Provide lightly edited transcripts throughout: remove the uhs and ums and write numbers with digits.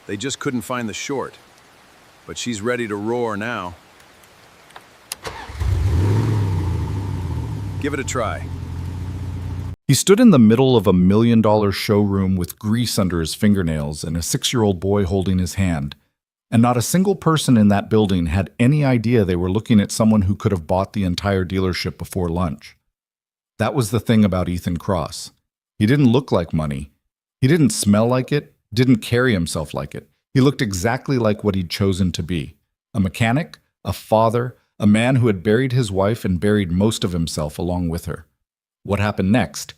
They just couldn't find the short. But she's ready to roar now. Give it a try. He stood in the middle of a $1 million showroom with grease under his fingernails and a 6-year-old boy holding his hand. And not a single person in that building had any idea they were looking at someone who could have bought the entire dealership before lunch. That was the thing about Ethan Cross. He didn't look like money. He didn't smell like it, didn't carry himself like it. He looked exactly like what he'd chosen to be. A mechanic, a father, a man who had buried his wife and buried most of himself along with her. What happened next,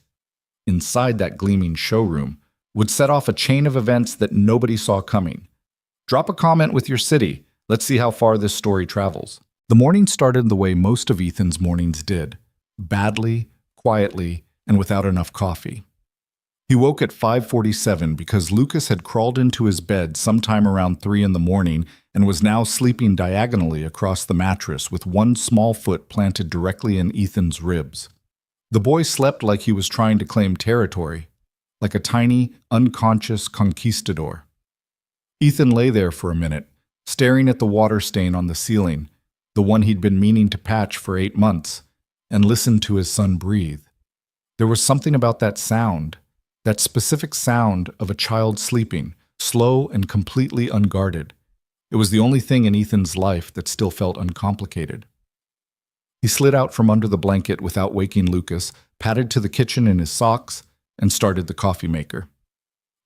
inside that gleaming showroom, would set off a chain of events that nobody saw coming. Drop a comment with your city. Let's see how far this story travels. The morning started the way most of Ethan's mornings did. Badly, quietly, and without enough coffee. He woke at 5:47 because Lucas had crawled into his bed sometime around 3 in the morning and was now sleeping diagonally across the mattress with one small foot planted directly in Ethan's ribs. The boy slept like he was trying to claim territory, like a tiny, unconscious conquistador. Ethan lay there for a minute, staring at the water stain on the ceiling, the one he'd been meaning to patch for 8 months, and listened to his son breathe. There was something about that sound, that specific sound of a child sleeping, slow and completely unguarded. It was the only thing in Ethan's life that still felt uncomplicated. He slid out from under the blanket without waking Lucas, padded to the kitchen in his socks, and started the coffee maker.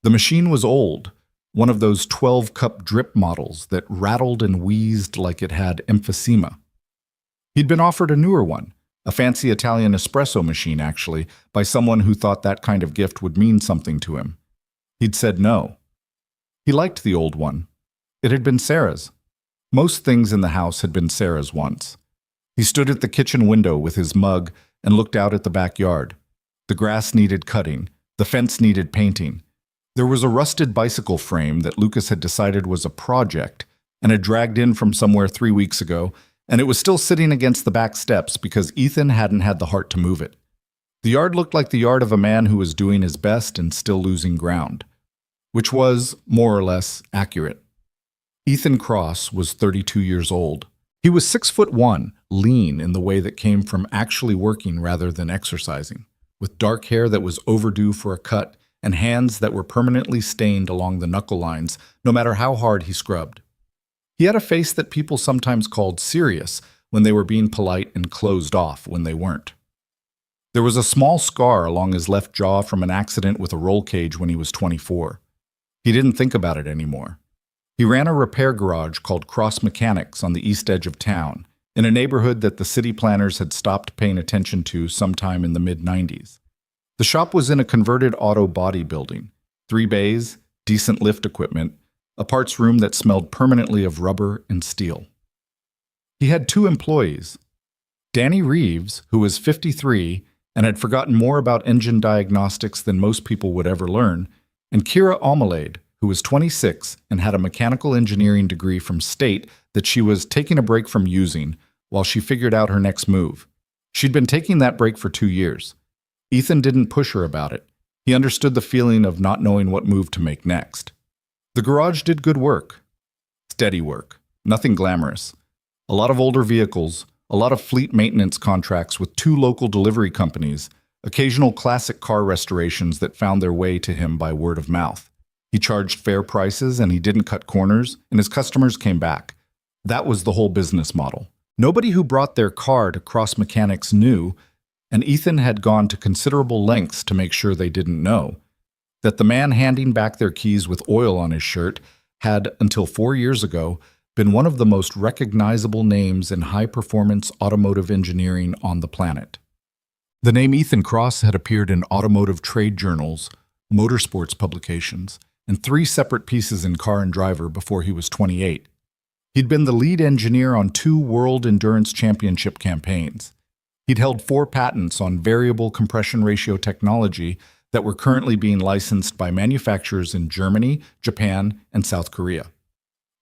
The machine was old, one of those 12-cup drip models that rattled and wheezed like it had emphysema. He'd been offered a newer one, a fancy Italian espresso machine, actually, by someone who thought that kind of gift would mean something to him. He'd said no. He liked the old one. It had been Sarah's. Most things in the house had been Sarah's once. He stood at the kitchen window with his mug and looked out at the backyard. The grass needed cutting. The fence needed painting. There was a rusted bicycle frame that Lucas had decided was a project and had dragged in from somewhere 3 weeks ago, and it was still sitting against the back steps because Ethan hadn't had the heart to move it. The yard looked like the yard of a man who was doing his best and still losing ground, which was, more or less, accurate. Ethan Cross was 32 years old. He was 6'1", lean in the way that came from actually working rather than exercising, with dark hair that was overdue for a cut and hands that were permanently stained along the knuckle lines no matter how hard he scrubbed. He had a face that people sometimes called serious when they were being polite and closed off when they weren't. There was a small scar along his left jaw from an accident with a roll cage when he was 24. He didn't think about it anymore. He ran a repair garage called Cross Mechanics on the east edge of town, in a neighborhood that the city planners had stopped paying attention to sometime in the mid-90s. The shop was in a converted auto body building, 3 bays, decent lift equipment, a parts room that smelled permanently of rubber and steel. He had 2 employees. Danny Reeves, who was 53 and had forgotten more about engine diagnostics than most people would ever learn, and Kira Omelade, who was 26 and had a mechanical engineering degree from State that she was taking a break from using while she figured out her next move. She'd been taking that break for 2 years. Ethan didn't push her about it. He understood the feeling of not knowing what move to make next. The garage did good work. Steady work. Nothing glamorous. A lot of older vehicles, a lot of fleet maintenance contracts with 2 local delivery companies, occasional classic car restorations that found their way to him by word of mouth. He charged fair prices and he didn't cut corners, and his customers came back. That was the whole business model. Nobody who brought their car to Cross Mechanics knew, and Ethan had gone to considerable lengths to make sure they didn't know, that the man handing back their keys with oil on his shirt had, until 4 years ago, been one of the most recognizable names in high-performance automotive engineering on the planet. The name Ethan Cross had appeared in automotive trade journals, motorsports publications, and 3 separate pieces in Car and Driver before he was 28. He'd been the lead engineer on 2 World Endurance Championship campaigns. He'd held 4 patents on variable compression ratio technology that were currently being licensed by manufacturers in Germany, Japan, and South Korea.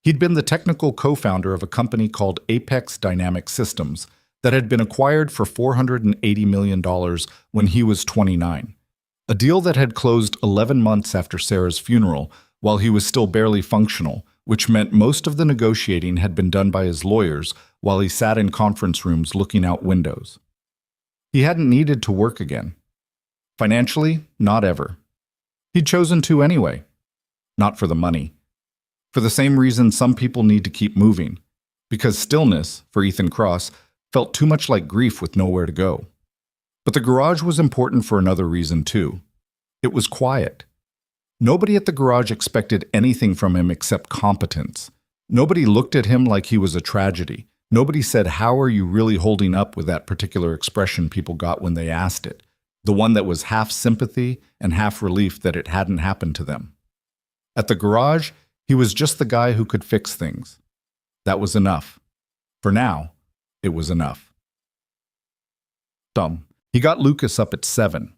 He'd been the technical co-founder of a company called Apex Dynamic Systems that had been acquired for $480 million when he was 29. A deal that had closed 11 months after Sarah's funeral while he was still barely functional, which meant most of the negotiating had been done by his lawyers while he sat in conference rooms looking out windows. He hadn't needed to work again. Financially, not ever. He'd chosen to anyway. Not for the money. For the same reason some people need to keep moving. Because stillness, for Ethan Cross, felt too much like grief with nowhere to go. But the garage was important for another reason too. It was quiet. Nobody at the garage expected anything from him except competence. Nobody looked at him like he was a tragedy. Nobody said, "How are you really holding up?" with that particular expression people got when they asked it. The one that was half sympathy and half relief that it hadn't happened to them. At the garage, he was just the guy who could fix things. That was enough. For now, it was enough. He got Lucas up at 7.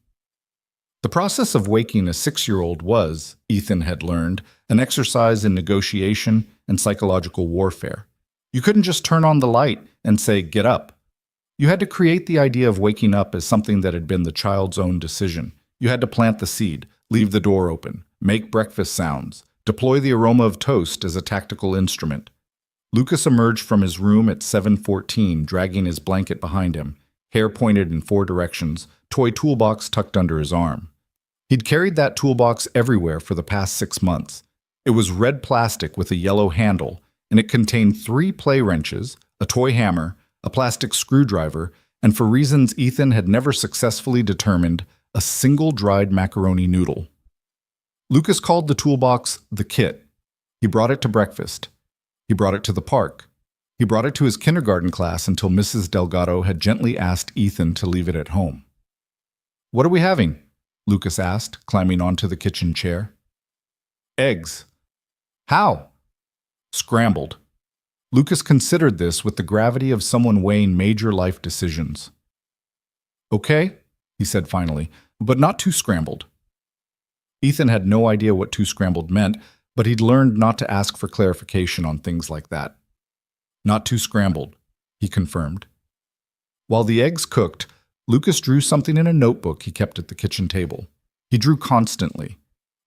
The process of waking a 6-year-old was, Ethan had learned, an exercise in negotiation and psychological warfare. You couldn't just turn on the light and say, "Get up." You had to create the idea of waking up as something that had been the child's own decision. You had to plant the seed, leave the door open, make breakfast sounds, deploy the aroma of toast as a tactical instrument. Lucas emerged from his room at 7:14, dragging his blanket behind him, hair pointed in 4 directions, toy toolbox tucked under his arm. He'd carried that toolbox everywhere for the past 6 months. It was red plastic with a yellow handle, and it contained 3 play wrenches, a toy hammer, a plastic screwdriver, and for reasons Ethan had never successfully determined, a single dried macaroni noodle. Lucas called the toolbox the kit. He brought it to breakfast. He brought it to the park. He brought it to his kindergarten class until Mrs. Delgado had gently asked Ethan to leave it at home. "What are we having?" Lucas asked, climbing onto the kitchen chair. "Eggs." "How?" "Scrambled." Lucas considered this with the gravity of someone weighing major life decisions. "Okay," he said finally, "but not too scrambled." Ethan had no idea what too scrambled meant, but he'd learned not to ask for clarification on things like that. "Not too scrambled," he confirmed. While the eggs cooked, Lucas drew something in a notebook he kept at the kitchen table. He drew constantly.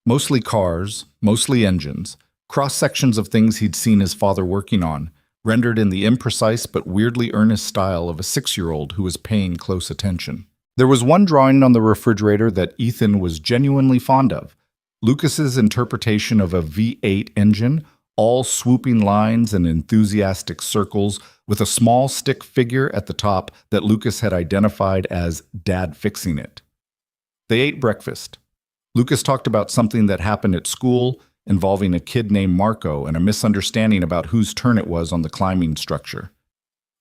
Mostly cars, mostly engines, cross-sections of things he'd seen his father working on, rendered in the imprecise but weirdly earnest style of a 6-year-old who was paying close attention. There was one drawing on the refrigerator that Ethan was genuinely fond of. Lucas's interpretation of a V8 engine, all swooping lines and enthusiastic circles, with a small stick figure at the top that Lucas had identified as Dad fixing it. They ate breakfast. Lucas talked about something that happened at school, involving a kid named Marco and a misunderstanding about whose turn it was on the climbing structure.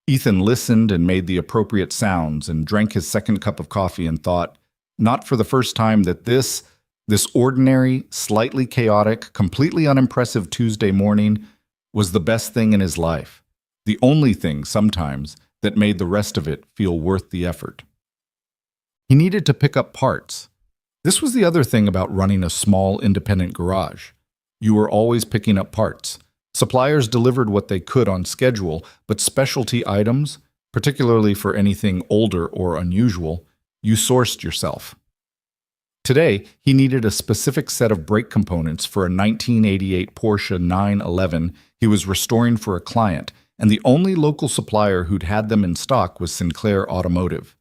Ethan listened and made the appropriate sounds and drank his second cup of coffee and thought, not for the first time, that this ordinary, slightly chaotic, completely unimpressive Tuesday morning was the best thing in his life. The only thing, sometimes, that made the rest of it feel worth the effort. He needed to pick up parts. This was the other thing about running a small, independent garage. You were always picking up parts. Suppliers delivered what they could on schedule, but specialty items, particularly for anything older or unusual, you sourced yourself. Today, he needed a specific set of brake components for a 1988 Porsche 911 he was restoring for a client, and the only local supplier who'd had them in stock was Sinclair Automotive.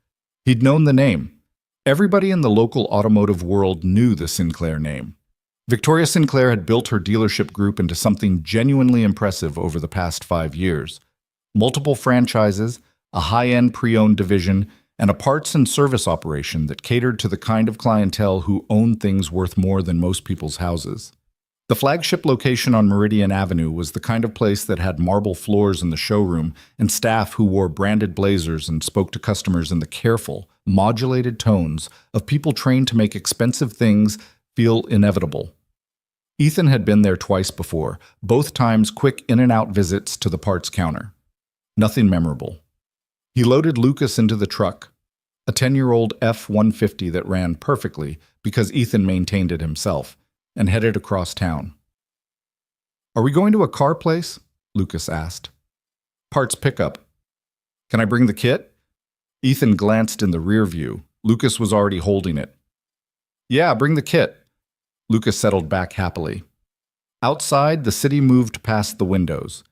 He'd known the name. Everybody in the local automotive world knew the Sinclair name. Victoria Sinclair had built her dealership group into something genuinely impressive over the past 5 years. Multiple franchises, a high-end pre-owned division, and a parts and service operation that catered to the kind of clientele who owned things worth more than most people's houses. The flagship location on Meridian Avenue was the kind of place that had marble floors in the showroom and staff who wore branded blazers and spoke to customers in the careful, modulated tones of people trained to make expensive things feel inevitable. Ethan had been there twice before, both times quick in-and-out visits to the parts counter. Nothing memorable. He loaded Lucas into the truck, a 10-year-old F-150 that ran perfectly because Ethan maintained it himself, and headed across town. "Are we going to a car place?" Lucas asked. "Parts pickup." "Can I bring the kit?" Ethan glanced in the rear view. Lucas was already holding it. "Yeah, bring the kit." Lucas settled back happily. Outside, the city moved past the windows.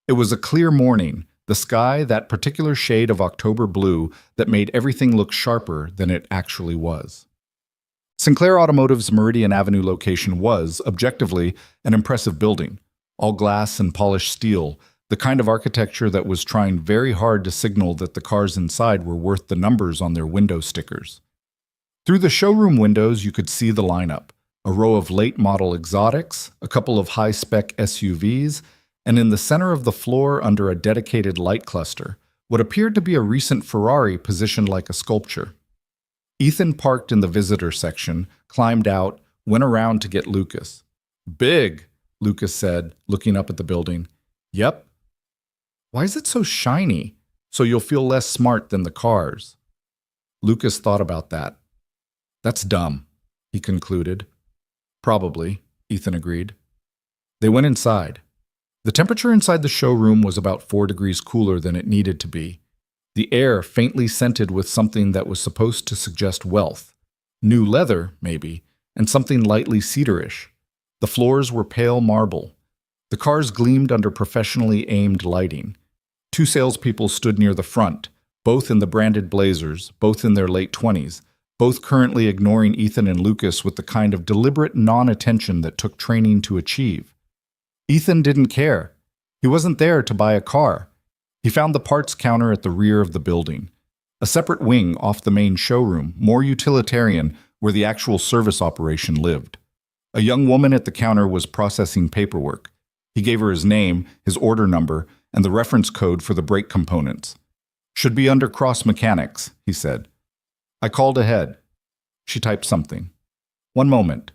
It was a clear morning, the sky that particular shade of October blue that made everything look sharper than it actually was. Sinclair Automotive's Meridian Avenue location was, objectively, an impressive building, all glass and polished steel, the kind of architecture that was trying very hard to signal that the cars inside were worth the numbers on their window stickers. Through the showroom windows, you could see the lineup, a row of late-model exotics, a couple of high-spec SUVs, and in the center of the floor under a dedicated light cluster, what appeared to be a recent Ferrari positioned like a sculpture. Ethan parked in the visitor section, climbed out, went around to get Lucas. "Big," Lucas said, looking up at the building. "Yep." "Why is it so shiny? So you'll feel less smart than the cars." Lucas thought about that. "That's dumb," he concluded. "Probably," Ethan agreed. They went inside. The temperature inside the showroom was about 4 degrees cooler than it needed to be. The air faintly scented with something that was supposed to suggest wealth. New leather, maybe, and something lightly cedarish. The floors were pale marble. The cars gleamed under professionally aimed lighting. 2 salespeople stood near the front, both in the branded blazers, both in their late 20s, both currently ignoring Ethan and Lucas with the kind of deliberate non-attention that took training to achieve. Ethan didn't care. He wasn't there to buy a car. He found the parts counter at the rear of the building, a separate wing off the main showroom, more utilitarian, where the actual service operation lived. A young woman at the counter was processing paperwork. He gave her his name, his order number, and the reference code for the brake components. "Should be under cross mechanics," he said. "I called ahead." She typed something. "One moment."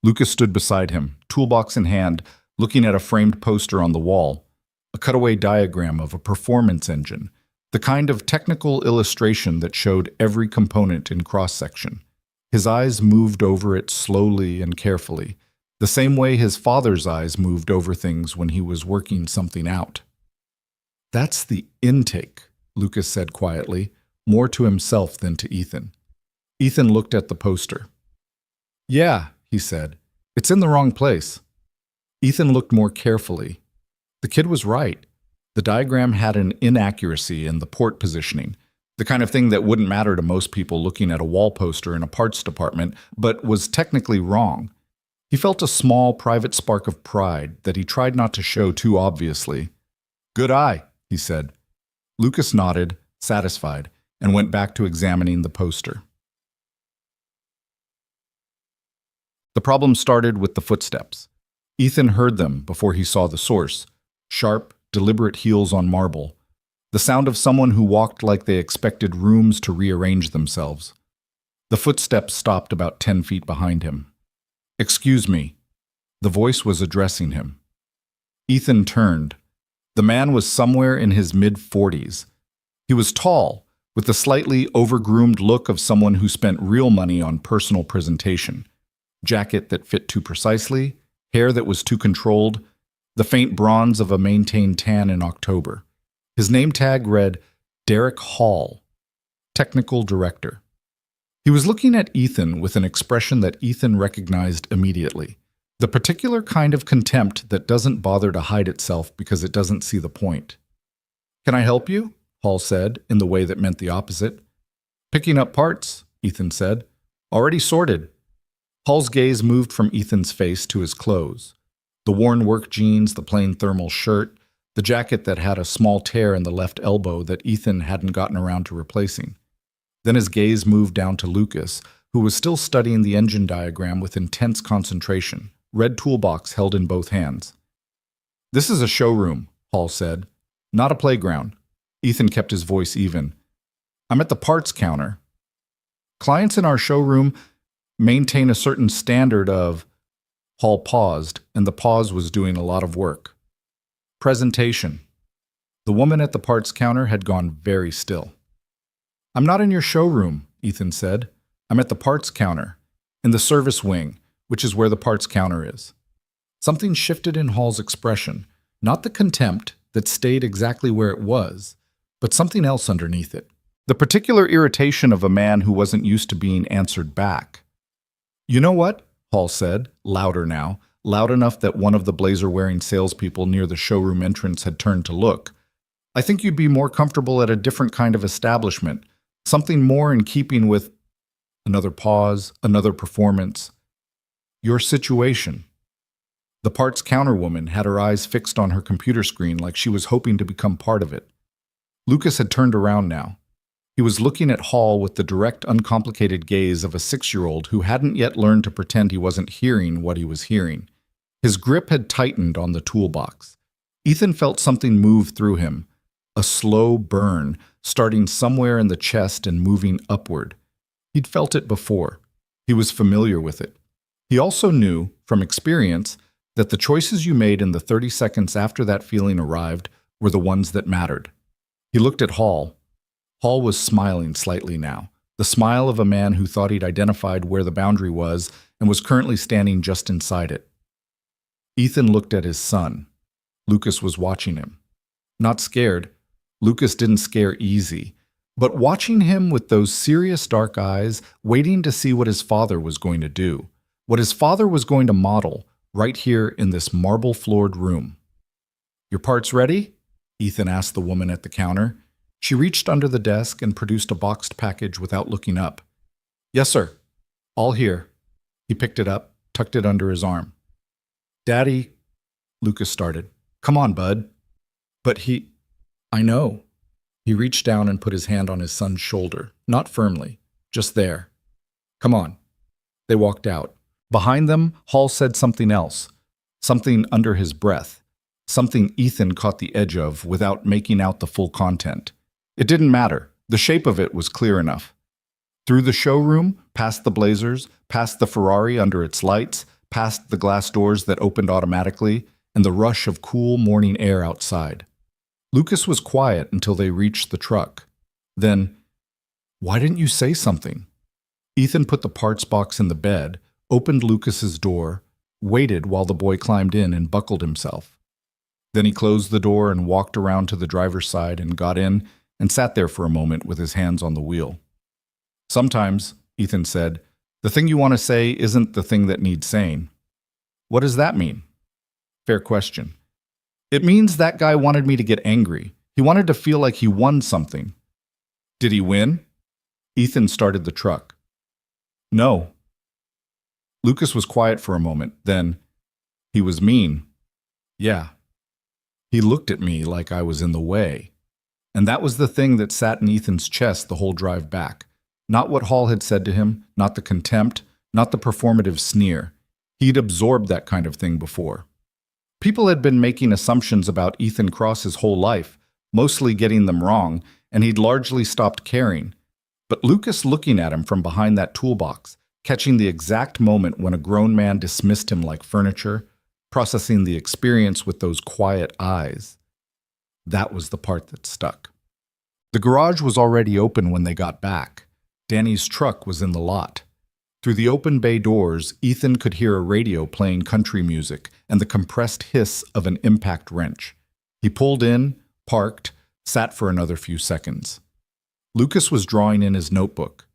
Lucas stood beside him, toolbox in hand, looking at a framed poster on the wall. A cutaway diagram of a performance engine, the kind of technical illustration that showed every component in cross-section. His eyes moved over it slowly and carefully, the same way his father's eyes moved over things when he was working something out. "That's the intake," Lucas said quietly, more to himself than to Ethan. Ethan looked at the poster. "Yeah," he said, "it's in the wrong place." Ethan looked more carefully. The kid was right. The diagram had an inaccuracy in the port positioning, the kind of thing that wouldn't matter to most people looking at a wall poster in a parts department, but was technically wrong. He felt a small private spark of pride that he tried not to show too obviously. "Good eye," he said. Lucas nodded, satisfied, and went back to examining the poster. The problem started with the footsteps. Ethan heard them before he saw the source. Sharp, deliberate heels on marble. The sound of someone who walked like they expected rooms to rearrange themselves. The footsteps stopped about 10 feet behind him. "Excuse me." The voice was addressing him. Ethan turned. The man was somewhere in his mid-40s. He was tall, with the slightly overgroomed look of someone who spent real money on personal presentation. Jacket that fit too precisely, hair that was too controlled, the faint bronze of a maintained tan in October. His name tag read Derek Hall, Technical Director. He was looking at Ethan with an expression that Ethan recognized immediately, the particular kind of contempt that doesn't bother to hide itself because it doesn't see the point. "Can I help you?" Hall said, in the way that meant the opposite. "Picking up parts," Ethan said. "Already sorted." Hall's gaze moved from Ethan's face to his clothes. The worn work jeans, the plain thermal shirt, the jacket that had a small tear in the left elbow that Ethan hadn't gotten around to replacing. Then his gaze moved down to Lucas, who was still studying the engine diagram with intense concentration, red toolbox held in both hands. "This is a showroom," Hall said, "not a playground." Ethan kept his voice even. "I'm at the parts counter. Clients in our showroom maintain a certain standard of..." Hall paused, and the pause was doing a lot of work. "Presentation." The woman at the parts counter had gone very still. "I'm not in your showroom," Ethan said. "I'm at the parts counter, in the service wing, which is where the parts counter is." Something shifted in Hall's expression, not the contempt that stayed exactly where it was, but something else underneath it. The particular irritation of a man who wasn't used to being answered back. "You know what?" Hall said, louder now, loud enough that one of the blazer-wearing salespeople near the showroom entrance had turned to look. "I think you'd be more comfortable at a different kind of establishment, something more in keeping with—" Another pause, another performance. "Your situation." The parts counterwoman had her eyes fixed on her computer screen like she was hoping to become part of it. Lucas had turned around now. He was looking at Hall with the direct, uncomplicated gaze of a 6-year-old who hadn't yet learned to pretend he wasn't hearing what he was hearing. His grip had tightened on the toolbox. Ethan felt something move through him, a slow burn, starting somewhere in the chest and moving upward. He'd felt it before. He was familiar with it. He also knew, from experience, that the choices you made in the 30 seconds after that feeling arrived were the ones that mattered. He looked at Hall. Hall was smiling slightly now, the smile of a man who thought he'd identified where the boundary was and was currently standing just inside it. Ethan looked at his son. Lucas was watching him. Not scared. Lucas didn't scare easy. But watching him with those serious dark eyes, waiting to see what his father was going to do, what his father was going to model, right here in this marble-floored room. "Your parts ready?" Ethan asked the woman at the counter. She reached under the desk and produced a boxed package without looking up. "Yes, sir. All here." He picked it up, tucked it under his arm. "Daddy," Lucas started. "Come on, bud." "But I know." He reached down and put his hand on his son's shoulder, not firmly, just there. "Come on." They walked out. Behind them, Hall said something else, something under his breath, something Ethan caught the edge of without making out the full content. It didn't matter. The shape of it was clear enough. Through the showroom, past the blazers, past the Ferrari under its lights, past the glass doors that opened automatically, and the rush of cool morning air outside. Lucas was quiet until they reached the truck. Then, "Why didn't you say something?" Ethan put the parts box in the bed, opened Lucas's door, waited while the boy climbed in and buckled himself. Then he closed the door and walked around to the driver's side and got in and sat there for a moment with his hands on the wheel. "Sometimes," Ethan said, "the thing you want to say isn't the thing that needs saying." "What does that mean?" "Fair question." "It means that guy wanted me to get angry. He wanted to feel like he won something." "Did he win?" Ethan started the truck. "No." Lucas was quiet for a moment, then, "He was mean." "Yeah." "He looked at me like I was in the way." And that was the thing that sat in Ethan's chest the whole drive back. Not what Hall had said to him, not the contempt, not the performative sneer. He'd absorbed that kind of thing before. People had been making assumptions about Ethan Cross his whole life, mostly getting them wrong, and he'd largely stopped caring. But Lucas looking at him from behind that toolbox, catching the exact moment when a grown man dismissed him like furniture, processing the experience with those quiet eyes. That was the part that stuck. The garage was already open when they got back. Danny's truck was in the lot. Through the open bay doors, Ethan could hear a radio playing country music and the compressed hiss of an impact wrench. He pulled in, parked, sat for another few seconds. Lucas was drawing in his notebook.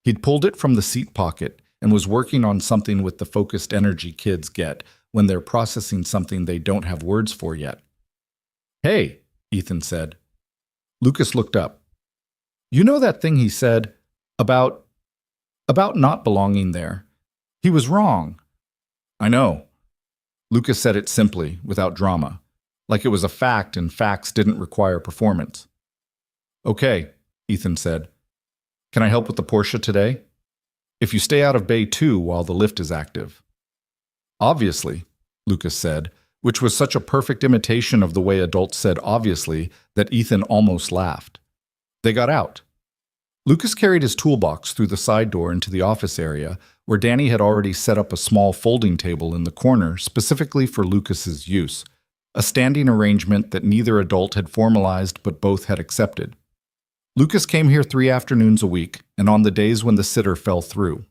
He'd pulled it from the seat pocket and was working on something with the focused energy kids get when they're processing something they don't have words for yet. "Hey," Ethan said. Lucas looked up. "You know that thing he said about not belonging there? He was wrong." "I know." Lucas said it simply, without drama, like it was a fact and facts didn't require performance. "Okay," Ethan said. "Can I help with the Porsche today? If you stay out of Bay 2 while the lift is active." "Obviously," Lucas said, which was such a perfect imitation of the way adults said obviously that Ethan almost laughed. They got out. Lucas carried his toolbox through the side door into the office area, where Danny had already set up a small folding table in the corner specifically for Lucas's use, a standing arrangement that neither adult had formalized but both had accepted. Lucas came here 3 afternoons a week, and on the days when the sitter fell through.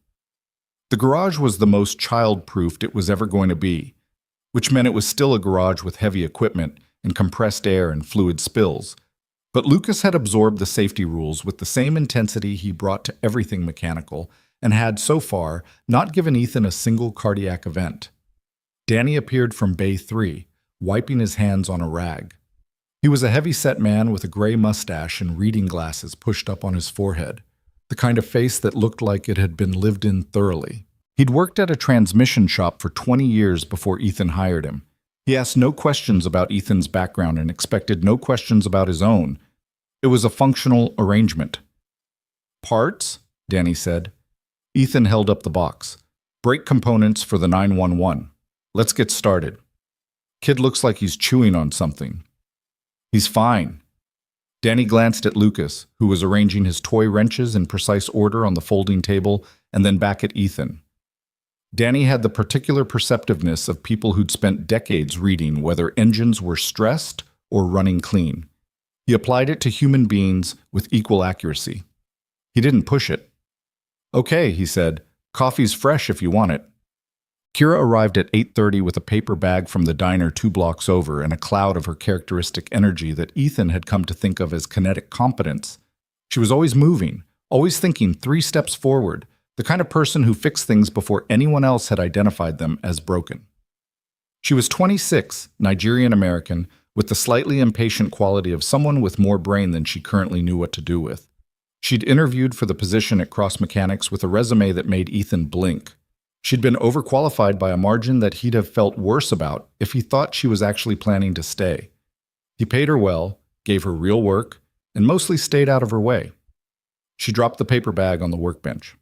The garage was the most child-proofed it was ever going to be, which meant it was still a garage with heavy equipment and compressed air and fluid spills. But Lucas had absorbed the safety rules with the same intensity he brought to everything mechanical and had, so far, not given Ethan a single cardiac event. Danny appeared from Bay 3, wiping his hands on a rag. He was a heavy-set man with a gray mustache and reading glasses pushed up on his forehead, the kind of face that looked like it had been lived in thoroughly. He'd worked at a transmission shop for 20 years before Ethan hired him. He asked no questions about Ethan's background and expected no questions about his own. It was a functional arrangement. "Parts?" Danny said. Ethan held up the box. "Brake components for the 911. Let's get started." Kid looks like he's chewing on something. "He's fine." Danny glanced at Lucas, who was arranging his toy wrenches in precise order on the folding table, and then back at Ethan. Danny had the particular perceptiveness of people who'd spent decades reading whether engines were stressed or running clean. He applied it to human beings with equal accuracy. He didn't push it. "Okay," he said. "Coffee's fresh if you want it." Kira arrived at 8:30 with a paper bag from the diner 2 blocks over and a cloud of her characteristic energy that Ethan had come to think of as kinetic competence. She was always moving, always thinking 3 steps forward, the kind of person who fixed things before anyone else had identified them as broken. She was 26, Nigerian-American, with the slightly impatient quality of someone with more brain than she currently knew what to do with. She'd interviewed for the position at Cross Mechanics with a resume that made Ethan blink. She'd been overqualified by a margin that he'd have felt worse about if he thought she was actually planning to stay. He paid her well, gave her real work, and mostly stayed out of her way. She dropped the paper bag on the workbench.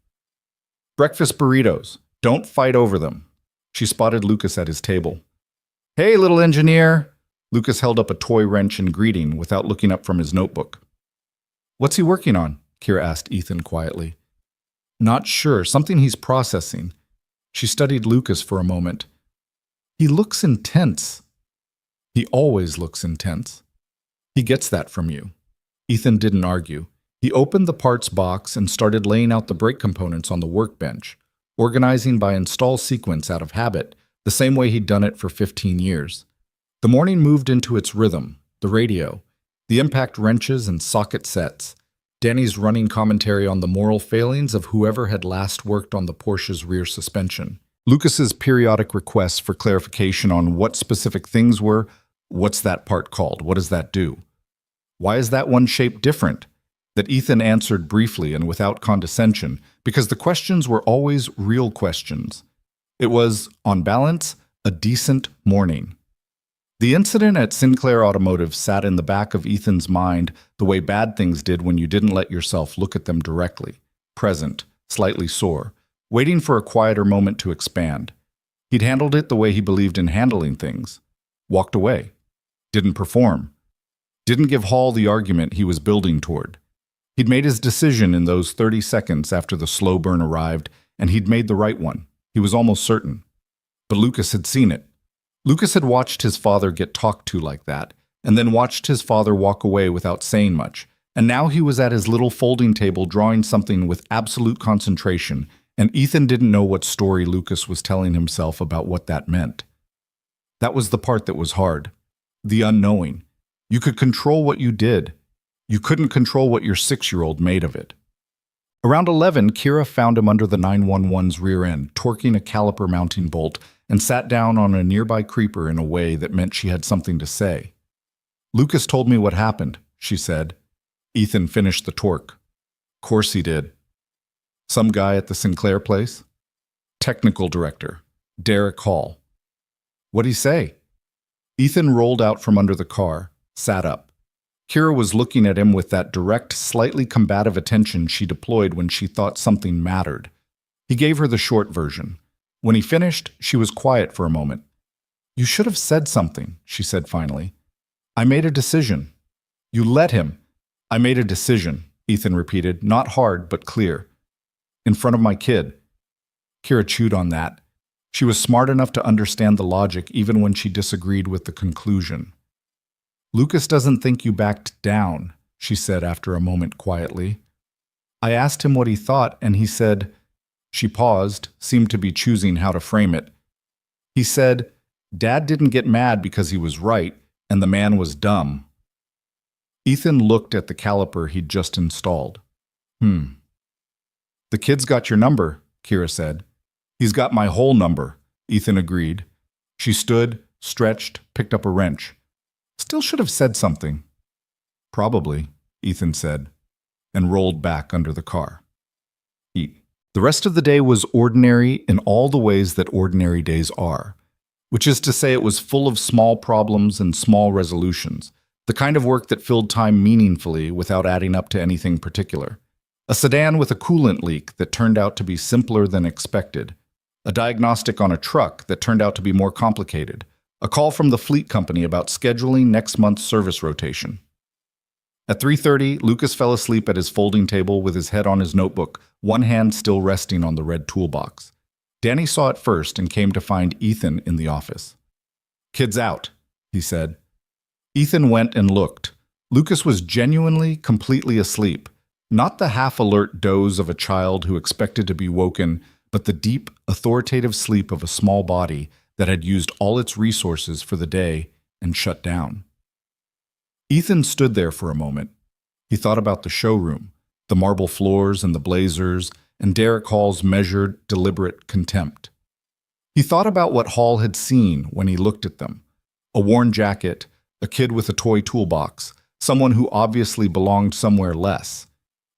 "Breakfast burritos. Don't fight over them." She spotted Lucas at his table. "Hey, little engineer." Lucas held up a toy wrench in greeting without looking up from his notebook. "What's he working on?" Kira asked Ethan quietly. "Not sure. Something he's processing." She studied Lucas for a moment. "He looks intense." "He always looks intense." "He gets that from you." Ethan didn't argue. He opened the parts box and started laying out the brake components on the workbench, organizing by install sequence out of habit, the same way he'd done it for 15 years. The morning moved into its rhythm, the radio, the impact wrenches and socket sets, Danny's running commentary on the moral failings of whoever had last worked on the Porsche's rear suspension, Lucas's periodic requests for clarification on what specific things were. What's that part called? What does that do? Why is that one shape different? That Ethan answered briefly and without condescension, because the questions were always real questions. It was, on balance, a decent morning. The incident at Sinclair Automotive sat in the back of Ethan's mind the way bad things did when you didn't let yourself look at them directly, present, slightly sore, waiting for a quieter moment to expand. He'd handled it the way he believed in handling things. Walked away. Didn't perform. Didn't give Hall the argument he was building toward. He'd made his decision in those 30 seconds after the slow burn arrived, and he'd made the right one. He was almost certain. But Lucas had seen it. Lucas had watched his father get talked to like that, and then watched his father walk away without saying much, and now he was at his little folding table drawing something with absolute concentration, and Ethan didn't know what story Lucas was telling himself about what that meant. That was the part that was hard. The unknowing. You could control what you did. You couldn't control what your 6-year-old made of it. Around 11, Kira found him under the 911's rear end, torquing a caliper mounting bolt, and sat down on a nearby creeper in a way that meant she had something to say. "Lucas told me what happened," she said. Ethan finished the torque. "Course he did." "Some guy at the Sinclair place?" "Technical director, Derek Hall." "What'd he say?" Ethan rolled out from under the car, sat up. Kira was looking at him with that direct, slightly combative attention she deployed when she thought something mattered. He gave her the short version. When he finished, she was quiet for a moment. "You should have said something," she said finally. "I made a decision." "You let him." "I made a decision," Ethan repeated, not hard but clear. "In front of my kid." Kira chewed on that. She was smart enough to understand the logic even when she disagreed with the conclusion. "Lucas doesn't think you backed down," she said after a moment quietly. "I asked him what he thought, and he said—" She paused, seemed to be choosing how to frame it. "He said, Dad didn't get mad because he was right, and the man was dumb." Ethan looked at the caliper he'd just installed. "The kid's got your number," Kira said. "He's got my whole number," Ethan agreed. She stood, stretched, picked up a wrench. Still should have said something. Probably, Ethan said, and rolled back under the car. The rest of the day was ordinary in all the ways that ordinary days are, which is to say it was full of small problems and small resolutions, the kind of work that filled time meaningfully without adding up to anything particular. A sedan with a coolant leak that turned out to be simpler than expected, a diagnostic on a truck that turned out to be more complicated, a call from the fleet company about scheduling next month's service rotation. At 3:30, Lucas fell asleep at his folding table with his head on his notebook, one hand still resting on the red toolbox. Danny saw it first and came to find Ethan in the office. "Kid's out," he said. Ethan went and looked. Lucas was genuinely, completely asleep. Not the half-alert doze of a child who expected to be woken, but the deep, authoritative sleep of a small body that had used all its resources for the day and shut down. Ethan stood there for a moment. He thought about the showroom, the marble floors and the blazers, and Derek Hall's measured, deliberate contempt. He thought about what Hall had seen when he looked at them. A worn jacket, a kid with a toy toolbox, someone who obviously belonged somewhere less.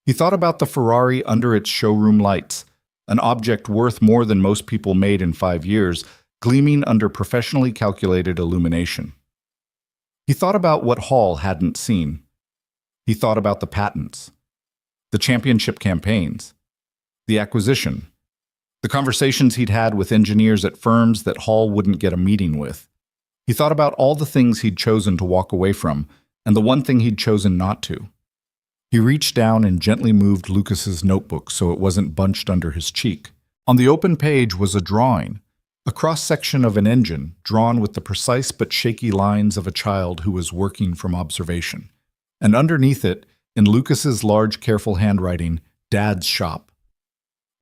He thought about the Ferrari under its showroom lights, an object worth more than most people made in 5 years, gleaming under professionally calculated illumination. He thought about what Hall hadn't seen. He thought about the patents, the championship campaigns, the acquisition, the conversations he'd had with engineers at firms that Hall wouldn't get a meeting with. He thought about all the things he'd chosen to walk away from, and the one thing he'd chosen not to. He reached down and gently moved Lucas's notebook so it wasn't bunched under his cheek. On the open page was a drawing, a cross-section of an engine drawn with the precise but shaky lines of a child who was working from observation. And underneath it, in Lucas's large, careful handwriting, Dad's shop.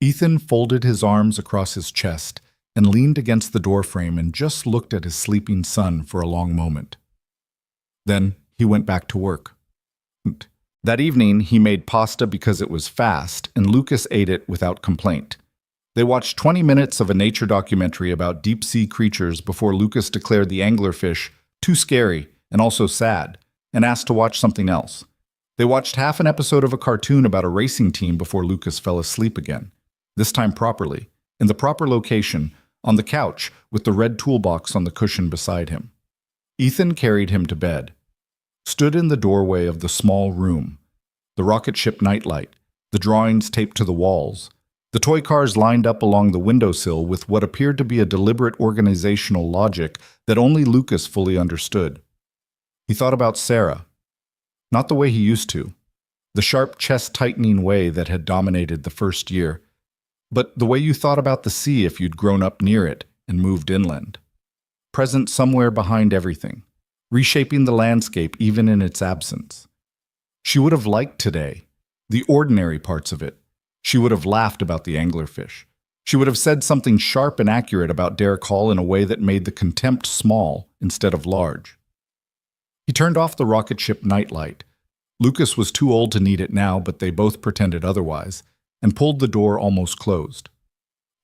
Ethan folded his arms across his chest and leaned against the doorframe and just looked at his sleeping son for a long moment. Then he went back to work. That evening, he made pasta because it was fast, and Lucas ate it without complaint. They watched 20 minutes of a nature documentary about deep-sea creatures before Lucas declared the anglerfish too scary and also sad, and asked to watch something else. They watched half an episode of a cartoon about a racing team before Lucas fell asleep again, this time properly, in the proper location, on the couch with the red toolbox on the cushion beside him. Ethan carried him to bed, stood in the doorway of the small room, the rocket ship nightlight, the drawings taped to the walls, the toy cars lined up along the windowsill with what appeared to be a deliberate organizational logic that only Lucas fully understood. He thought about Sarah, not the way he used to, the sharp chest-tightening way that had dominated the first year, but the way you thought about the sea if you'd grown up near it and moved inland. Present somewhere behind everything, reshaping the landscape even in its absence. She would have liked today, the ordinary parts of it. She would have laughed about the anglerfish. She would have said something sharp and accurate about Derek Hall in a way that made the contempt small instead of large. He turned off the rocket ship nightlight. Lucas was too old to need it now, but they both pretended otherwise, and pulled the door almost closed.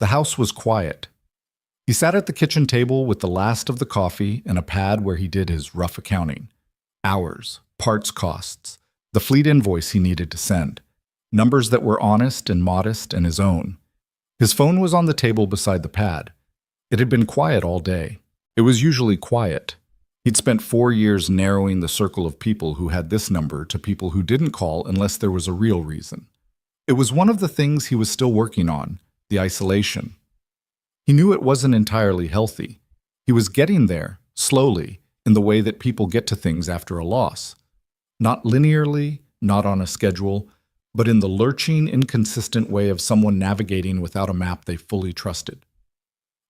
The house was quiet. He sat at the kitchen table with the last of the coffee and a pad where he did his rough accounting. Hours, parts costs, the fleet invoice he needed to send. Numbers that were honest and modest and his own. His phone was on the table beside the pad. It had been quiet all day. It was usually quiet. He'd spent 4 years narrowing the circle of people who had this number to people who didn't call unless there was a real reason. It was one of the things he was still working on, the isolation. He knew it wasn't entirely healthy. He was getting there, slowly, in the way that people get to things after a loss. Not linearly, not on a schedule, but in the lurching, inconsistent way of someone navigating without a map they fully trusted.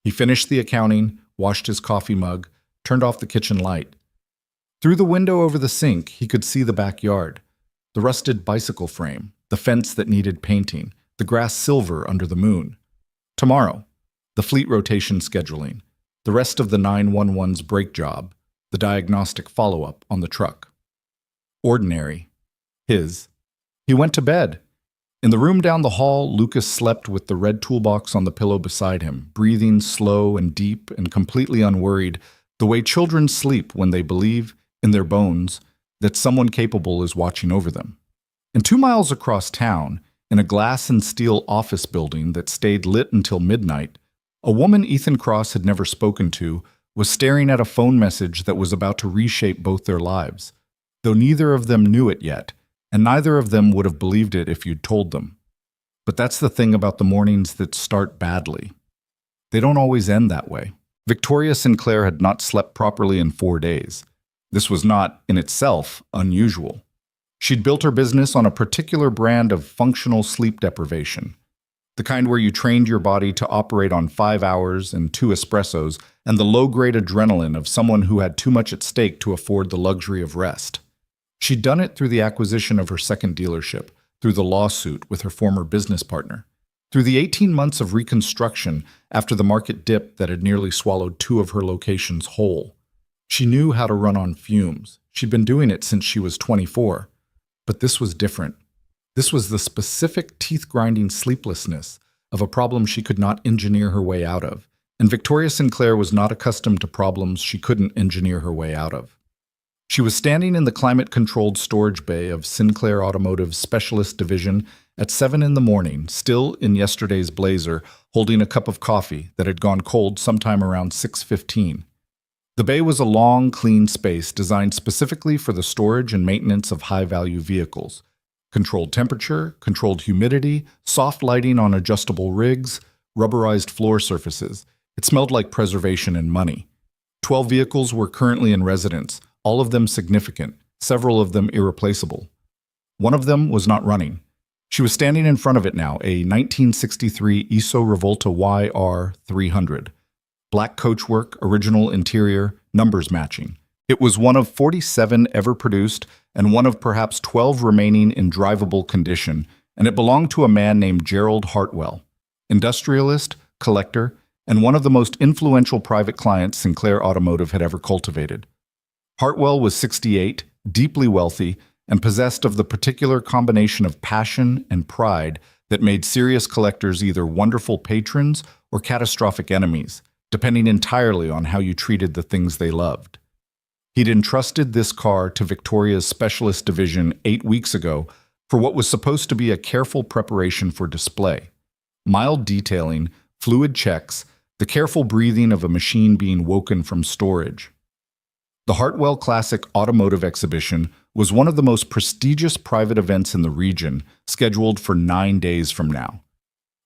He finished the accounting, washed his coffee mug, turned off the kitchen light. Through the window over the sink, he could see the backyard, the rusted bicycle frame, the fence that needed painting, the grass silver under the moon. Tomorrow, the fleet rotation scheduling, the rest of the 911's brake job, the diagnostic follow-up on the truck. Ordinary. His. He went to bed. In the room down the hall, Lucas slept with the red toolbox on the pillow beside him, breathing slow and deep and completely unworried, the way children sleep when they believe, in their bones, that someone capable is watching over them. And 2 miles across town, in a glass and steel office building that stayed lit until midnight, a woman Ethan Cross had never spoken to was staring at a phone message that was about to reshape both their lives, though neither of them knew it yet, and neither of them would have believed it if you'd told them. But that's the thing about the mornings that start badly. They don't always end that way. Victoria Sinclair had not slept properly in 4 days. This was not, in itself, unusual. She'd built her business on a particular brand of functional sleep deprivation, the kind where you trained your body to operate on 5 hours and 2 espressos and the low-grade adrenaline of someone who had too much at stake to afford the luxury of rest. She'd done it through the acquisition of her second dealership, through the lawsuit with her former business partner, through the 18 months of reconstruction after the market dip that had nearly swallowed 2 of her locations whole. She knew how to run on fumes. She'd been doing it since she was 24. But this was different. This was the specific teeth-grinding sleeplessness of a problem she could not engineer her way out of, and Victoria Sinclair was not accustomed to problems she couldn't engineer her way out of. She was standing in the climate-controlled storage bay of Sinclair Automotive's Specialist Division at 7 in the morning, still in yesterday's blazer, holding a cup of coffee that had gone cold sometime around 6:15. The bay was a long, clean space designed specifically for the storage and maintenance of high-value vehicles. Controlled temperature, controlled humidity, soft lighting on adjustable rigs, rubberized floor surfaces. It smelled like preservation and money. 12 vehicles were currently in residence, all of them significant, several of them irreplaceable. One of them was not running. She was standing in front of it now, a 1963 Iso Revolta YR 300. Black coachwork, original interior, numbers matching. It was one of 47 ever produced and one of perhaps 12 remaining in drivable condition, and it belonged to a man named Gerald Hartwell, industrialist, collector, and one of the most influential private clients Sinclair Automotive had ever cultivated. Hartwell was 68, deeply wealthy, and possessed of the particular combination of passion and pride that made serious collectors either wonderful patrons or catastrophic enemies, depending entirely on how you treated the things they loved. He'd entrusted this car to Victoria's Specialist Division 8 weeks ago for what was supposed to be a careful preparation for display. Mild detailing, fluid checks, the careful breathing of a machine being woken from storage. The Hartwell Classic Automotive Exhibition was one of the most prestigious private events in the region, scheduled for 9 days from now.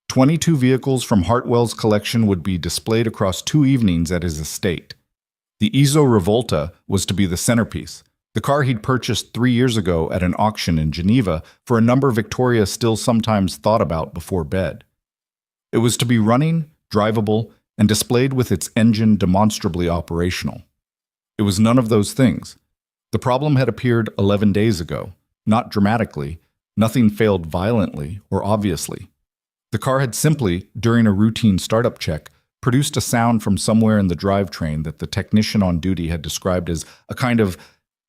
22 vehicles from Hartwell's collection would be displayed across 2 evenings at his estate. The Iso Revolta was to be the centerpiece, the car he'd purchased 3 years ago at an auction in Geneva for a number Victoria still sometimes thought about before bed. It was to be running, drivable, and displayed with its engine demonstrably operational. It was none of those things. The problem had appeared 11 days ago, not dramatically, nothing failed violently or obviously. The car had simply, during a routine startup check, produced a sound from somewhere in the drivetrain that the technician on duty had described as a kind of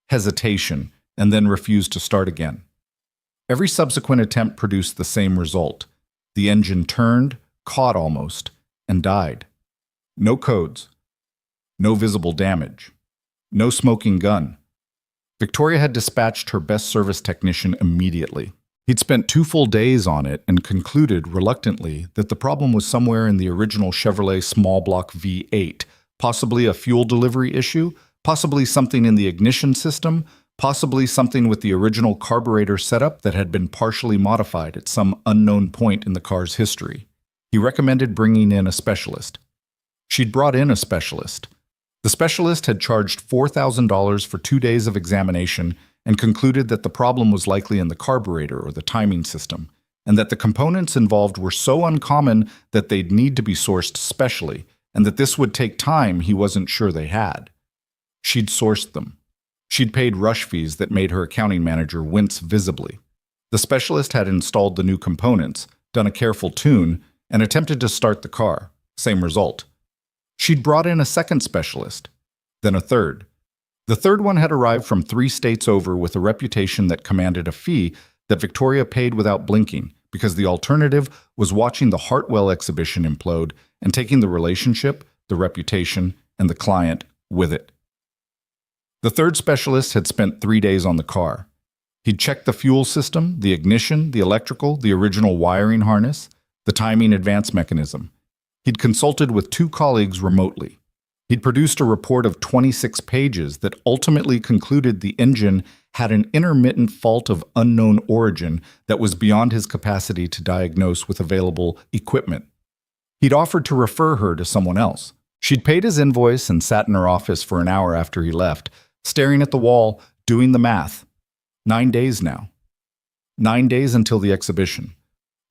hesitation and then refused to start again. Every subsequent attempt produced the same result. The engine turned, caught almost, and died. No codes. No visible damage. No smoking gun. Victoria had dispatched her best service technician immediately. He'd spent 2 full days on it and concluded, reluctantly, that the problem was somewhere in the original Chevrolet small block V8, possibly a fuel delivery issue, possibly something in the ignition system, possibly something with the original carburetor setup that had been partially modified at some unknown point in the car's history. He recommended bringing in a specialist. She'd brought in a specialist. The specialist had charged $4,000 for 2 days of examination and concluded that the problem was likely in the carburetor or the timing system, and that the components involved were so uncommon that they'd need to be sourced specially, and that this would take time he wasn't sure they had. She'd sourced them. She'd paid rush fees that made her accounting manager wince visibly. The specialist had installed the new components, done a careful tune, and attempted to start the car. Same result. She'd brought in a second specialist, then a third. The third one had arrived from 3 states over with a reputation that commanded a fee that Victoria paid without blinking, because the alternative was watching the Hartwell exhibition implode and taking the relationship, the reputation, and the client with it. The third specialist had spent 3 days on the car. He'd checked the fuel system, the ignition, the electrical, the original wiring harness, the timing advance mechanism. He'd consulted with 2 colleagues remotely. He'd produced a report of 26 pages that ultimately concluded the engine had an intermittent fault of unknown origin that was beyond his capacity to diagnose with available equipment. He'd offered to refer her to someone else. She'd paid his invoice and sat in her office for an hour after he left, staring at the wall, doing the math. 9 days now. 9 days until the exhibition.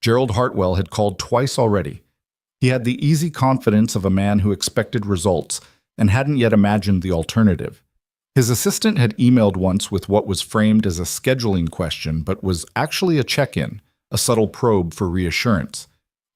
Gerald Hartwell had called twice already. He had the easy confidence of a man who expected results and hadn't yet imagined the alternative. His assistant had emailed once with what was framed as a scheduling question but was actually a check-in, a subtle probe for reassurance.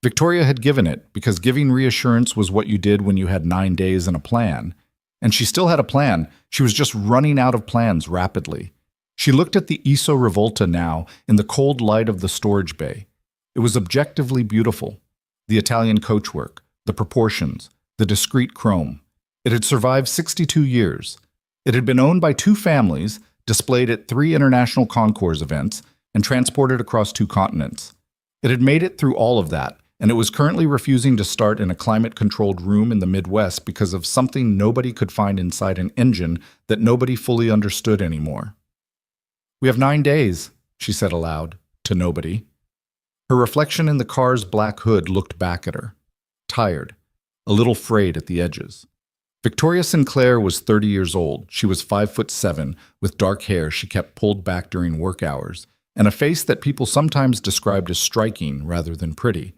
Victoria had given it because giving reassurance was what you did when you had 9 days and a plan. And she still had a plan. She was just running out of plans rapidly. She looked at the Iso Rivolta now in the cold light of the storage bay. It was objectively beautiful. The Italian coachwork, the proportions, the discreet chrome. It had survived 62 years. It had been owned by 2 families, displayed at 3 international concours events, and transported across 2 continents. It had made it through all of that, and it was currently refusing to start in a climate-controlled room in the Midwest because of something nobody could find inside an engine that nobody fully understood anymore. "We have 9 days," she said aloud, to nobody. Her reflection in the car's black hood looked back at her, tired, a little frayed at the edges. Victoria Sinclair was 30 years old. She was 5'7", with dark hair she kept pulled back during work hours, and a face that people sometimes described as striking rather than pretty.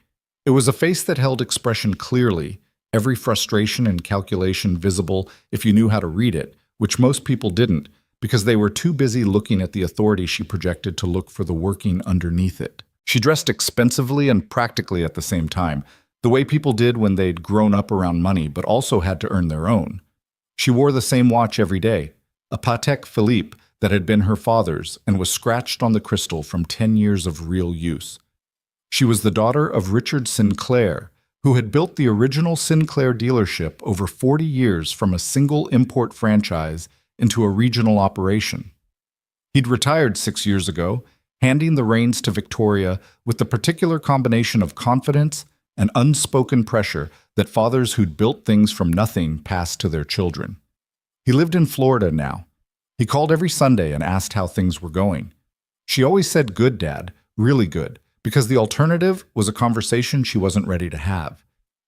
It was a face that held expression clearly, every frustration and calculation visible if you knew how to read it, which most people didn't, because they were too busy looking at the authority she projected to look for the working underneath it. She dressed expensively and practically at the same time, the way people did when they'd grown up around money but also had to earn their own. She wore the same watch every day, a Patek Philippe that had been her father's and was scratched on the crystal from 10 years of real use. She was the daughter of Richard Sinclair, who had built the original Sinclair dealership over 40 years from a single import franchise into a regional operation. He'd retired 6 years ago, handing the reins to Victoria with the particular combination of confidence and unspoken pressure that fathers who'd built things from nothing passed to their children. He lived in Florida now. He called every Sunday and asked how things were going. She always said, "Good, Dad, really good," because the alternative was a conversation she wasn't ready to have.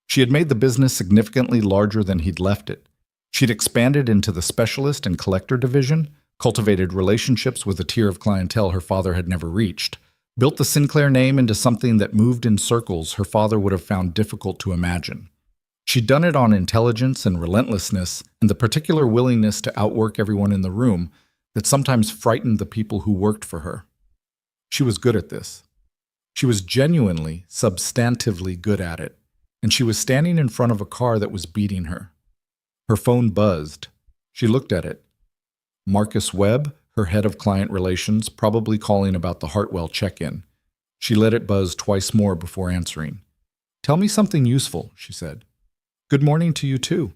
She had made the business significantly larger than he'd left it. She'd expanded into the specialist and collector division, cultivated relationships with a tier of clientele her father had never reached, built the Sinclair name into something that moved in circles her father would have found difficult to imagine. She'd done it on intelligence and relentlessness and the particular willingness to outwork everyone in the room that sometimes frightened the people who worked for her. She was good at this. She was genuinely, substantively good at it, and she was standing in front of a car that was beating her. Her phone buzzed. She looked at it. Marcus Webb, her head of client relations, probably calling about the Hartwell check-in. She let it buzz twice more before answering. "Tell me something useful," she said. "Good morning to you too."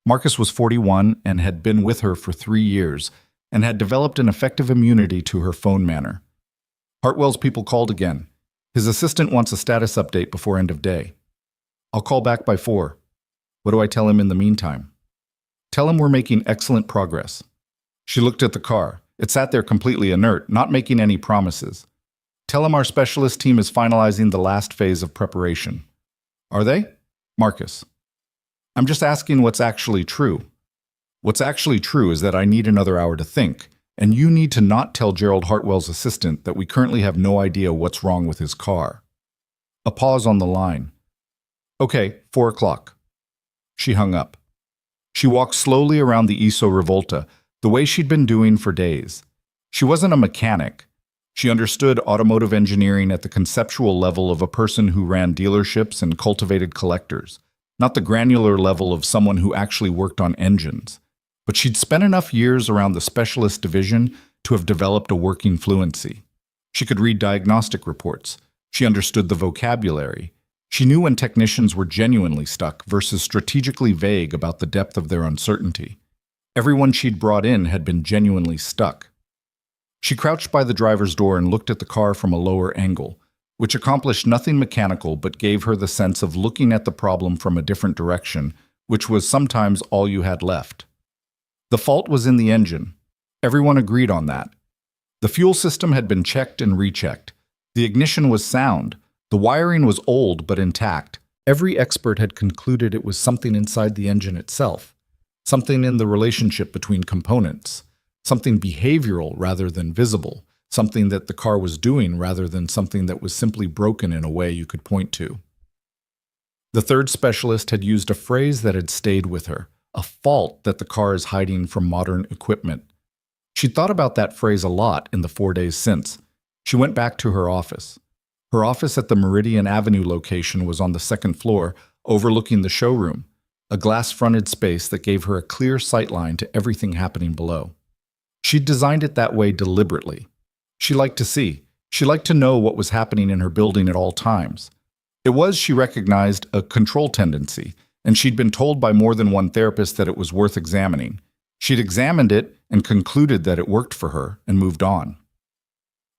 Marcus was 41 and had been with her for 3 years and had developed an effective immunity to her phone manner. Hartwell's people called again. His assistant wants a status update before end of day. "I'll call back by 4. What do I tell him in the meantime?" "Tell him we're making excellent progress." She looked at the car. It sat there completely inert, not making any promises. "Tell him our specialist team is finalizing the last phase of preparation." "Are they?" "Marcus. I'm just asking what's actually true. What's actually true is that I need another hour to think, and you need to not tell Gerald Hartwell's assistant that we currently have no idea what's wrong with his car." A pause on the line. "Okay, 4 o'clock. She hung up. She walked slowly around the Iso Rivolta, the way she'd been doing for days. She wasn't a mechanic. She understood automotive engineering at the conceptual level of a person who ran dealerships and cultivated collectors, not the granular level of someone who actually worked on engines. But she'd spent enough years around the specialist division to have developed a working fluency. She could read diagnostic reports, She understood the vocabulary. She knew when technicians were genuinely stuck versus strategically vague about the depth of their uncertainty. Everyone she'd brought in had been genuinely stuck. She crouched by the driver's door and looked at the car from a lower angle, which accomplished nothing mechanical but gave her the sense of looking at the problem from a different direction, which was sometimes all you had left. The fault was in the engine. Everyone agreed on that. The fuel system had been checked and rechecked. The ignition was sound. The wiring was old but intact. Every expert had concluded it was something inside the engine itself, something in the relationship between components, something behavioral rather than visible, something that the car was doing rather than something that was simply broken in a way you could point to. The third specialist had used a phrase that had stayed with her, a fault that the car is hiding from modern equipment. She'd thought about that phrase a lot in the 4 days since. She went back to her office. Her office at the Meridian Avenue location was on the second floor, overlooking the showroom, a glass-fronted space that gave her a clear sightline to everything happening below. She'd designed it that way deliberately. She liked to see. She liked to know what was happening in her building at all times. It was, she recognized, a control tendency, and she'd been told by more than one therapist that it was worth examining. She'd examined it and concluded that it worked for her and moved on.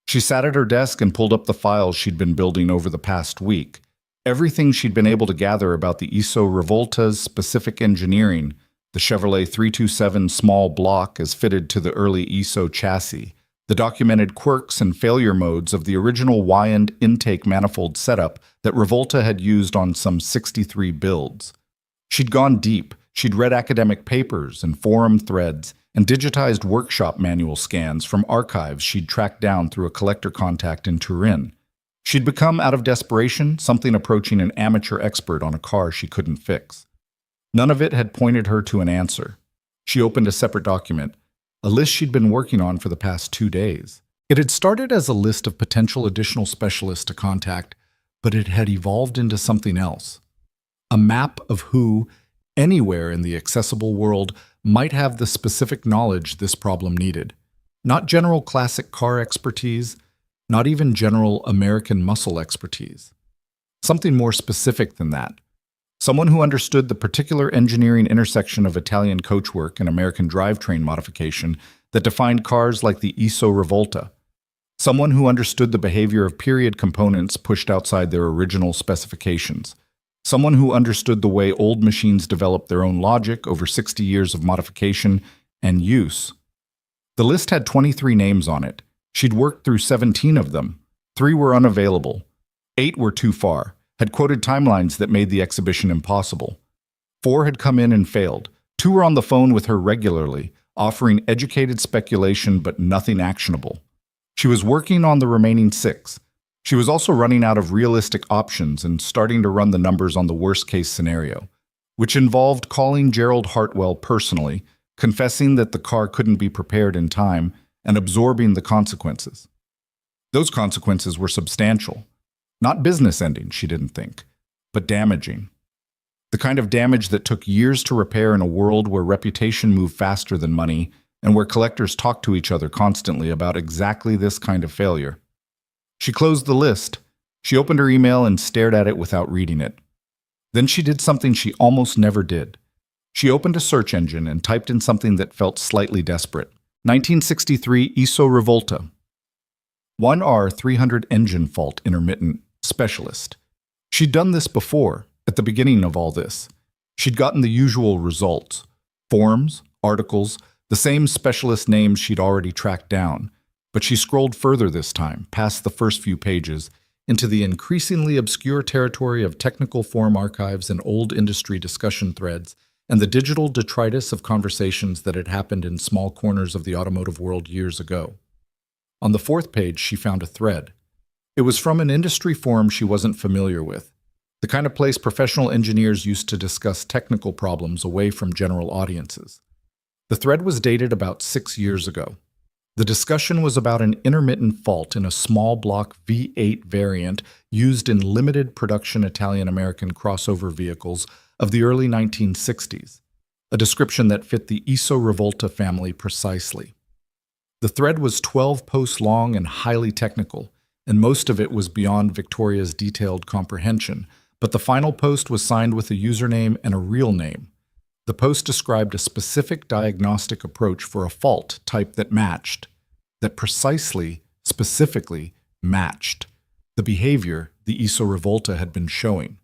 She sat at her desk and pulled up the files she'd been building over the past week. Everything she'd been able to gather about the ISO Revolta's specific engineering, the Chevrolet 327 small block as fitted to the early ISO chassis, the documented quirks and failure modes of the original Wyand intake manifold setup that Revolta had used on some 63 builds. She'd gone deep. She'd read academic papers and forum threads and digitized workshop manual scans from archives she'd tracked down through a collector contact in Turin. She'd become, out of desperation, something approaching an amateur expert on a car she couldn't fix. None of it had pointed her to an answer. She opened a separate document, a list she'd been working on for the past 2 days. It had started as a list of potential additional specialists to contact, but it had evolved into something else. A map of who, anywhere in the accessible world, might have the specific knowledge this problem needed. Not general classic car expertise, not even general American muscle expertise. Something more specific than that. Someone who understood the particular engineering intersection of Italian coachwork and American drivetrain modification that defined cars like the ISO Revolta. Someone who understood the behavior of period components pushed outside their original specifications. Someone who understood the way old machines developed their own logic over 60 years of modification and use. The list had 23 names on it. She'd worked through 17 of them. 3 were unavailable. 8 were too far, had quoted timelines that made the exhibition impossible. 4 had come in and failed. 2 were on the phone with her regularly, offering educated speculation but nothing actionable. She was working on the remaining 6. She was also running out of realistic options and starting to run the numbers on the worst-case scenario, which involved calling Gerald Hartwell personally, confessing that the car couldn't be prepared in time, and absorbing the consequences. Those consequences were substantial. Not business-ending, she didn't think, but damaging. The kind of damage that took years to repair in a world where reputation moved faster than money and where collectors talked to each other constantly about exactly this kind of failure. She closed the list. She opened her email and stared at it without reading it. Then she did something she almost never did. She opened a search engine and typed in something that felt slightly desperate. 1963 ISO Revolta. 1R300 engine fault intermittent specialist. She'd done this before, at the beginning of all this. She'd gotten the usual results. Forums, articles, the same specialist names she'd already tracked down. But she scrolled further this time, past the first few pages, into the increasingly obscure territory of technical forum archives and old industry discussion threads, and the digital detritus of conversations that had happened in small corners of the automotive world years ago. On the 4th page, she found a thread. It was from an industry forum she wasn't familiar with, the kind of place professional engineers used to discuss technical problems away from general audiences. The thread was dated about 6 years ago. The discussion was about an intermittent fault in a small block V8 variant used in limited production Italian-American crossover vehicles of the early 1960s, a description that fit the ISO Revolta family precisely. The thread was 12 posts long and highly technical, and most of it was beyond Victoria's detailed comprehension, but the final post was signed with a username and a real name. The post described a specific diagnostic approach for a fault type that matched, that precisely, specifically matched the behavior the ISO Revolta had been showing.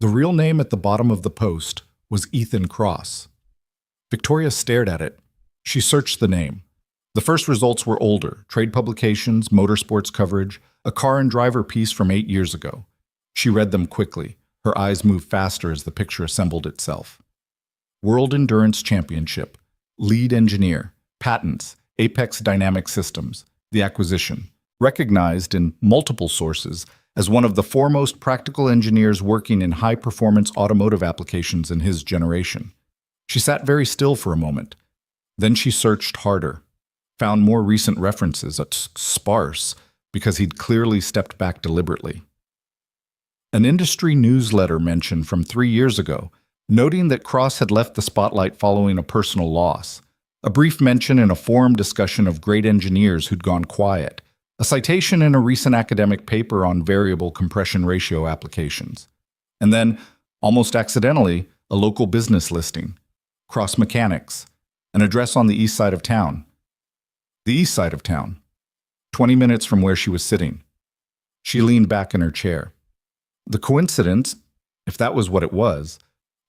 The real name at the bottom of the post was Ethan Cross. Victoria stared at it. She searched the name. The first results were older, trade publications, motorsports coverage, a car and driver piece from 8 years ago. She read them quickly. Her eyes moved faster as the picture assembled itself. World Endurance Championship, lead engineer, patents, Apex Dynamic Systems, the acquisition, recognized in multiple sources as one of the foremost practical engineers working in high-performance automotive applications in his generation. She sat very still for a moment. Then she searched harder, found more recent references, sparse, because he'd clearly stepped back deliberately. An industry newsletter mention from 3 years ago, noting that Cross had left the spotlight following a personal loss. A brief mention in a forum discussion of great engineers who'd gone quiet. A citation in a recent academic paper on variable compression ratio applications. And then, almost accidentally, a local business listing. Cross Mechanics. An address on the east side of town. The east side of town. 20 minutes from where she was sitting. She leaned back in her chair. The coincidence, if that was what it was,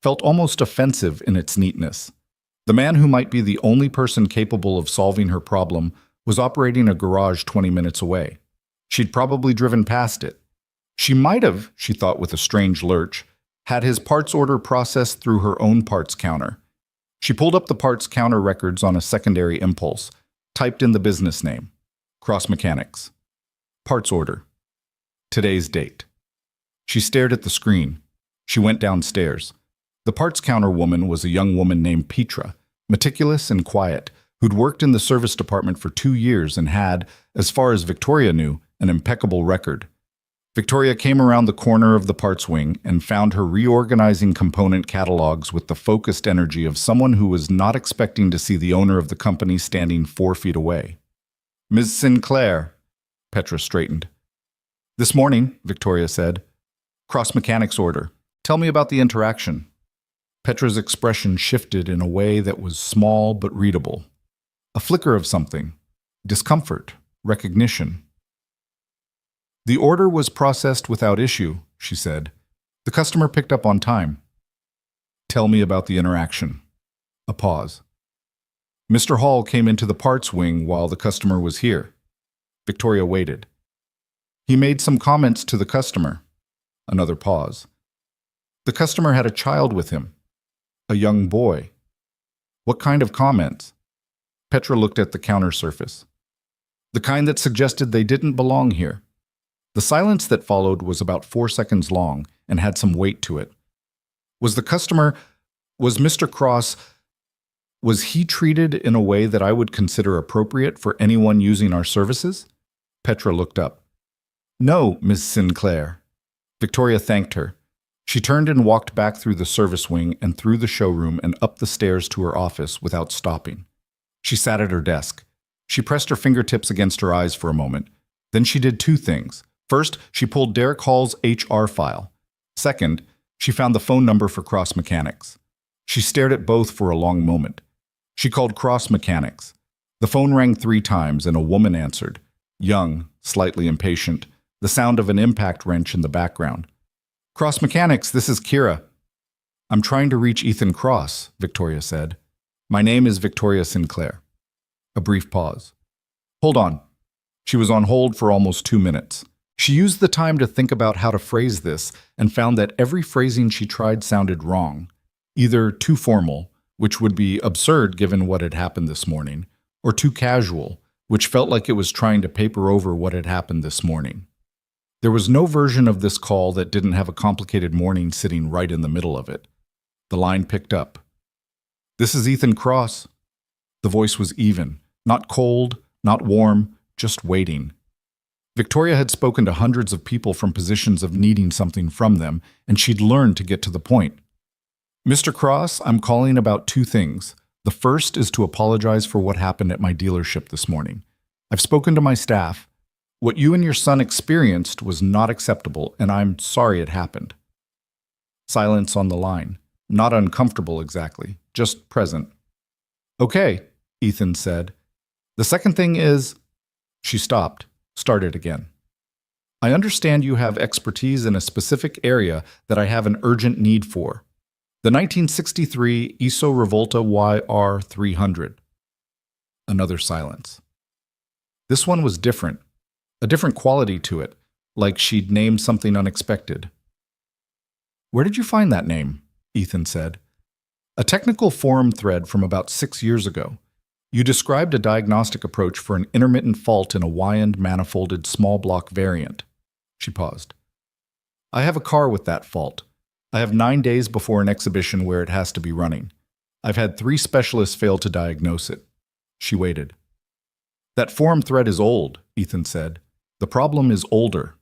felt almost offensive in its neatness. The man who might be the only person capable of solving her problem was operating a garage 20 minutes away. She'd probably driven past it. She might have, she thought with a strange lurch, had his parts order processed through her own parts counter. She pulled up the parts counter records on a secondary impulse, typed in the business name, Cross Mechanics. Parts order. Today's date. She stared at the screen. She went downstairs. The parts counter woman was a young woman named Petra, meticulous and quiet, who'd worked in the service department for 2 years and had, as far as Victoria knew, an impeccable record. Victoria came around the corner of the parts wing and found her reorganizing component catalogs with the focused energy of someone who was not expecting to see the owner of the company standing 4 feet away. Ms. Sinclair, Petra straightened. This morning, Victoria said. Cross Mechanics order. Tell me about the interaction. Petra's expression shifted in a way that was small but readable. A flicker of something. Discomfort. Recognition. The order was processed without issue, she said. The customer picked up on time. Tell me about the interaction. A pause. Mr. Hall came into the parts wing while the customer was here. Victoria waited. He made some comments to the customer. Another pause. The customer had a child with him. A young boy. What kind of comments? Petra looked at the counter surface. The kind that suggested they didn't belong here. The silence that followed was about 4 seconds long and had some weight to it. Was Mr. Cross, was he treated in a way that I would consider appropriate for anyone using our services? Petra looked up. No, Miss Sinclair. Victoria thanked her. She turned and walked back through the service wing and through the showroom and up the stairs to her office without stopping. She sat at her desk. She pressed her fingertips against her eyes for a moment. Then she did 2 things. First, she pulled Derek Hall's HR file. Second, she found the phone number for Cross Mechanics. She stared at both for a long moment. She called Cross Mechanics. The phone rang 3 times and a woman answered. Young, slightly impatient, the sound of an impact wrench in the background. Cross Mechanics, this is Kira. I'm trying to reach Ethan Cross, Victoria said. My name is Victoria Sinclair. A brief pause. Hold on. She was on hold for almost 2 minutes. She used the time to think about how to phrase this and found that every phrasing she tried sounded wrong, either too formal, which would be absurd given what had happened this morning, or too casual, which felt like it was trying to paper over what had happened this morning. There was no version of this call that didn't have a complicated morning sitting right in the middle of it. The line picked up. This is Ethan Cross. The voice was even, not cold, not warm, just waiting. Victoria had spoken to hundreds of people from positions of needing something from them, and she'd learned to get to the point. Mr. Cross, I'm calling about 2 things. The first is to apologize for what happened at my dealership this morning. I've spoken to my staff. What you and your son experienced was not acceptable, and I'm sorry it happened. Silence on the line. Not uncomfortable exactly, just present. Okay, Ethan said. The second thing is... She stopped, started again. I understand you have expertise in a specific area that I have an urgent need for. The 1963 ISO Revolta YR300. Another silence. This one was different, a different quality to it, like she'd named something unexpected. Where did you find that name? Ethan said. A technical forum thread from about 6 years ago. You described a diagnostic approach for an intermittent fault in a Wyand manifolded small block variant. She paused. I have a car with that fault. I have 9 days before an exhibition where it has to be running. I've had 3 specialists fail to diagnose it. She waited. That forum thread is old, Ethan said. The problem is older.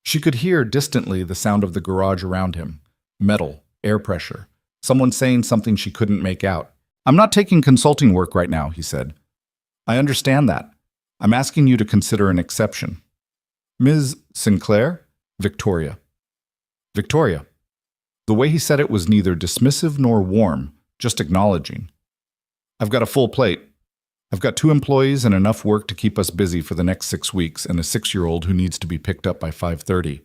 She could hear distantly the sound of the garage around him. Metal, air pressure, someone saying something she couldn't make out. I'm not taking consulting work right now, he said. I understand that. I'm asking you to consider an exception. Ms. Sinclair? Victoria. Victoria. The way he said it was neither dismissive nor warm, just acknowledging. I've got a full plate. I've got 2 employees and enough work to keep us busy for the next 6 weeks and a 6-year-old who needs to be picked up by 5:30.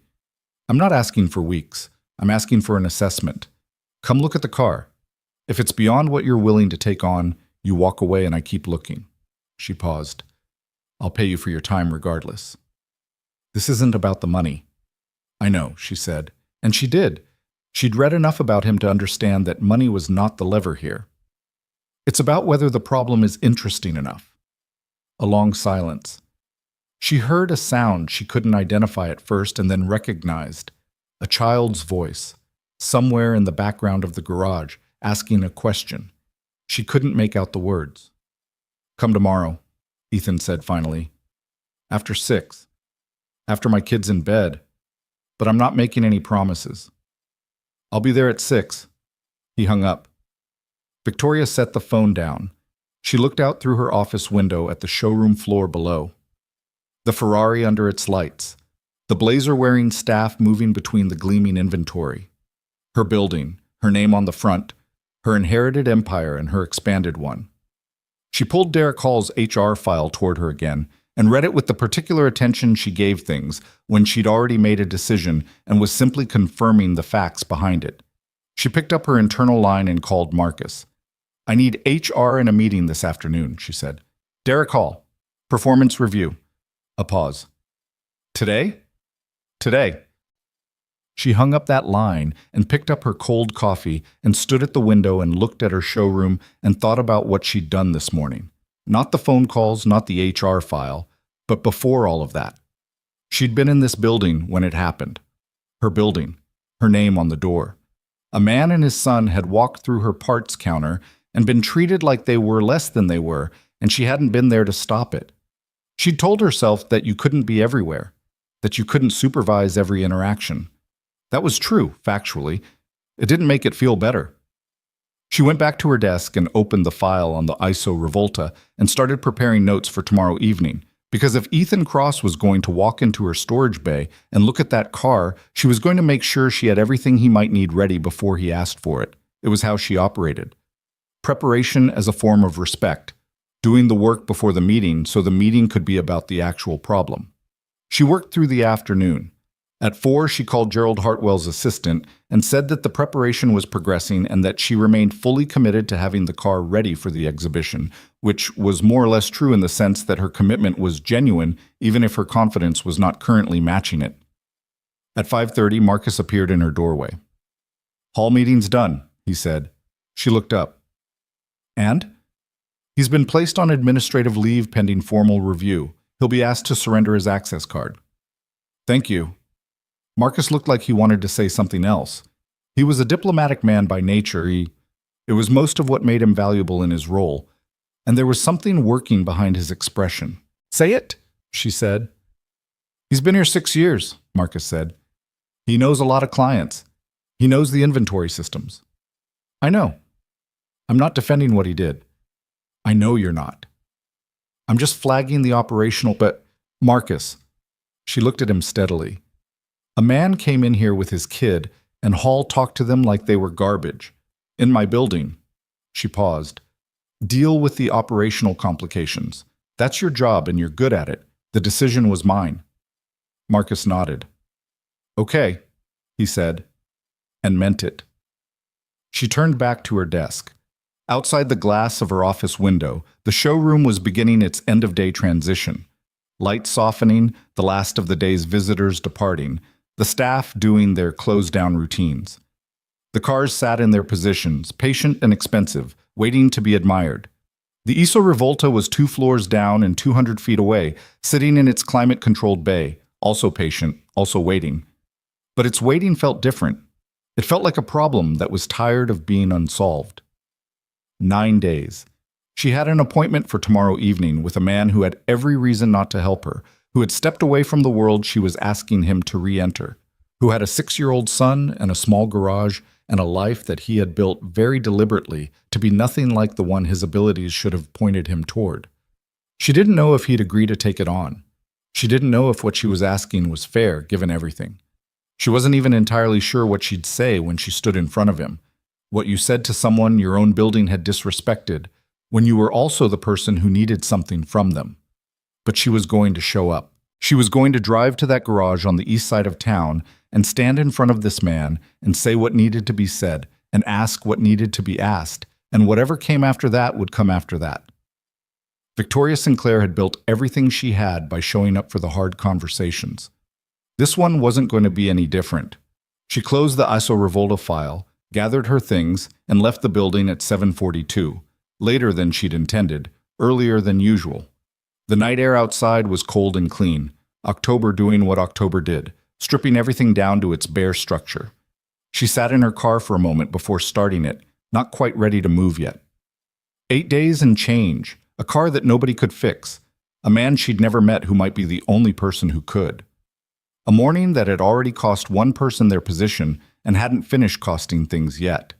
I'm not asking for weeks. I'm asking for an assessment. Come look at the car. If it's beyond what you're willing to take on, you walk away and I keep looking. She paused. I'll pay you for your time regardless. This isn't about the money. I know, she said. And she did. She'd read enough about him to understand that money was not the lever here. It's about whether the problem is interesting enough. A long silence. She heard a sound she couldn't identify at first and then recognized. A child's voice, somewhere in the background of the garage, asking a question. She couldn't make out the words. Come tomorrow, Ethan said finally. After 6. After my kid's in bed. But I'm not making any promises. I'll be there at 6. He hung up. Victoria set the phone down. She looked out through her office window at the showroom floor below. The Ferrari under its lights. The blazer-wearing staff moving between the gleaming inventory. Her building, her name on the front, her inherited empire and her expanded one. She pulled Derek Hall's HR file toward her again and read it with the particular attention she gave things when she'd already made a decision and was simply confirming the facts behind it. She picked up her internal line and called Marcus. I need HR in a meeting this afternoon, she said. Derek Hall, performance review. A pause. Today? Today. She hung up that line and picked up her cold coffee and stood at the window and looked at her showroom and thought about what she'd done this morning. Not the phone calls, not the HR file, but before all of that. She'd been in this building when it happened. Her building, her name on the door. A man and his son had walked through her parts counter and been treated like they were less than they were, and she hadn't been there to stop it. She'd told herself that you couldn't be everywhere, that you couldn't supervise every interaction. That was true, factually. It didn't make it feel better. She went back to her desk and opened the file on the ISO Revolta and started preparing notes for tomorrow evening, because if Ethan Cross was going to walk into her storage bay and look at that car, she was going to make sure she had everything he might need ready before he asked for it. It was how she operated. Preparation as a form of respect, doing the work before the meeting so the meeting could be about the actual problem. She worked through the afternoon. At 4, she called Gerald Hartwell's assistant and said that the preparation was progressing and that she remained fully committed to having the car ready for the exhibition, which was more or less true in the sense that her commitment was genuine, even if her confidence was not currently matching it. At 5:30, Marcus appeared in her doorway. Hall meeting's done, he said. She looked up. And? He's been placed on administrative leave pending formal review. He'll be asked to surrender his access card. Thank you. Marcus looked like he wanted to say something else. He was a diplomatic man by nature. It was most of what made him valuable in his role. And there was something working behind his expression. Say it, she said. He's been here 6 years, Marcus said. He knows a lot of clients. He knows the inventory systems. I know. I'm not defending what he did. I know you're not. I'm just flagging the operational, but Marcus, She looked at him steadily. A man came in here with his kid, and Hall talked to them like they were garbage. In my building. She paused. Deal with the operational complications. That's your job, and you're good at it. The decision was mine. Marcus nodded. Okay, he said, and meant it. She turned back to her desk. Outside the glass of her office window, the showroom was beginning its end-of-day transition. Lights softening, the last of the day's visitors departing, the staff doing their close-down routines. The cars sat in their positions, patient and expensive, waiting to be admired. The Iso Revolta was 2 floors down and 200 feet away, sitting in its climate-controlled bay, also patient, also waiting. But its waiting felt different. It felt like a problem that was tired of being unsolved. 9 days. She had an appointment for tomorrow evening with a man who had every reason not to help her, who had stepped away from the world she was asking him to re-enter, who had a 6-year-old son and a small garage and a life that he had built very deliberately to be nothing like the one his abilities should have pointed him toward. She didn't know if he'd agree to take it on. She didn't know if what she was asking was fair, given everything. She wasn't even entirely sure what she'd say when she stood in front of him. What you said to someone your own building had disrespected, when you were also the person who needed something from them. But she was going to show up. She was going to drive to that garage on the east side of town and stand in front of this man and say what needed to be said and ask what needed to be asked, and whatever came after that would come after that. Victoria Sinclair had built everything she had by showing up for the hard conversations. This one wasn't going to be any different. She closed the Iso Revolta file, gathered her things, and left the building at 7:42, later than she'd intended, earlier than usual. The night air outside was cold and clean, October doing what October did, stripping everything down to its bare structure. She sat in her car for a moment before starting it, not quite ready to move yet. 8 days and change, a car that nobody could fix, a man she'd never met who might be the only person who could. A morning that had already cost one person their position and hadn't finished costing things yet.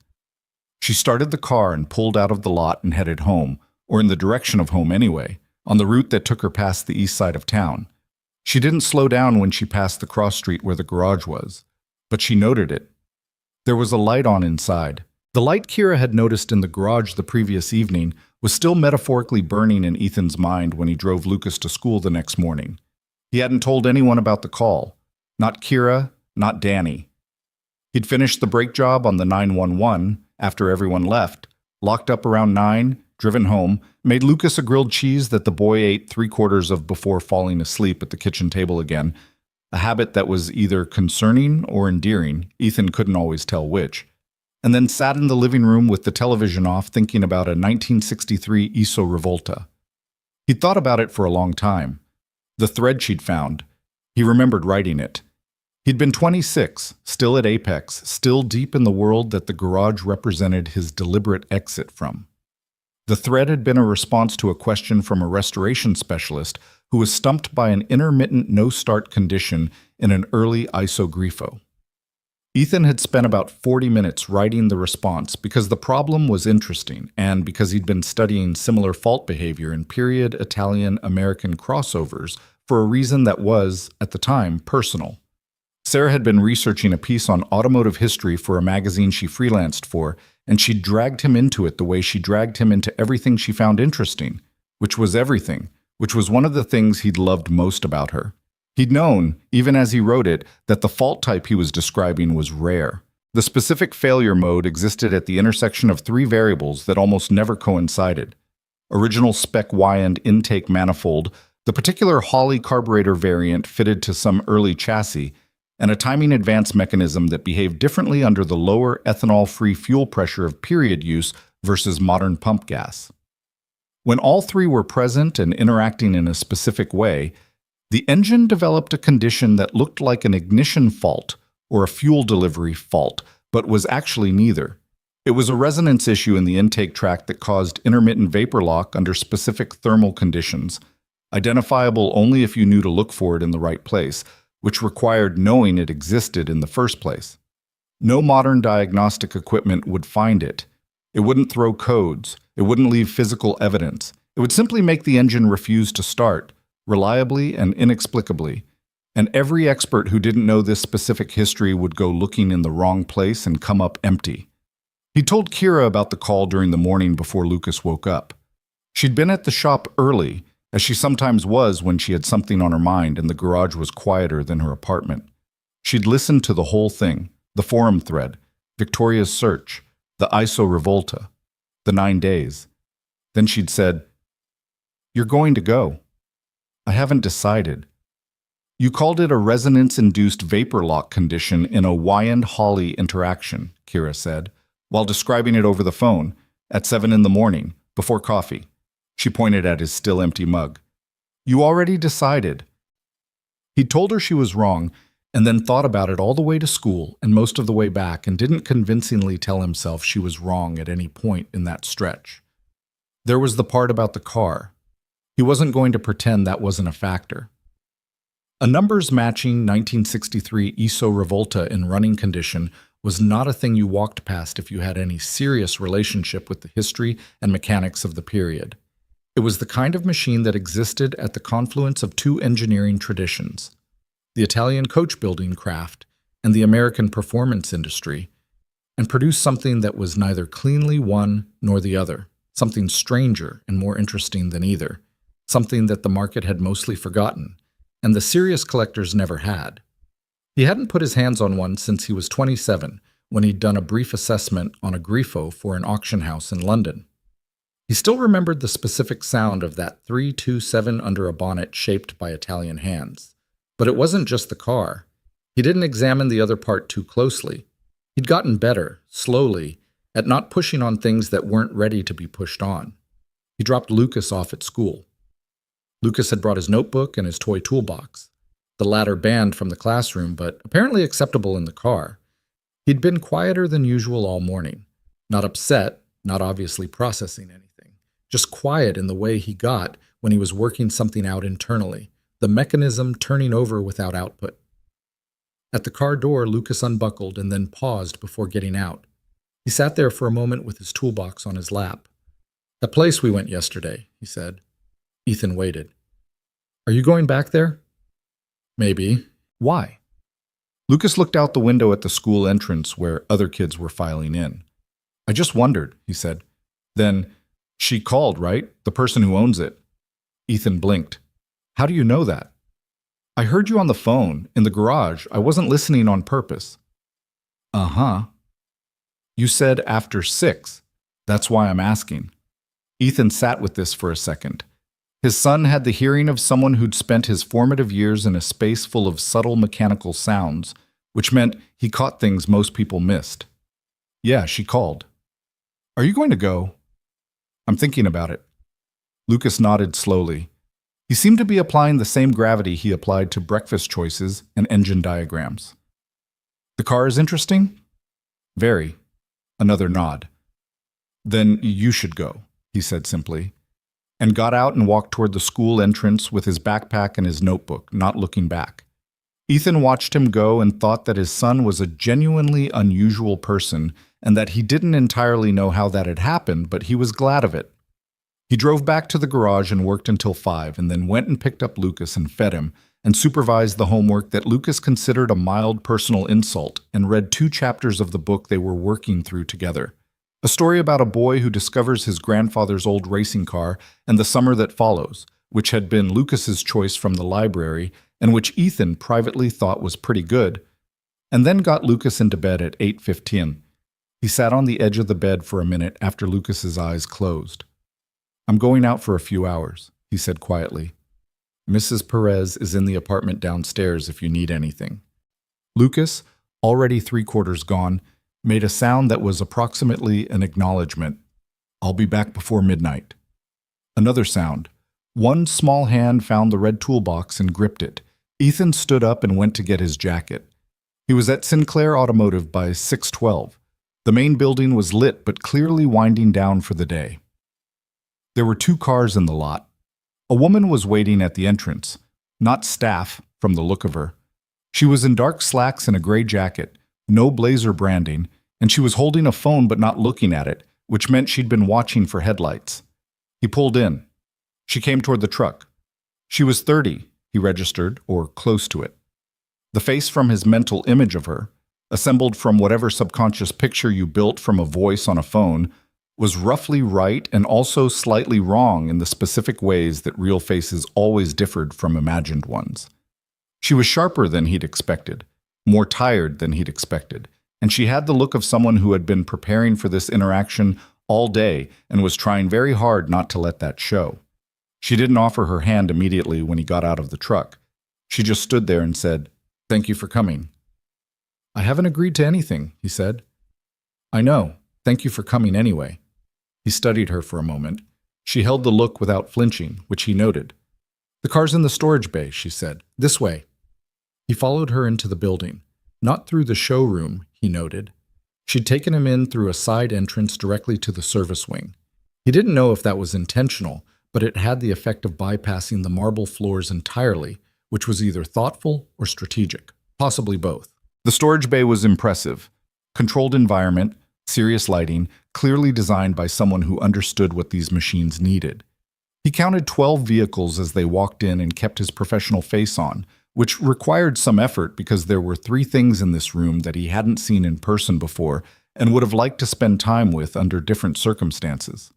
She started the car and pulled out of the lot and headed home, or in the direction of home anyway, on the route that took her past the east side of town. She didn't slow down when she passed the cross street where the garage was, but she noted it. There was a light on inside. The light Kira had noticed in the garage the previous evening was still metaphorically burning in Ethan's mind when he drove Lucas to school the next morning. He hadn't told anyone about the call. Not Kira, not Danny. He'd finished the brake job on the 911 after everyone left, locked up around 9, driven home, made Lucas a grilled cheese that the boy ate 3/4 of before falling asleep at the kitchen table again, a habit that was either concerning or endearing, Ethan couldn't always tell which, and then sat in the living room with the television off thinking about a 1963 Iso Revolta. He'd thought about it for a long time. The thread she'd found. He remembered writing it. He'd been 26, still at Apex, still deep in the world that the garage represented his deliberate exit from. The thread had been a response to a question from a restoration specialist who was stumped by an intermittent no-start condition in an early isogrifo. Ethan had spent about 40 minutes writing the response because the problem was interesting and because he'd been studying similar fault behavior in period Italian-American crossovers for a reason that was, at the time, personal. Sarah had been researching a piece on automotive history for a magazine she freelanced for, and she'd dragged him into it the way she dragged him into everything she found interesting, which was everything, which was one of the things he'd loved most about her. He'd known, even as he wrote it, that the fault type he was describing was rare. The specific failure mode existed at the intersection of 3 variables that almost never coincided. Original spec Y-end intake manifold, the particular Holley carburetor variant fitted to some early chassis, and a timing advance mechanism that behaved differently under the lower ethanol-free fuel pressure of period use versus modern pump gas. When all 3 were present and interacting in a specific way, the engine developed a condition that looked like an ignition fault or a fuel delivery fault, but was actually neither. It was a resonance issue in the intake tract that caused intermittent vapor lock under specific thermal conditions, identifiable only if you knew to look for it in the right place, which required knowing it existed in the first place. No modern diagnostic equipment would find it. It wouldn't throw codes. It wouldn't leave physical evidence. It would simply make the engine refuse to start, reliably and inexplicably, and every expert who didn't know this specific history would go looking in the wrong place and come up empty. He told Kira about the call during the morning before Lucas woke up. She'd been at the shop early, as she sometimes was when she had something on her mind and the garage was quieter than her apartment. She'd listened to the whole thing, the forum thread, Victoria's search, the ISO revolta, the 9 days. Then she'd said, "You're going to go. I haven't decided. You called it a resonance-induced vapor lock condition in a Wyand-Hawley interaction," Kira said, while describing it over the phone, at 7 in the morning, before coffee. She pointed at his still empty mug. "You already decided." He told her she was wrong, and then thought about it all the way to school and most of the way back, and didn't convincingly tell himself she was wrong at any point in that stretch. There was the part about the car. He wasn't going to pretend that wasn't a factor. A numbers-matching 1963 ISO Revolta in running condition was not a thing you walked past if you had any serious relationship with the history and mechanics of the period. It was the kind of machine that existed at the confluence of two engineering traditions, the Italian coach-building craft and the American performance industry, and produced something that was neither cleanly one nor the other, something stranger and more interesting than either, something that the market had mostly forgotten, and the serious collectors never had. He hadn't put his hands on one since he was 27, when he'd done a brief assessment on a Grifo for an auction house in London. He still remembered the specific sound of that 327 under a bonnet shaped by Italian hands. But it wasn't just the car. He didn't examine the other part too closely. He'd gotten better, slowly, at not pushing on things that weren't ready to be pushed on. He dropped Lucas off at school. Lucas had brought his notebook and his toy toolbox, the latter banned from the classroom, but apparently acceptable in the car. He'd been quieter than usual all morning, not upset, not obviously processing anything, just quiet in the way he got when he was working something out internally, the mechanism turning over without output. At the car door, Lucas unbuckled and then paused before getting out. He sat there for a moment with his toolbox on his lap. "That place we went yesterday," he said. Ethan waited. "Are you going back there?" "Maybe." "Why?" Lucas looked out the window at the school entrance where other kids were filing in. "I just wondered," he said. Then, "She called, right? The person who owns it." Ethan blinked. "How do you know that?" "I heard you on the phone, in the garage. I wasn't listening on purpose." "Uh-huh." "You said after 6. That's why I'm asking." Ethan sat with this for a second. His son had the hearing of someone who'd spent his formative years in a space full of subtle mechanical sounds, which meant he caught things most people missed. "Yeah, she called." "Are you going to go?" "I'm thinking about it." Lucas nodded slowly. He seemed to be applying the same gravity he applied to breakfast choices and engine diagrams. "The car is interesting?" "Very." Another nod. "Then you should go," he said simply, and got out and walked toward the school entrance with his backpack and his notebook, not looking back. Ethan watched him go and thought that his son was a genuinely unusual person and that he didn't entirely know how that had happened, but he was glad of it. He drove back to the garage and worked until 5, and then went and picked up Lucas and fed him, and supervised the homework that Lucas considered a mild personal insult, and read 2 chapters of the book they were working through together. A story about a boy who discovers his grandfather's old racing car and the summer that follows, which had been Lucas's choice from the library, and which Ethan privately thought was pretty good, and then got Lucas into bed at 8:15. He sat on the edge of the bed for a minute after Lucas's eyes closed. "I'm going out for a few hours," he said quietly. "Mrs. Perez is in the apartment downstairs if you need anything." Lucas, already 3/4 gone, made a sound that was approximately an acknowledgement. "I'll be back before midnight." Another sound. One small hand found the red toolbox and gripped it. Ethan stood up and went to get his jacket. He was at Sinclair Automotive by 6:12. The main building was lit but clearly winding down for the day. There were 2 cars in the lot. A woman was waiting at the entrance, not staff from the look of her. She was in dark slacks and a gray jacket, no blazer branding, and she was holding a phone but not looking at it, which meant she'd been watching for headlights. He pulled in. She came toward the truck. She was 30, he registered, or close to it. The face from his mental image of her, assembled from whatever subconscious picture you built from a voice on a phone, was roughly right and also slightly wrong in the specific ways that real faces always differed from imagined ones. She was sharper than he'd expected, more tired than he'd expected, and she had the look of someone who had been preparing for this interaction all day and was trying very hard not to let that show. She didn't offer her hand immediately when he got out of the truck. She just stood there and said, "Thank you for coming." "I haven't agreed to anything," he said. "I know. Thank you for coming anyway." He studied her for a moment. She held the look without flinching, which he noted. "The car's in the storage bay," she said. "This way." He followed her into the building. Not through the showroom, he noted. She'd taken him in through a side entrance directly to the service wing. He didn't know if that was intentional, but it had the effect of bypassing the marble floors entirely, which was either thoughtful or strategic, possibly both. The storage bay was impressive. Controlled environment, serious lighting, clearly designed by someone who understood what these machines needed. He counted 12 vehicles as they walked in and kept his professional face on, which required some effort because there were 3 things in this room that he hadn't seen in person before and would have liked to spend time with under different circumstances.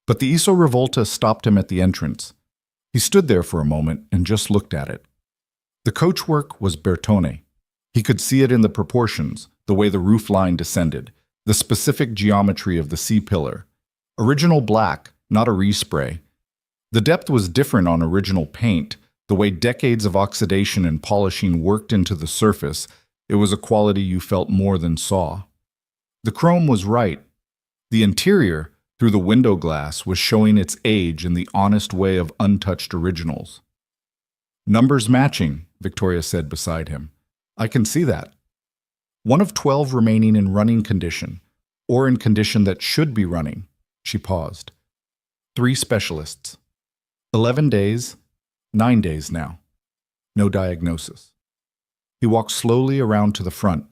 But the Iso Revolta stopped him at the entrance. He stood there for a moment and just looked at it. The coachwork was Bertone. He could see it in the proportions, the way the roof line descended, the specific geometry of the C-pillar. Original black, not a respray. The depth was different on original paint, the way decades of oxidation and polishing worked into the surface. It was a quality you felt more than saw. The chrome was right. The interior, through the window glass, was showing its age in the honest way of untouched originals. "Numbers matching," Victoria said beside him. "I can see that." One of 12 remaining in running condition, or in condition that should be running. She paused. 3 specialists. 11 days, 9 days now. No diagnosis. He walked slowly around to the front,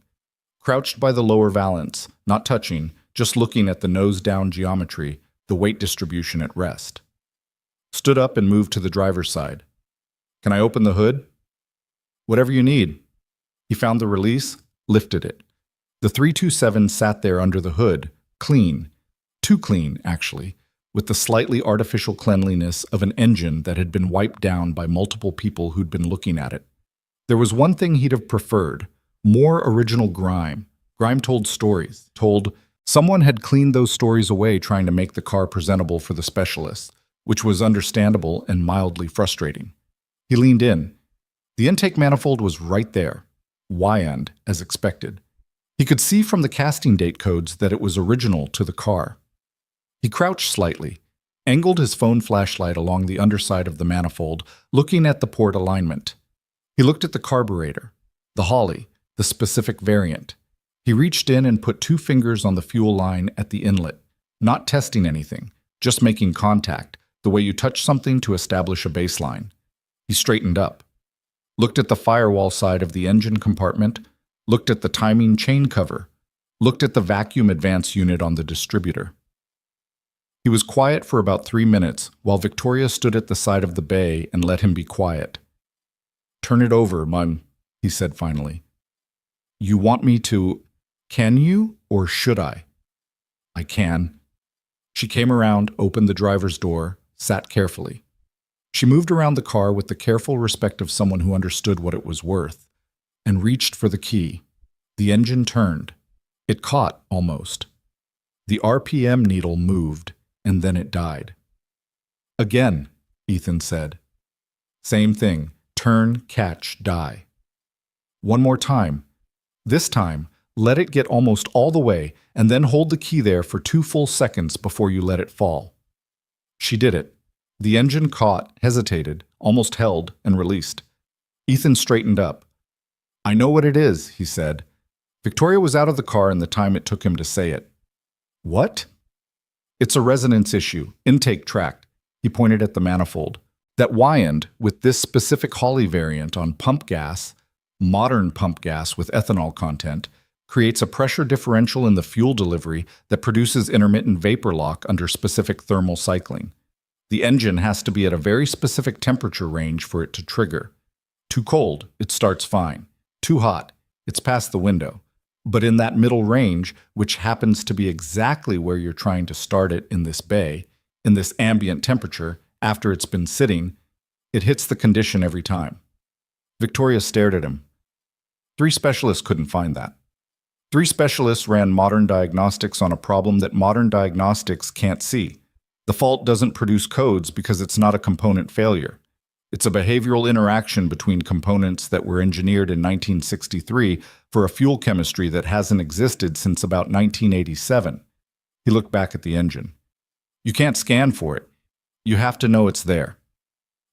crouched by the lower valance, not touching, just looking at the nose-down geometry, the weight distribution at rest. Stood up and moved to the driver's side. "Can I open the hood?" "Whatever you need." He found the release, lifted it. The 327 sat there under the hood, clean. Too clean, actually, with the slightly artificial cleanliness of an engine that had been wiped down by multiple people who'd been looking at it. There was one thing he'd have preferred, more original grime. Grime told stories, someone had cleaned those stories away trying to make the car presentable for the specialists, which was understandable and mildly frustrating. He leaned in. The intake manifold was right there, Y-end, as expected. He could see from the casting date codes that it was original to the car. He crouched slightly, angled his phone flashlight along the underside of the manifold, looking at the port alignment. He looked at the carburetor, the Holly, the specific variant. He reached in and put 2 fingers on the fuel line at the inlet, not testing anything, just making contact, the way you touch something to establish a baseline. He straightened up, looked at the firewall side of the engine compartment, looked at the timing chain cover, looked at the vacuum advance unit on the distributor. He was quiet for about 3 minutes while Victoria stood at the side of the bay and let him be quiet. "Turn it over, Mum," he said finally. "You want me to... Can you, or should I?" "I can." She came around, opened the driver's door, sat carefully. She moved around the car with the careful respect of someone who understood what it was worth, and reached for the key. The engine turned. It caught, almost. The RPM needle moved, and then it died. "Again," Ethan said. "Same thing. Turn, catch, die. One more time. This time, let it get almost all the way, and then hold the key there for 2 full seconds before you let it fall." She did it. The engine caught, hesitated, almost held, and released. Ethan straightened up. "I know what it is," he said. Victoria was out of the car in the time it took him to say it. "What?" "It's a resonance issue, intake tract." He pointed at the manifold. "That Y-end, with this specific Holly variant on pump gas, modern pump gas with ethanol content, creates a pressure differential in the fuel delivery that produces intermittent vapor lock under specific thermal cycling. The engine has to be at a very specific temperature range for it to trigger. Too cold, it starts fine. Too hot. It's past the window. But in that middle range, which happens to be exactly where you're trying to start it in this bay, in this ambient temperature, after it's been sitting, it hits the condition every time. Victoria stared at him. 3 specialists couldn't find that. 3 specialists ran modern diagnostics on a problem that modern diagnostics can't see. The fault doesn't produce codes because it's not a component failure. It's a behavioral interaction between components that were engineered in 1963 for a fuel chemistry that hasn't existed since about 1987. He looked back at the engine. You can't scan for it. You have to know it's there.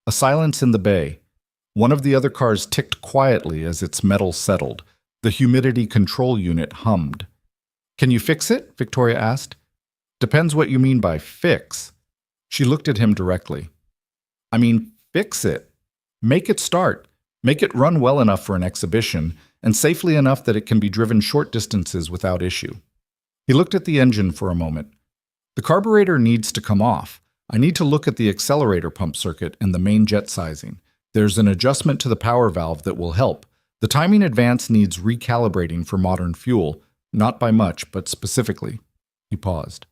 A silence in the bay. One of the other cars ticked quietly as its metal settled. The humidity control unit hummed. Can you fix it? Victoria asked. Depends what you mean by fix. She looked at him directly. I mean, fix it. Make it start. Make it run well enough for an exhibition, and safely enough that it can be driven short distances without issue. He looked at the engine for a moment. The carburetor needs to come off. I need to look at the accelerator pump circuit and the main jet sizing. There's an adjustment to the power valve that will help. The timing advance needs recalibrating for modern fuel, not by much, but specifically. He paused.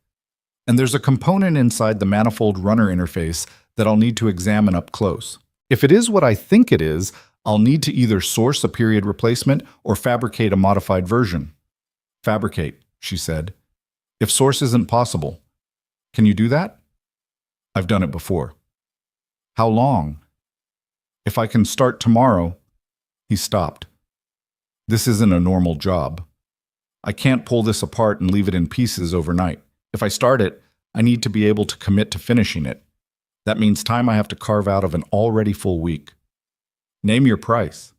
And there's a component inside the manifold runner interface that I'll need to examine up close. If it is what I think it is, I'll need to either source a period replacement or fabricate a modified version. Fabricate, she said. If source isn't possible. Can you do that? I've done it before. How long? If I can start tomorrow. He stopped. This isn't a normal job. I can't pull this apart and leave it in pieces overnight. If I start it, I need to be able to commit to finishing it. That means time I have to carve out of an already full week. Name your price.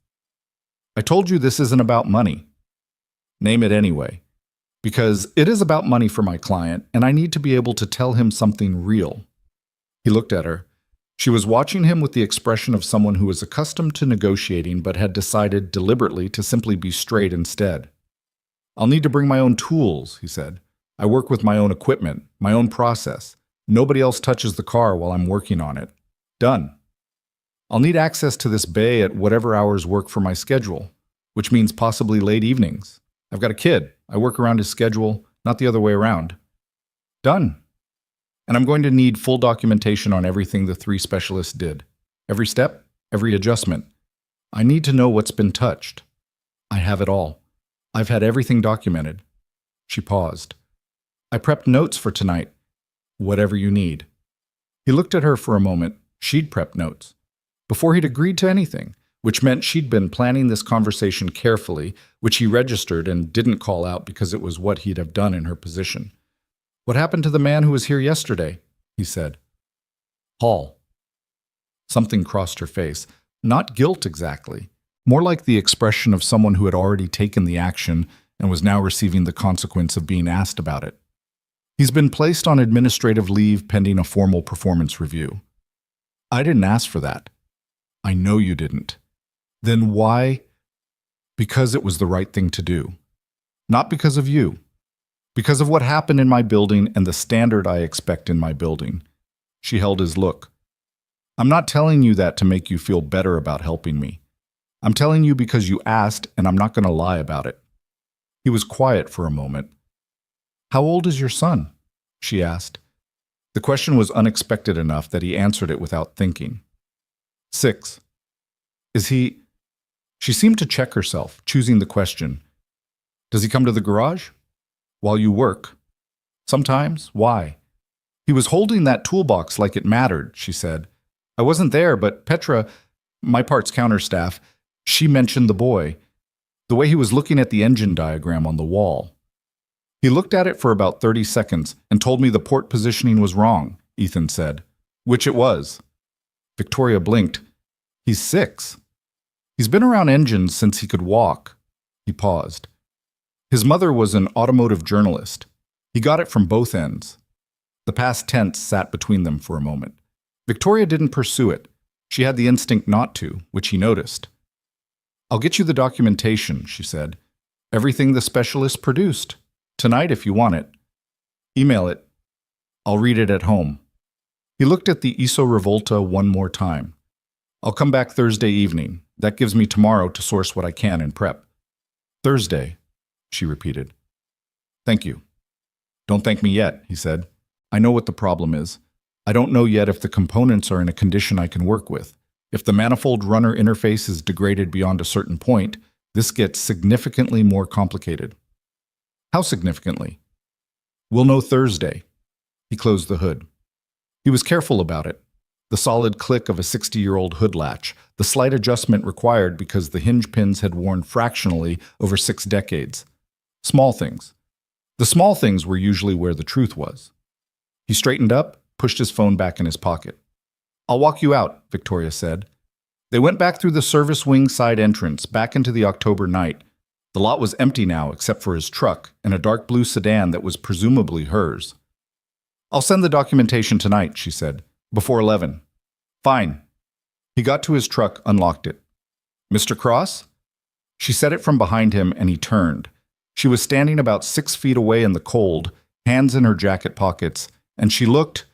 I told you this isn't about money. Name it anyway. Because it is about money for my client, and I need to be able to tell him something real. He looked at her. She was watching him with the expression of someone who was accustomed to negotiating but had decided deliberately to simply be straight instead. I'll need to bring my own tools, he said. I work with my own equipment, my own process. Nobody else touches the car while I'm working on it. Done. I'll need access to this bay at whatever hours work for my schedule, which means possibly late evenings. I've got a kid. I work around his schedule, not the other way around. Done. And I'm going to need full documentation on everything the 3 specialists did. Every step, every adjustment. I need to know what's been touched. I have it all. I've had everything documented. She paused. I prepped notes for tonight. Whatever you need. He looked at her for a moment. She'd prepped notes. Before he'd agreed to anything, which meant she'd been planning this conversation carefully, which he registered and didn't call out because it was what he'd have done in her position. What happened to the man who was here yesterday? He said. Hall. Something crossed her face. Not guilt exactly. More like the expression of someone who had already taken the action and was now receiving the consequence of being asked about it. He's been placed on administrative leave pending a formal performance review. I didn't ask for that. I know you didn't. Then why? Because it was the right thing to do. Not because of you. Because of what happened in my building and the standard I expect in my building. She held his look. I'm not telling you that to make you feel better about helping me. I'm telling you because you asked, and I'm not going to lie about it. He was quiet for a moment. How old is your son? She asked. The question was unexpected enough that he answered it without thinking. 6. Is he... She seemed to check herself, choosing the question. Does he come to the garage? While you work? Sometimes. Why? He was holding that toolbox like it mattered, she said. I wasn't there, but Petra, my parts counter staff, she mentioned the boy. The way he was looking at the engine diagram on the wall. He looked at it for about 30 seconds and told me the port positioning was wrong, Ethan said. Which it was. Victoria blinked. He's 6. He's been around engines since he could walk. He paused. His mother was an automotive journalist. He got it from both ends. The past tense sat between them for a moment. Victoria didn't pursue it. She had the instinct not to, which he noticed. I'll get you the documentation, she said. Everything the specialist produced. Tonight if you want it. Email it. I'll read it at home. He looked at the ISO Revolta one more time. I'll come back Thursday evening. That gives me tomorrow to source what I can and prep. Thursday, she repeated. Thank you. Don't thank me yet, he said. I know what the problem is. I don't know yet if the components are in a condition I can work with. If the manifold runner interface is degraded beyond a certain point, this gets significantly more complicated. How significantly? We'll know Thursday. He closed the hood. He was careful about it. The solid click of a 60-year-old hood latch, the slight adjustment required because the hinge pins had worn fractionally over 6 decades. Small things. The small things were usually where the truth was. He straightened up, pushed his phone back in his pocket. I'll walk you out, Victoria said. They went back through the service wing side entrance, back into the October night. The lot was empty now except for his truck and a dark blue sedan that was presumably hers. I'll send the documentation tonight, she said, before 11. Fine. He got to his truck, unlocked it. Mr. Cross? She said it from behind him and he turned. She was standing about 6 feet away in the cold, hands in her jacket pockets, and she looked,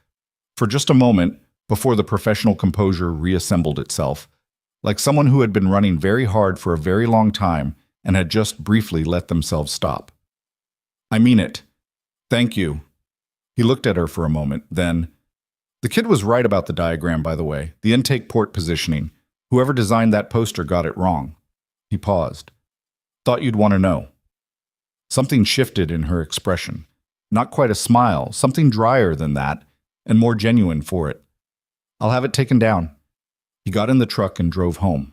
for just a moment, before the professional composure reassembled itself, like someone who had been running very hard for a very long time and had just briefly let themselves stop. I mean it. Thank you. He looked at her for a moment, then, the kid was right about the diagram, by the way, the intake port positioning. Whoever designed that poster got it wrong. He paused. Thought you'd want to know. Something shifted in her expression. Not quite a smile, something drier than that, and more genuine for it. I'll have it taken down. He got in the truck and drove home.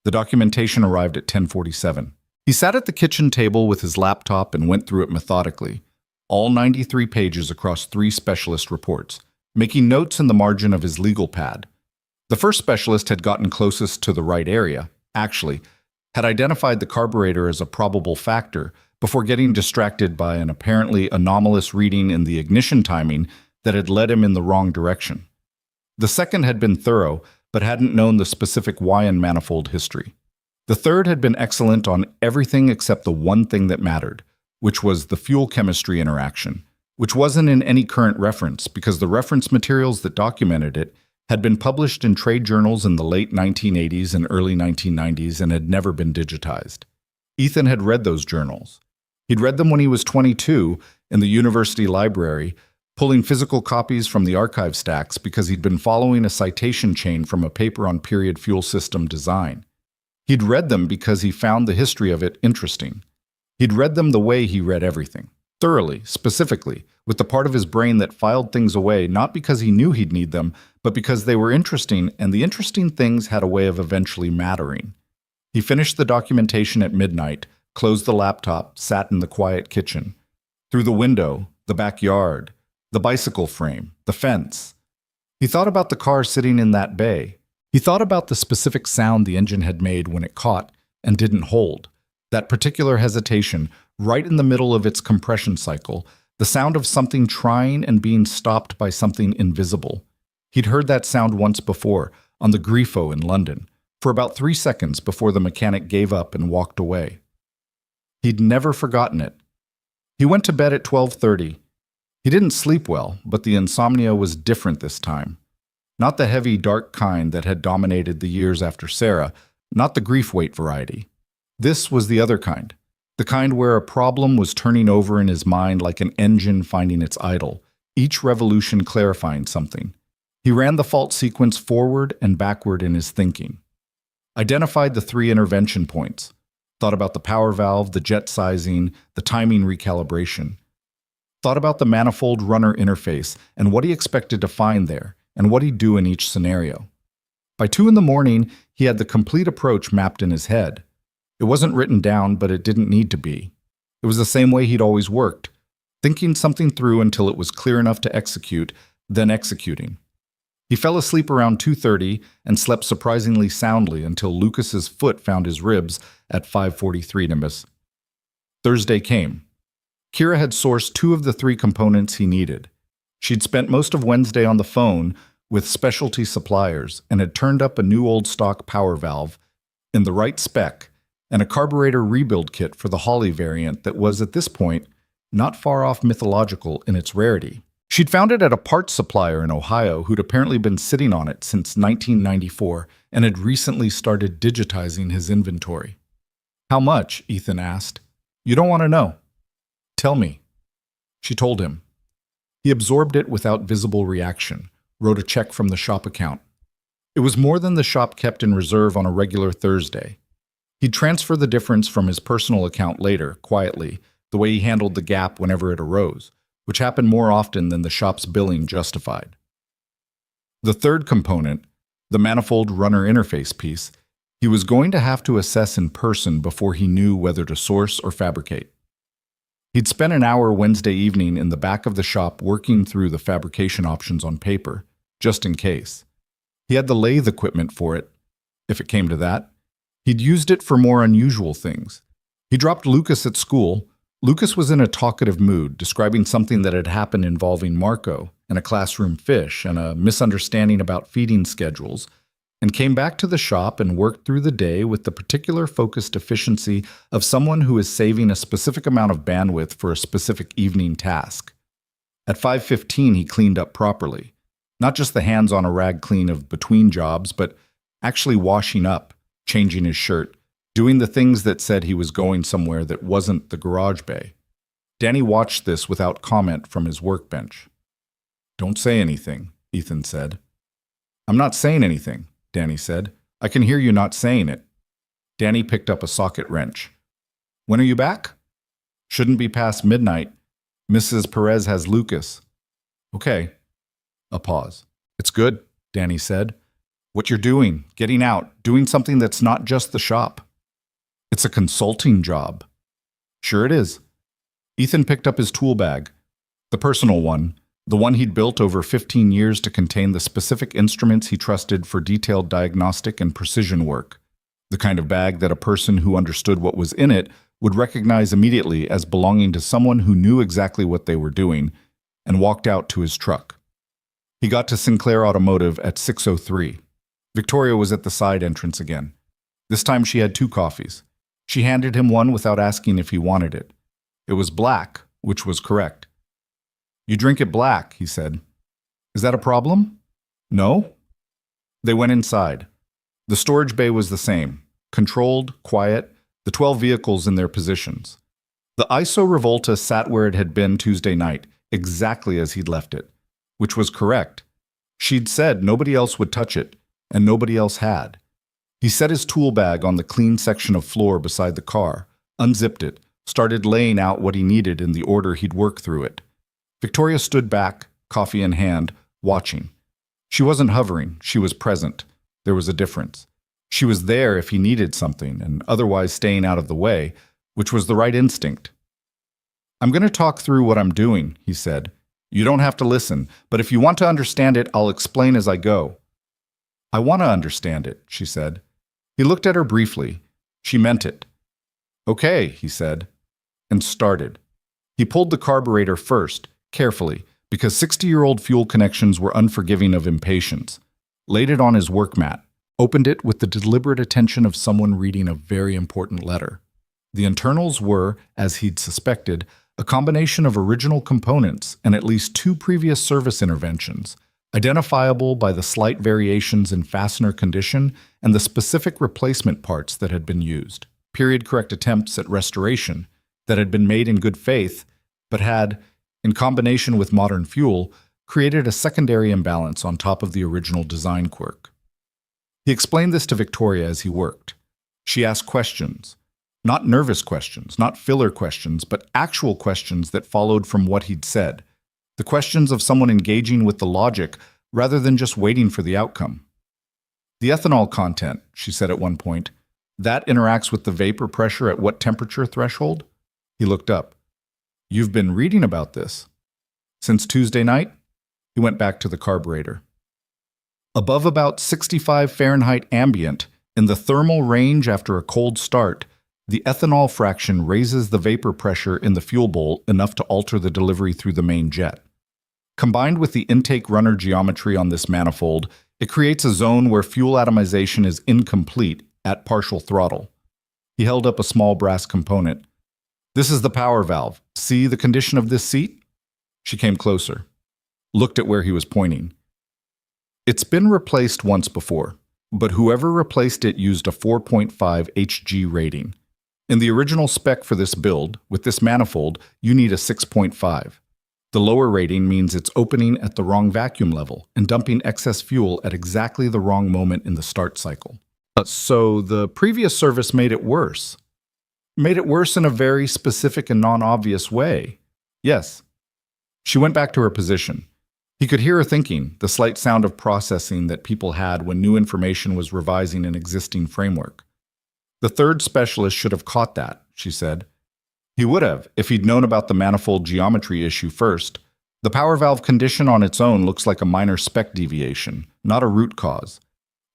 The documentation arrived at 10:47. He sat at the kitchen table with his laptop and went through it methodically, all 93 pages across 3 specialist reports, making notes in the margin of his legal pad. The first specialist had gotten closest to the right area, actually, had identified the carburetor as a probable factor before getting distracted by an apparently anomalous reading in the ignition timing that had led him in the wrong direction. The second had been thorough, but hadn't known the specific Wyan manifold history. The third had been excellent on everything except the one thing that mattered, which was the fuel chemistry interaction, which wasn't in any current reference because the reference materials that documented it had been published in trade journals in the late 1980s and early 1990s and had never been digitized. Ethan had read those journals. He'd read them when he was 22 in the university library, pulling physical copies from the archive stacks because he'd been following a citation chain from a paper on period fuel system design. He'd read them because he found the history of it interesting. He'd read them the way he read everything, thoroughly, specifically, with the part of his brain that filed things away not because he knew he'd need them, but because they were interesting and the interesting things had a way of eventually mattering. He finished the documentation at midnight, closed the laptop, sat in the quiet kitchen. Through the window, the backyard, the bicycle frame, the fence. He thought about the car sitting in that bay. He thought about the specific sound the engine had made when it caught and didn't hold. That particular hesitation, right in the middle of its compression cycle, the sound of something trying and being stopped by something invisible. He'd heard that sound once before, on the Grifo in London, for about 3 seconds before the mechanic gave up and walked away. He'd never forgotten it. He went to bed at 12:30. He didn't sleep well, but the insomnia was different this time. Not the heavy, dark kind that had dominated the years after Sarah, not the grief weight variety. This was the other kind. The kind where a problem was turning over in his mind like an engine finding its idle, each revolution clarifying something. He ran the fault sequence forward and backward in his thinking. Identified the 3 intervention points. Thought about the power valve, the jet sizing, the timing recalibration. Thought about the manifold runner interface and what he expected to find there, and what he'd do in each scenario. By 2 in the morning, he had the complete approach mapped in his head. It wasn't written down, but it didn't need to be. It was the same way he'd always worked, thinking something through until it was clear enough to execute, then executing. He fell asleep around 2:30 and slept surprisingly soundly until Lucas's foot found his ribs at 5:43 Nimbus. Thursday came. Kira had sourced 2 of the 3 components he needed. She'd spent most of Wednesday on the phone with specialty suppliers and had turned up a new old stock power valve in the right spec and a carburetor rebuild kit for the Holly variant that was, at this point, not far off mythological in its rarity. She'd found it at a parts supplier in Ohio who'd apparently been sitting on it since 1994 and had recently started digitizing his inventory. How much? Ethan asked. You don't want to know. Tell me. She told him. He absorbed it without visible reaction, wrote a check from the shop account. It was more than the shop kept in reserve on a regular Thursday. He'd transfer the difference from his personal account later, quietly, the way he handled the gap whenever it arose, which happened more often than the shop's billing justified. The third component, the manifold runner interface piece, he was going to have to assess in person before he knew whether to source or fabricate. He'd spent an hour Wednesday evening in the back of the shop working through the fabrication options on paper, just in case. He had the lathe equipment for it, if it came to that. He'd used it for more unusual things. He dropped Lucas at school. Lucas was in a talkative mood, describing something that had happened involving Marco and a classroom fish and a misunderstanding about feeding schedules, and came back to the shop and worked through the day with the particular focused efficiency of someone who is saving a specific amount of bandwidth for a specific evening task. At 5:15, he cleaned up properly. Not just the hands-on-a-rag clean of between jobs, but actually washing up, changing his shirt, doing the things that said he was going somewhere that wasn't the garage bay. Danny watched this without comment from his workbench. Don't say anything, Ethan said. I'm not saying anything, Danny said. I can hear you not saying it. Danny picked up a socket wrench. When are you back? Shouldn't be past midnight. Mrs. Perez has Lucas. Okay. A pause. It's good, Danny said. What you're doing, getting out, doing something that's not just the shop. It's a consulting job. Sure it is. Ethan picked up his tool bag, the personal one, the one he'd built over 15 years to contain the specific instruments he trusted for detailed diagnostic and precision work, the kind of bag that a person who understood what was in it would recognize immediately as belonging to someone who knew exactly what they were doing, and walked out to his truck. He got to Sinclair Automotive at 6:03. Victoria was at the side entrance again. This time she had 2 coffees. She handed him one without asking if he wanted it. It was black, which was correct. You drink it black, he said. Is that a problem? No? They went inside. The storage bay was the same. Controlled, quiet, the 12 vehicles in their positions. The ISO Revolta sat where it had been Tuesday night, exactly as he'd left it, which was correct. She'd said nobody else would touch it, and nobody else had. He set his tool bag on the clean section of floor beside the car, unzipped it, started laying out what he needed in the order he'd work through it. Victoria stood back, coffee in hand, watching. She wasn't hovering, she was present. There was a difference. She was there if he needed something, and otherwise staying out of the way, which was the right instinct. I'm going to talk through what I'm doing, he said. You don't have to listen, but if you want to understand it, I'll explain as I go. I want to understand it, she said. He looked at her briefly. She meant it. Okay, he said, and started. He pulled the carburetor first, carefully, because 60-year-old fuel connections were unforgiving of impatience. Laid it on his work mat, opened it with the deliberate attention of someone reading a very important letter. The internals were, as he'd suspected, a combination of original components and at least 2 previous service interventions, identifiable by the slight variations in fastener condition and the specific replacement parts that had been used, period-correct attempts at restoration that had been made in good faith, but had, in combination with modern fuel, created a secondary imbalance on top of the original design quirk. He explained this to Victoria as he worked. She asked questions. Not nervous questions, not filler questions, but actual questions that followed from what he'd said. The questions of someone engaging with the logic rather than just waiting for the outcome. The ethanol content, she said at one point, that interacts with the vapor pressure at what temperature threshold? He looked up. You've been reading about this. Since Tuesday night? He went back to the carburetor. Above about 65 Fahrenheit ambient, in the thermal range after a cold start, the ethanol fraction raises the vapor pressure in the fuel bowl enough to alter the delivery through the main jet. Combined with the intake runner geometry on this manifold, it creates a zone where fuel atomization is incomplete at partial throttle. He held up a small brass component. This is the power valve. See the condition of this seat? She came closer. looked at where he was pointing. It's been replaced once before, but whoever replaced it used a 4.5 Hg rating. In the original spec for this build, with this manifold, you need a 6.5. The lower rating means it's opening at the wrong vacuum level and dumping excess fuel at exactly the wrong moment in the start cycle. So the previous service made it worse. Made it worse in a very specific and non-obvious way. Yes. She went back to her position. He could hear her thinking, the slight sound of processing that people had when new information was revising an existing framework. The third specialist should have caught that, she said. He would have, if he'd known about the manifold geometry issue first. The power valve condition on its own looks like a minor spec deviation, not a root cause.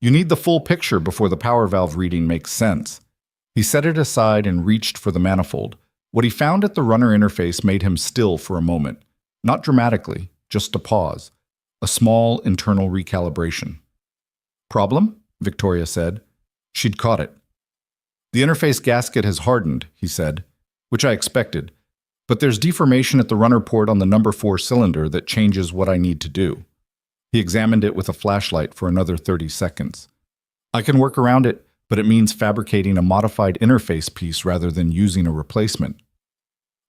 You need the full picture before the power valve reading makes sense. He set it aside and reached for the manifold. What he found at the runner interface made him still for a moment. Not dramatically, just a pause. A small internal recalibration. Problem? Victoria said. She'd caught it. The interface gasket has hardened, he said, which I expected, but there's deformation at the runner port on the number 4 cylinder that changes what I need to do. He examined it with a flashlight for another 30 seconds. I can work around it, but it means fabricating a modified interface piece rather than using a replacement.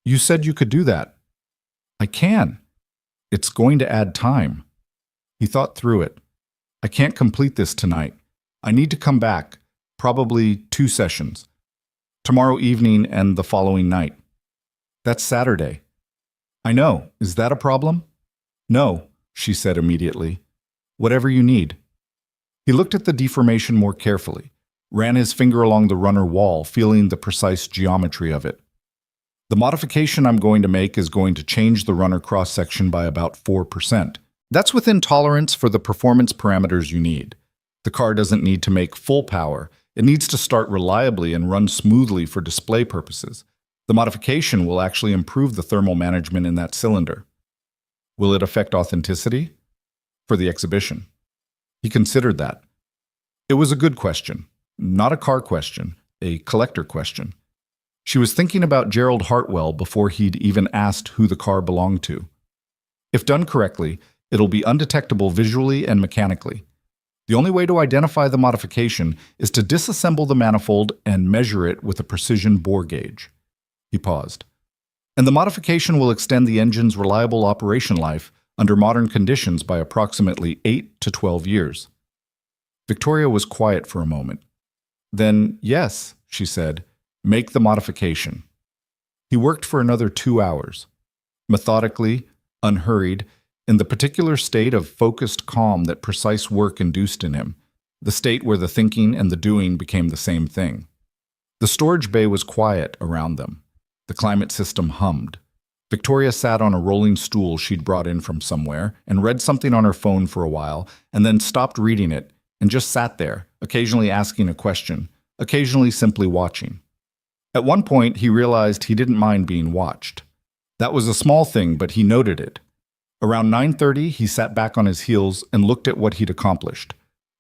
You said you could do that. I can. It's going to add time. He thought through it. I can't complete this tonight. I need to come back, probably 2 sessions. Tomorrow evening and the following night. That's Saturday. I know. Is that a problem? No, she said immediately. Whatever you need. He looked at the deformation more carefully, ran his finger along the runner wall, feeling the precise geometry of it. The modification I'm going to make is going to change the runner cross-section by about 4%. That's within tolerance for the performance parameters you need. The car doesn't need to make full power. It needs to start reliably and run smoothly for display purposes. The modification will actually improve the thermal management in that cylinder. Will it affect authenticity? For the exhibition. He considered that. It was a good question, not a car question, a collector question. She was thinking about Gerald Hartwell before he'd even asked who the car belonged to. If done correctly, it'll be undetectable visually and mechanically. The only way to identify the modification is to disassemble the manifold and measure it with a precision bore gauge. He paused. And the modification will extend the engine's reliable operation life under modern conditions by approximately 8 to 12 years. Victoria was quiet for a moment. Then, yes, she said, make the modification. He worked for another 2 hours. Methodically, unhurried, in the particular state of focused calm that precise work induced in him, the state where the thinking and the doing became the same thing. The storage bay was quiet around them. The climate system hummed. Victoria sat on a rolling stool she'd brought in from somewhere and read something on her phone for a while and then stopped reading it and just sat there, occasionally asking a question, occasionally simply watching. At one point, he realized he didn't mind being watched. That was a small thing, but he noted it. Around 9:30, he sat back on his heels and looked at what he'd accomplished.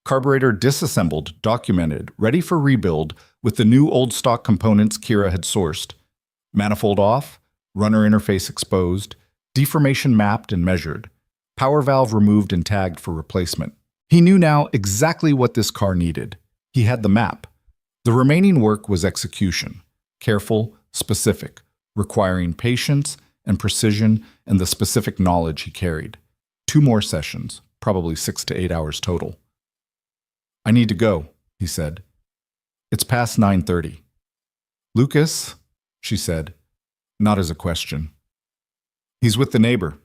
Carburetor disassembled, documented, ready for rebuild with the new old stock components Kira had sourced. Manifold off, runner interface exposed, deformation mapped and measured, power valve removed and tagged for replacement. He knew now exactly what this car needed. He had the map. The remaining work was execution, careful, specific, requiring patience and precision and the specific knowledge he carried. 2 more sessions, probably 6 to 8 hours total. I need to go, he said. It's past 9:30. Lucas, she said, not as a question. He's with the neighbor,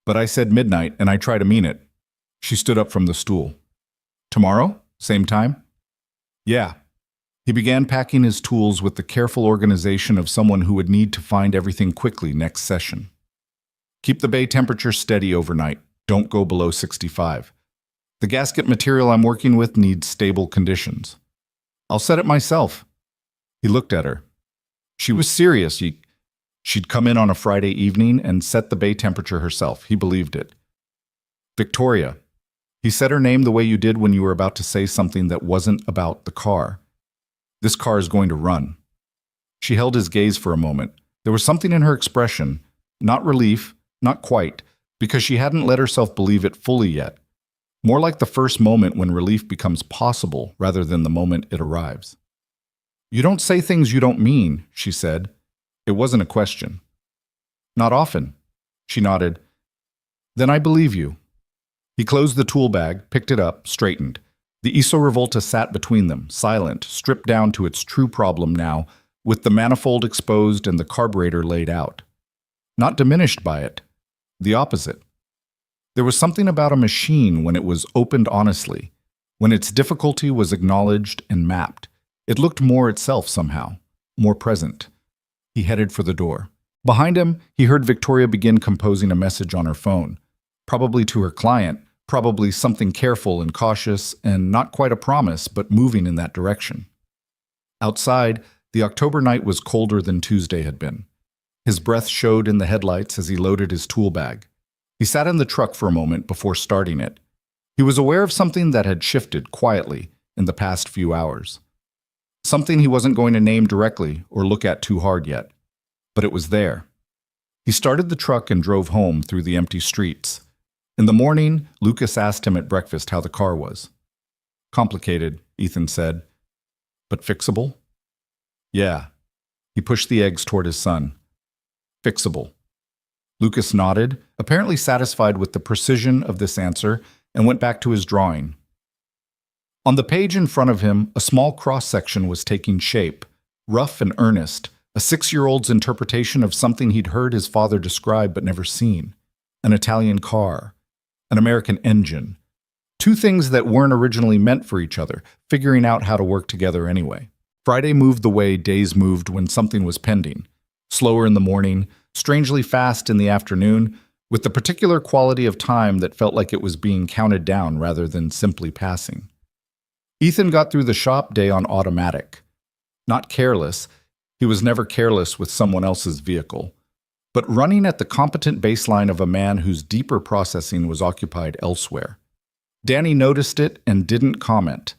but I said midnight and I try to mean it. She stood up from the stool. Tomorrow? Same time? Yeah. He began packing his tools with the careful organization of someone who would need to find everything quickly next session. Keep the bay temperature steady overnight. Don't go below 65. The gasket material I'm working with needs stable conditions. I'll set it myself. He looked at her. She was serious. She'd come in on a Friday evening and set the bay temperature herself. He believed it. Victoria. He said her name the way you did when you were about to say something that wasn't about the car. This car is going to run. She held his gaze for a moment. There was something in her expression, not relief, not quite, because she hadn't let herself believe it fully yet. More like the first moment when relief becomes possible rather than the moment it arrives. "You don't say things you don't mean," she said. It wasn't a question. "Not often." She nodded. "Then I believe you." He closed the tool bag, picked it up, straightened. The Iso Revolta sat between them, silent, stripped down to its true problem now, with the manifold exposed and the carburetor laid out. Not diminished by it. The opposite. There was something about a machine when it was opened honestly, when its difficulty was acknowledged and mapped. It looked more itself somehow, more present. He headed for the door. Behind him, he heard Victoria begin composing a message on her phone, probably to her client, probably something careful and cautious and not quite a promise, but moving in that direction. Outside, the October night was colder than Tuesday had been. His breath showed in the headlights as he loaded his tool bag. He sat in the truck for a moment before starting it. He was aware of something that had shifted quietly in the past few hours. Something he wasn't going to name directly or look at too hard yet. But it was there. He started the truck and drove home through the empty streets. In the morning, Lucas asked him at breakfast how the car was. "Complicated," Ethan said. "But fixable?" "Yeah." He pushed the eggs toward his son. "Fixable." Lucas nodded, apparently satisfied with the precision of this answer, and went back to his drawing. On the page in front of him, a small cross-section was taking shape, rough and earnest, a 6-year-old's interpretation of something he'd heard his father describe but never seen. An Italian car, an American engine. Two things that weren't originally meant for each other, figuring out how to work together anyway. Friday moved the way days moved when something was pending. Slower in the morning, strangely fast in the afternoon, with the particular quality of time that felt like it was being counted down rather than simply passing. Ethan got through the shop day on automatic. Not careless, he was never careless with someone else's vehicle, but running at the competent baseline of a man whose deeper processing was occupied elsewhere. Danny noticed it and didn't comment.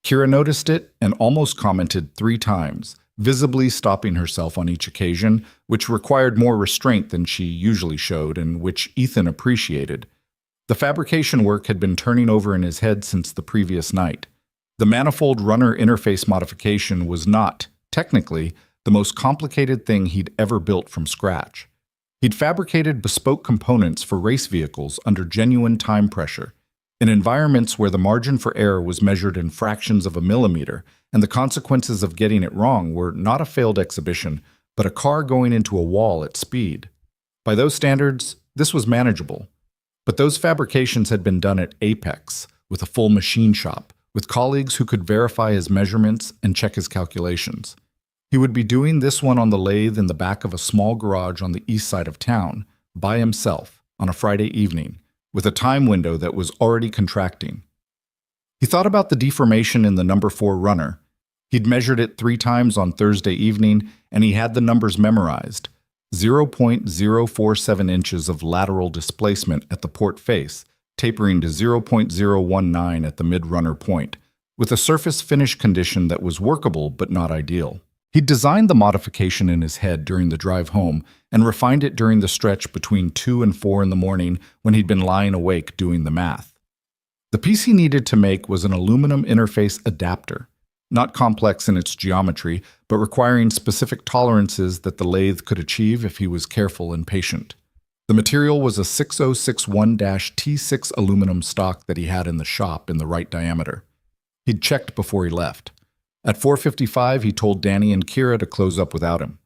Kira noticed it and almost commented 3 times, visibly stopping herself on each occasion, which required more restraint than she usually showed and which Ethan appreciated. The fabrication work had been turning over in his head since the previous night. The manifold runner interface modification was not, technically, the most complicated thing he'd ever built from scratch. He'd fabricated bespoke components for race vehicles under genuine time pressure, in environments where the margin for error was measured in fractions of a millimeter, and the consequences of getting it wrong were not a failed exhibition, but a car going into a wall at speed. By those standards, this was manageable. But those fabrications had been done at Apex, with a full machine shop, with colleagues who could verify his measurements and check his calculations. He would be doing this one on the lathe in the back of a small garage on the east side of town, by himself, on a Friday evening, with a time window that was already contracting. He thought about the deformation in the number 4 runner. He'd measured it 3 times on Thursday evening, and he had the numbers memorized. 0.047 inches of lateral displacement at the port face, tapering to 0.019 at the mid-runner point, with a surface finish condition that was workable but not ideal. He'd designed the modification in his head during the drive home and refined it during the stretch between 2 and 4 in the morning when he'd been lying awake doing the math. The piece he needed to make was an aluminum interface adapter, not complex in its geometry, but requiring specific tolerances that the lathe could achieve if he was careful and patient. The material was a 6061-T6 aluminum stock that he had in the shop in the right diameter. He'd checked before he left. At 4:55, he told Danny and Kira to close up without him.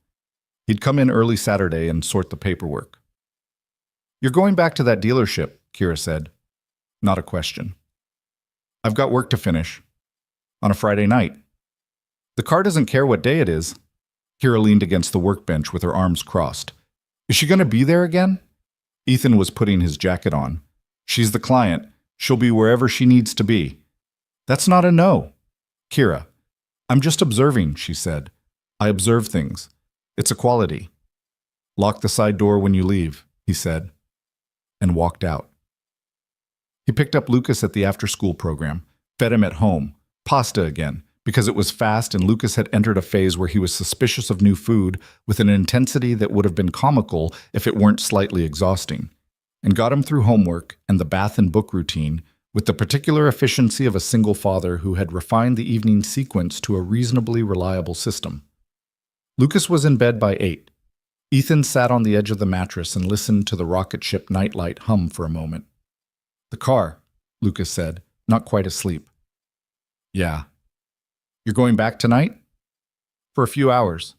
He'd come in early Saturday and sort the paperwork. "You're going back to that dealership," Kira said. Not a question. "I've got work to finish. On a Friday night." "The car doesn't care what day it is." Kira leaned against the workbench with her arms crossed. "Is she going to be there again?" Ethan was putting his jacket on. "She's the client. She'll be wherever she needs to be." "That's not a no." "Kira, I'm just observing," she said. "I observe things. It's a quality." "Lock the side door when you leave," he said, and walked out. He picked up Lucas at the after-school program, fed him at home, pasta again, because it was fast and Lucas had entered a phase where he was suspicious of new food with an intensity that would have been comical if it weren't slightly exhausting. and got him through homework and the bath and book routine with the particular efficiency of a single father who had refined the evening sequence to a reasonably reliable system. Lucas was in bed by 8. Ethan sat on the edge of the mattress and listened to the rocket ship nightlight hum for a moment. "The car," Lucas said, not quite asleep. "Yeah." "You're going back tonight?" "For a few hours."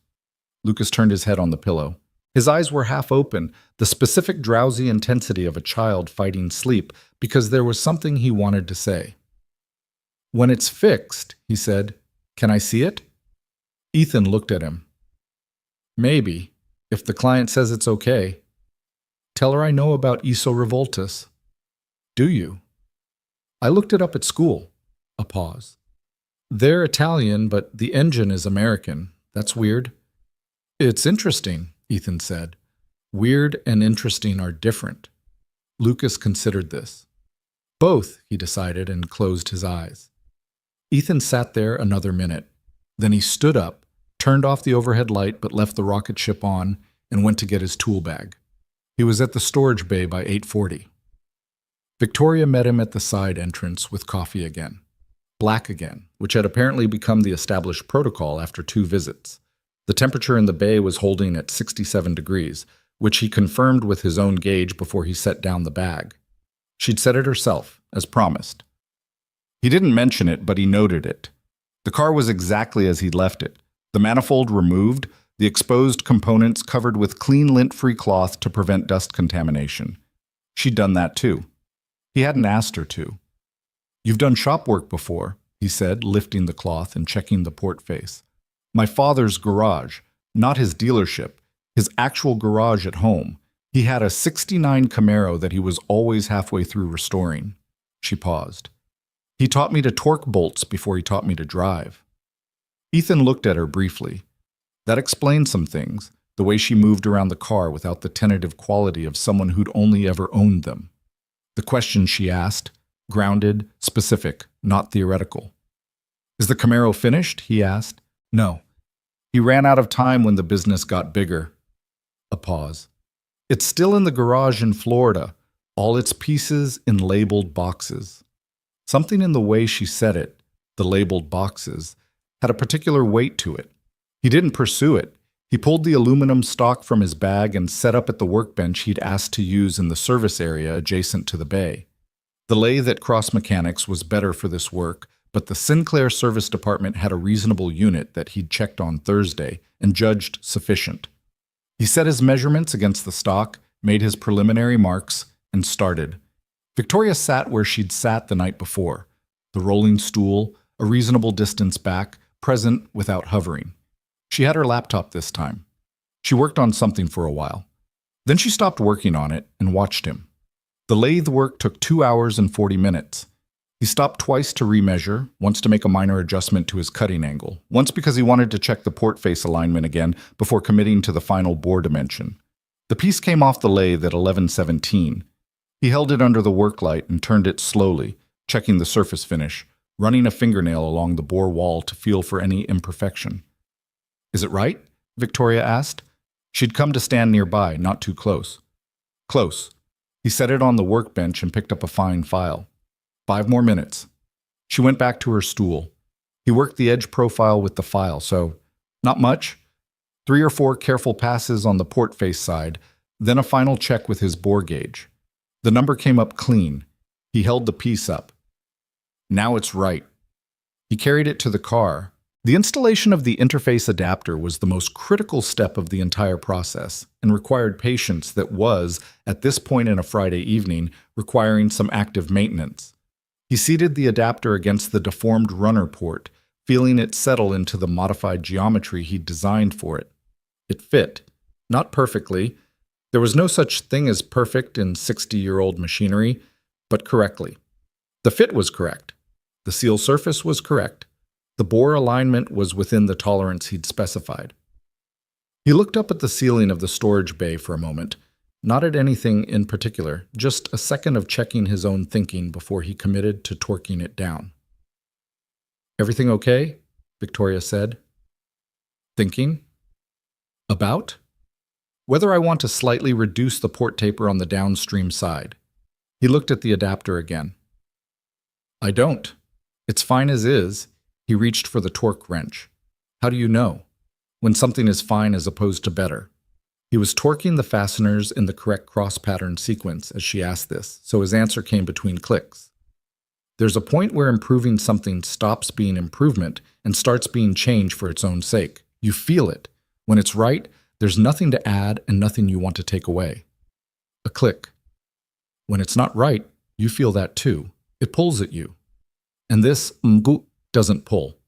Lucas turned his head on the pillow. His eyes were half open, the specific drowsy intensity of a child fighting sleep, because there was something he wanted to say. "When it's fixed," he said, "can I see it?" Ethan looked at him. "Maybe, if the client says it's okay. Tell her I know about Iso Revoltus." "Do you?" "I looked it up at school." A pause. "They're Italian, but the engine is American. That's weird." "It's interesting," Ethan said. "Weird and interesting are different." Lucas considered this. "Both," he decided, and closed his eyes. Ethan sat there another minute. Then he stood up, turned off the overhead light but left the rocket ship on, and went to get his tool bag. He was at the storage bay by 8:40. Victoria met him at the side entrance with coffee again. Black again, which had apparently become the established protocol after 2 visits. The temperature in the bay was holding at 67 degrees, which he confirmed with his own gauge before he set down the bag. She'd set it herself, as promised. He didn't mention it, but he noted it. The car was exactly as he'd left it. The manifold removed, the exposed components covered with clean lint-free cloth to prevent dust contamination. She'd done that too. He hadn't asked her to. "You've done shop work before," he said, lifting the cloth and checking the port face. "My father's garage, not his dealership, his actual garage at home. He had a '69 Camaro that he was always halfway through restoring." She paused. "He taught me to torque bolts before he taught me to drive." Ethan looked at her briefly. That explained some things, the way she moved around the car without the tentative quality of someone who'd only ever owned them. The questions she asked, grounded, specific, not theoretical. "Is the Camaro finished?" he asked. "No. He ran out of time when the business got bigger." A pause. "It's still in the garage in Florida, all its pieces in labeled boxes." Something in the way she said it, the labeled boxes, had a particular weight to it. He didn't pursue it. He pulled the aluminum stock from his bag and set up at the workbench he'd asked to use in the service area adjacent to the bay. The lathe at Cross Mechanics was better for this work, but the Sinclair service department had a reasonable unit that he'd checked on Thursday and judged sufficient. He set his measurements against the stock, made his preliminary marks, and started. Victoria sat where she'd sat the night before, the rolling stool, a reasonable distance back, present without hovering. She had her laptop this time. She worked on something for a while. Then she stopped working on it and watched him. The lathe work took 2 hours and 40 minutes. He stopped twice to remeasure, once to make a minor adjustment to his cutting angle, once because he wanted to check the port face alignment again before committing to the final bore dimension. The piece came off the lathe at 11:17. He held it under the work light and turned it slowly, checking the surface finish, running a fingernail along the bore wall to feel for any imperfection. "Is it right?" Victoria asked. She'd come to stand nearby, not too close. "Close." He set it on the workbench and picked up a fine file. 5 more minutes. She went back to her stool. He worked the edge profile with the file, so not much. 3 or 4 careful passes on the port face side, then a final check with his bore gauge. The number came up clean. He held the piece up. "Now it's right." He carried it to the car. The installation of the interface adapter was the most critical step of the entire process and required patience that was, at this point in a Friday evening, requiring some active maintenance. He seated the adapter against the deformed runner port, feeling it settle into the modified geometry he'd designed for it. It fit. Not perfectly. There was no such thing as perfect in 60-year-old machinery, but correctly. The fit was correct. The seal surface was correct. The bore alignment was within the tolerance he'd specified. He looked up at the ceiling of the storage bay for a moment, not at anything in particular, just a second of checking his own thinking before he committed to torquing it down. "Everything okay?" Victoria said. "Thinking? About?" whether I want to slightly reduce the port taper on the downstream side. He looked at the adapter again. I don't. It's fine as is. He reached for the torque wrench. How do you know? When something is fine as opposed to better. He was torquing the fasteners in the correct cross-pattern sequence as she asked this, so his answer came between clicks. There's a point where improving something stops being improvement and starts being change for its own sake. You feel it. When it's right, there's nothing to add and nothing you want to take away. A click. When it's not right, you feel that too. It pulls at you. And this doesn't pull.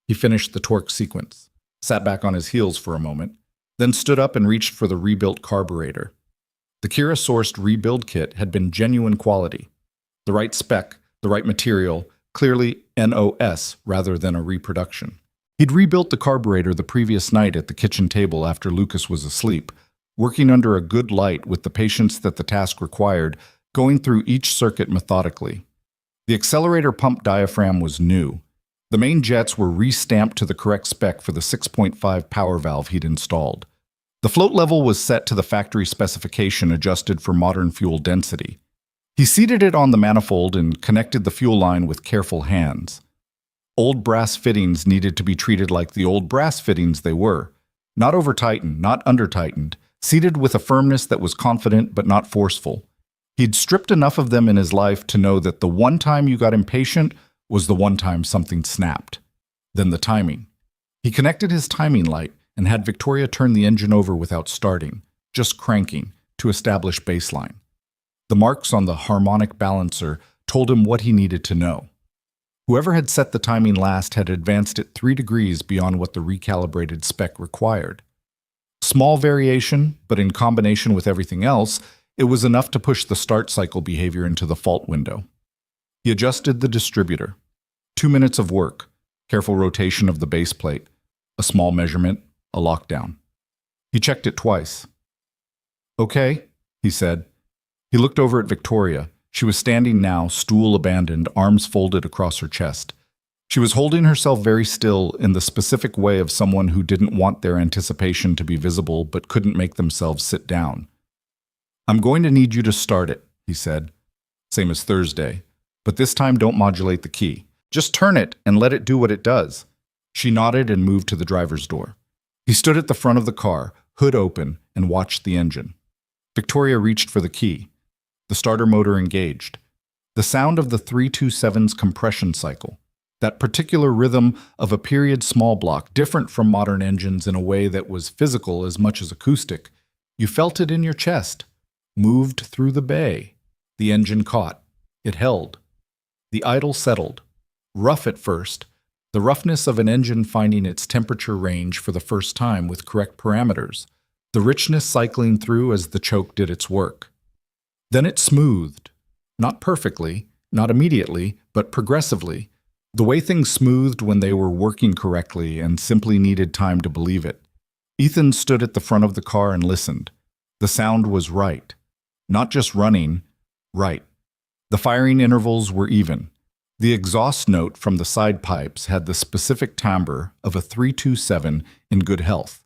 He finished the torque sequence, sat back on his heels for a moment, then stood up and reached for the rebuilt carburetor. The Kira-sourced rebuild kit had been genuine quality. The right spec, the right material, clearly NOS rather than a reproduction. He'd rebuilt the carburetor the previous night at the kitchen table after Lucas was asleep, working under a good light with the patience that the task required, going through each circuit methodically. The accelerator pump diaphragm was new. The main jets were re-stamped to the correct spec for the 6.5 power valve he'd installed. The float level was set to the factory specification adjusted for modern fuel density. He seated it on the manifold and connected the fuel line with careful hands. Old brass fittings needed to be treated like the old brass fittings they were. Not over-tightened, not under-tightened, seated with a firmness that was confident but not forceful. He'd stripped enough of them in his life to know that the one time you got impatient was the one time something snapped. Then the timing. He connected his timing light and had Victoria turn the engine over without starting, just cranking, to establish baseline. The marks on the harmonic balancer told him what he needed to know. Whoever had set the timing last had advanced it 3 degrees beyond what the recalibrated spec required. Small variation, but in combination with everything else, it was enough to push the start cycle behavior into the fault window. He adjusted the distributor. 2 minutes of work, careful rotation of the base plate, a small measurement, a lockdown. He checked it twice. Okay, he said. He looked over at Victoria. She was standing now, stool abandoned, arms folded across her chest. She was holding herself very still in the specific way of someone who didn't want their anticipation to be visible but couldn't make themselves sit down. I'm going to need you to start it, he said. Same as Thursday. But this time don't modulate the key. Just turn it and let it do what it does. She nodded and moved to the driver's door. He stood at the front of the car, hood open, and watched the engine. Victoria reached for the key. The starter motor engaged. The sound of the 327's compression cycle. That particular rhythm of a period small block, different from modern engines in a way that was physical as much as acoustic. You felt it in your chest. Moved through the bay. The engine caught. It held. The idle settled. Rough at first, the roughness of an engine finding its temperature range for the first time with correct parameters, the richness cycling through as the choke did its work. Then it smoothed. Not perfectly, not immediately, but progressively. The way things smoothed when they were working correctly and simply needed time to believe it. Ethan stood at the front of the car and listened. The sound was right. Not just running, right. The firing intervals were even. The exhaust note from the side pipes had the specific timbre of a 327 in good health.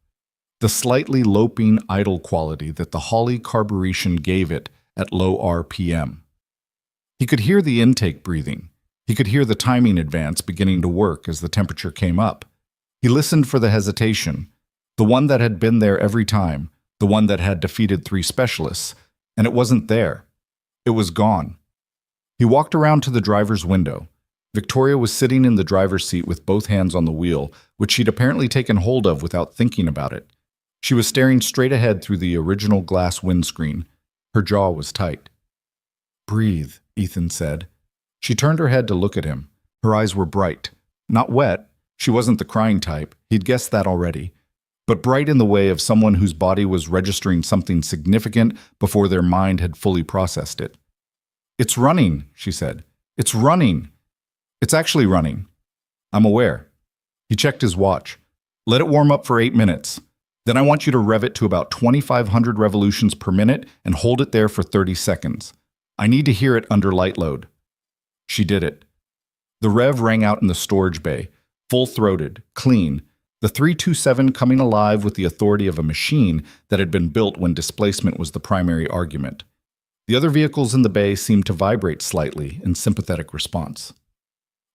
The slightly loping idle quality that the Holley carburation gave it at low RPM. He could hear the intake breathing. He could hear the timing advance beginning to work as the temperature came up. He listened for the hesitation, the one that had been there every time, the one that had defeated 3 specialists, and it wasn't there. It was gone. He walked around to the driver's window. Victoria was sitting in the driver's seat with both hands on the wheel, which she'd apparently taken hold of without thinking about it. She was staring straight ahead through the original glass windscreen. Her jaw was tight. Breathe, Ethan said. She turned her head to look at him. Her eyes were bright. Not wet. She wasn't the crying type. He'd guessed that already. But bright in the way of someone whose body was registering something significant before their mind had fully processed it. It's running, she said. It's running. It's actually running. I'm aware. He checked his watch. Let it warm up for 8 minutes. Then I want you to rev it to about 2,500 revolutions per minute and hold it there for 30 seconds. I need to hear it under light load. She did it. The rev rang out in the storage bay, full-throated, clean. The 327 coming alive with the authority of a machine that had been built when displacement was the primary argument. The other vehicles in the bay seemed to vibrate slightly in sympathetic response.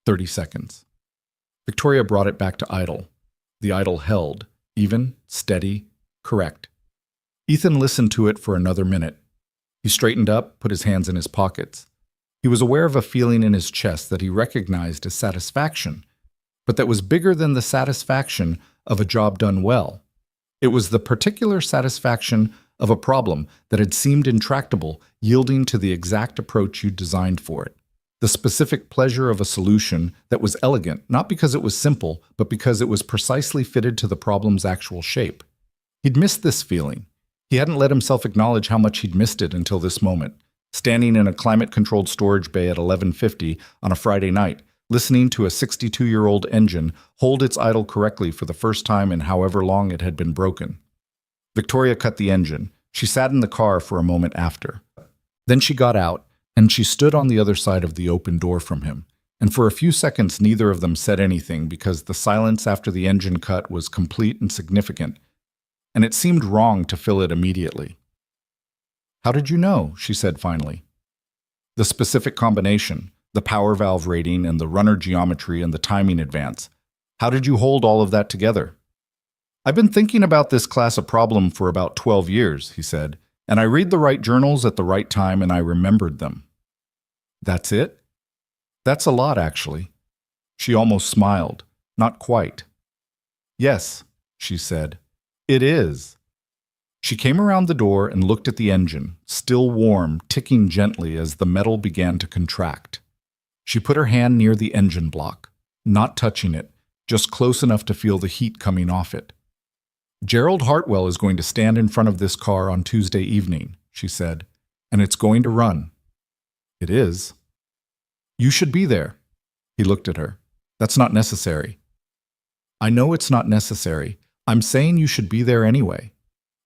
30 seconds. Victoria brought it back to idle. The idle held, even, steady, correct. Ethan listened to it for another minute. He straightened up, put his hands in his pockets. He was aware of a feeling in his chest that he recognized as satisfaction, but that was bigger than the satisfaction of a job done well. It was the particular satisfaction of a problem that had seemed intractable, yielding to the exact approach you designed for it. The specific pleasure of a solution that was elegant, not because it was simple, but because it was precisely fitted to the problem's actual shape. He'd missed this feeling. He hadn't let himself acknowledge how much he'd missed it until this moment, standing in a climate-controlled storage bay at 11:50 on a Friday night, listening to a 62-year-old engine hold its idle correctly for the first time in however long it had been broken. Victoria cut the engine. She sat in the car for a moment after. Then she got out, and she stood on the other side of the open door from him. And for a few seconds neither of them said anything because the silence after the engine cut was complete and significant, and it seemed wrong to fill it immediately. "How did you know?" she said finally. "The specific combination, the power valve rating and the runner geometry and the timing advance. How did you hold all of that together?" "I've been thinking about this class of problem for about 12 years, he said, "and I read the right journals at the right time and I remembered them." "That's it?" "That's a lot, actually." She almost smiled. Not quite. "Yes," she said. "It is." She came around the door and looked at the engine, still warm, ticking gently as the metal began to contract. She put her hand near the engine block, not touching it, just close enough to feel the heat coming off it. "Gerald Hartwell is going to stand in front of this car on Tuesday evening," she said, "and it's going to run." "It is." "You should be there." He looked at her. "That's not necessary." "I know it's not necessary. I'm saying you should be there anyway."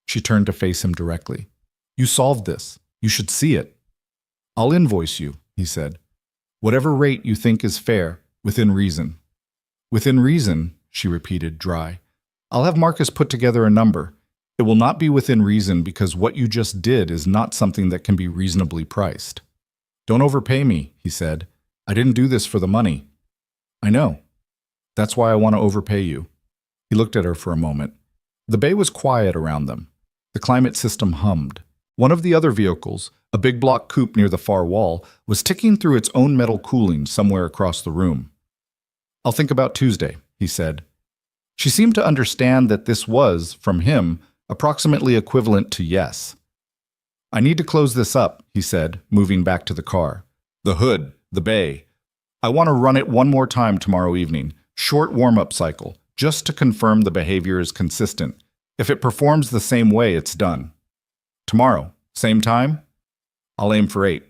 She turned to face him directly. "You solved this. You should see it." "I'll invoice you," he said. "Whatever rate you think is fair, within reason." "Within reason," she repeated, dry. "I'll have Marcus put together a number. It will not be within reason because what you just did is not something that can be reasonably priced." "Don't overpay me," he said. "I didn't do this for the money." "I know. That's why I want to overpay you." He looked at her for a moment. The bay was quiet around them. The climate system hummed. One of the other vehicles, a big block coupe near the far wall, was ticking through its own metal cooling somewhere across the room. "I'll think about Tuesday," he said. She seemed to understand that this was, from him, approximately equivalent to yes. "I need to close this up," he said, moving back to the car. "The hood, the bay. I want to run it one more time tomorrow evening. Short warm-up cycle, just to confirm the behavior is consistent. If it performs the same way, it's done." "Tomorrow, same time?" "I'll aim for 8.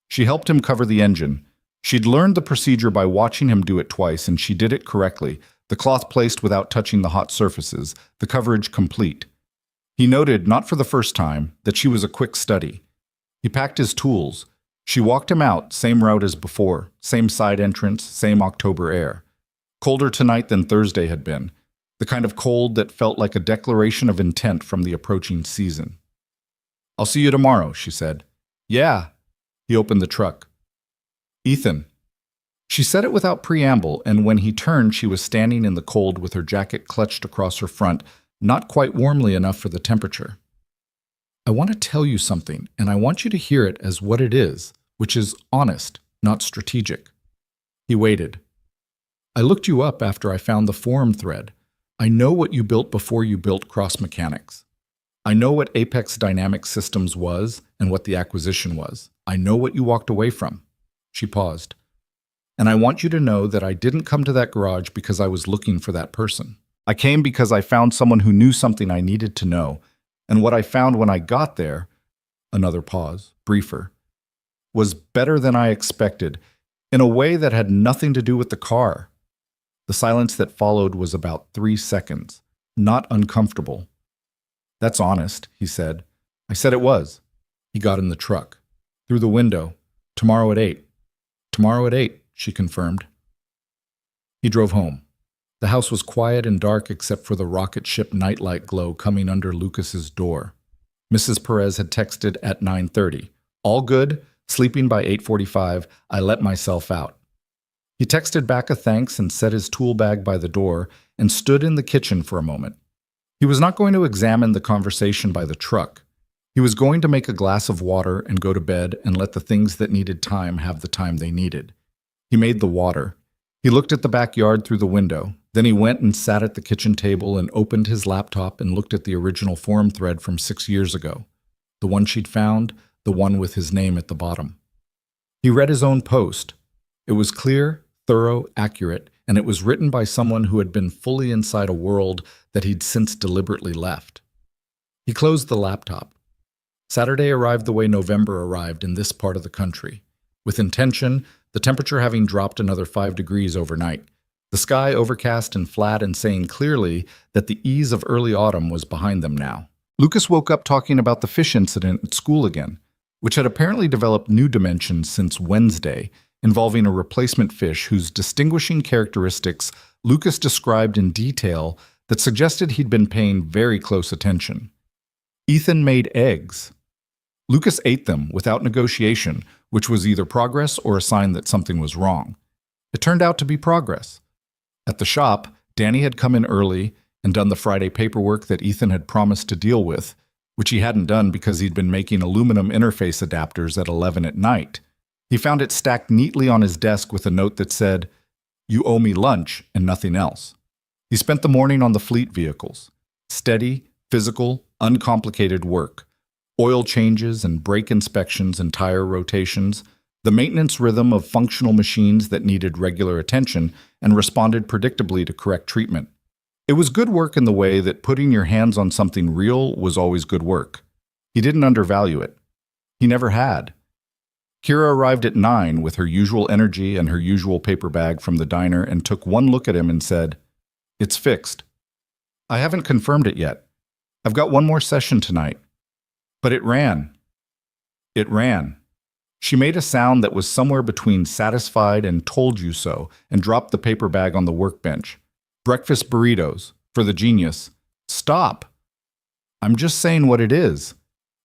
She helped him cover the engine. She'd learned the procedure by watching him do it twice, and she did it correctly, the cloth placed without touching the hot surfaces, the coverage complete. He noted, not for the first time, that she was a quick study. He packed his tools. She walked him out, same route as before, same side entrance, same October air. Colder tonight than Thursday had been, the kind of cold that felt like a declaration of intent from the approaching season. "I'll see you tomorrow," she said. "Yeah." He opened the truck. "Ethan." She said it without preamble, and when he turned, she was standing in the cold with her jacket clutched across her front, not quite warmly enough for the temperature. "I want to tell you something, and I want you to hear it as what it is, which is honest, not strategic." He waited. "I looked you up after I found the forum thread. I know what you built before you built Cross Mechanics. I know what Apex Dynamic Systems was and what the acquisition was. I know what you walked away from." She paused. "And I want you to know that I didn't come to that garage because I was looking for that person. I came because I found someone who knew something I needed to know, and what I found when I got there," another pause, briefer, "was better than I expected, in a way that had nothing to do with the car." The silence that followed was about 3 seconds, not uncomfortable. "That's honest," he said. "I said it was." He got in the truck. "Through the window. Tomorrow at 8. "Tomorrow at 8, she confirmed. He drove home. The house was quiet and dark except for the rocket ship nightlight glow coming under Lucas's door. Mrs. Perez had texted at 9:30. All good, sleeping by 8:45, I let myself out. He texted back a thanks and set his tool bag by the door and stood in the kitchen for a moment. He was not going to examine the conversation by the truck. He was going to make a glass of water and go to bed and let the things that needed time have the time they needed. He made the water. He looked at the backyard through the window. Then he went and sat at the kitchen table and opened his laptop and looked at the original forum thread from 6 years ago. The one she'd found, the one with his name at the bottom. He read his own post. It was clear, thorough, accurate, and it was written by someone who had been fully inside a world that he'd since deliberately left. He closed the laptop. Saturday arrived the way November arrived in this part of the country, with intention, the temperature having dropped another 5 degrees overnight, the sky overcast and flat and saying clearly that the ease of early autumn was behind them now. Lucas woke up talking about the fish incident at school again, which had apparently developed new dimensions since Wednesday, involving a replacement fish whose distinguishing characteristics Lucas described in detail that suggested he'd been paying very close attention. Ethan made eggs. Lucas ate them without negotiation, which was either progress or a sign that something was wrong. It turned out to be progress. At the shop, Danny had come in early and done the Friday paperwork that Ethan had promised to deal with, which he hadn't done because he'd been making aluminum interface adapters at 11 at night. He found it stacked neatly on his desk with a note that said, "You owe me lunch and nothing else." He spent the morning on the fleet vehicles. Steady, physical, uncomplicated work. Oil changes and brake inspections and tire rotations, the maintenance rhythm of functional machines that needed regular attention and responded predictably to correct treatment. It was good work in the way that putting your hands on something real was always good work. He didn't undervalue it. He never had. Kira arrived at 9 with her usual energy and her usual paper bag from the diner and took one look at him and said, "It's fixed. I haven't confirmed it yet. I've got one more session tonight. But it ran. It ran." She made a sound that was somewhere between satisfied and told you so and dropped the paper bag on the workbench. "Breakfast burritos. For the genius." "Stop. I'm just saying what it is."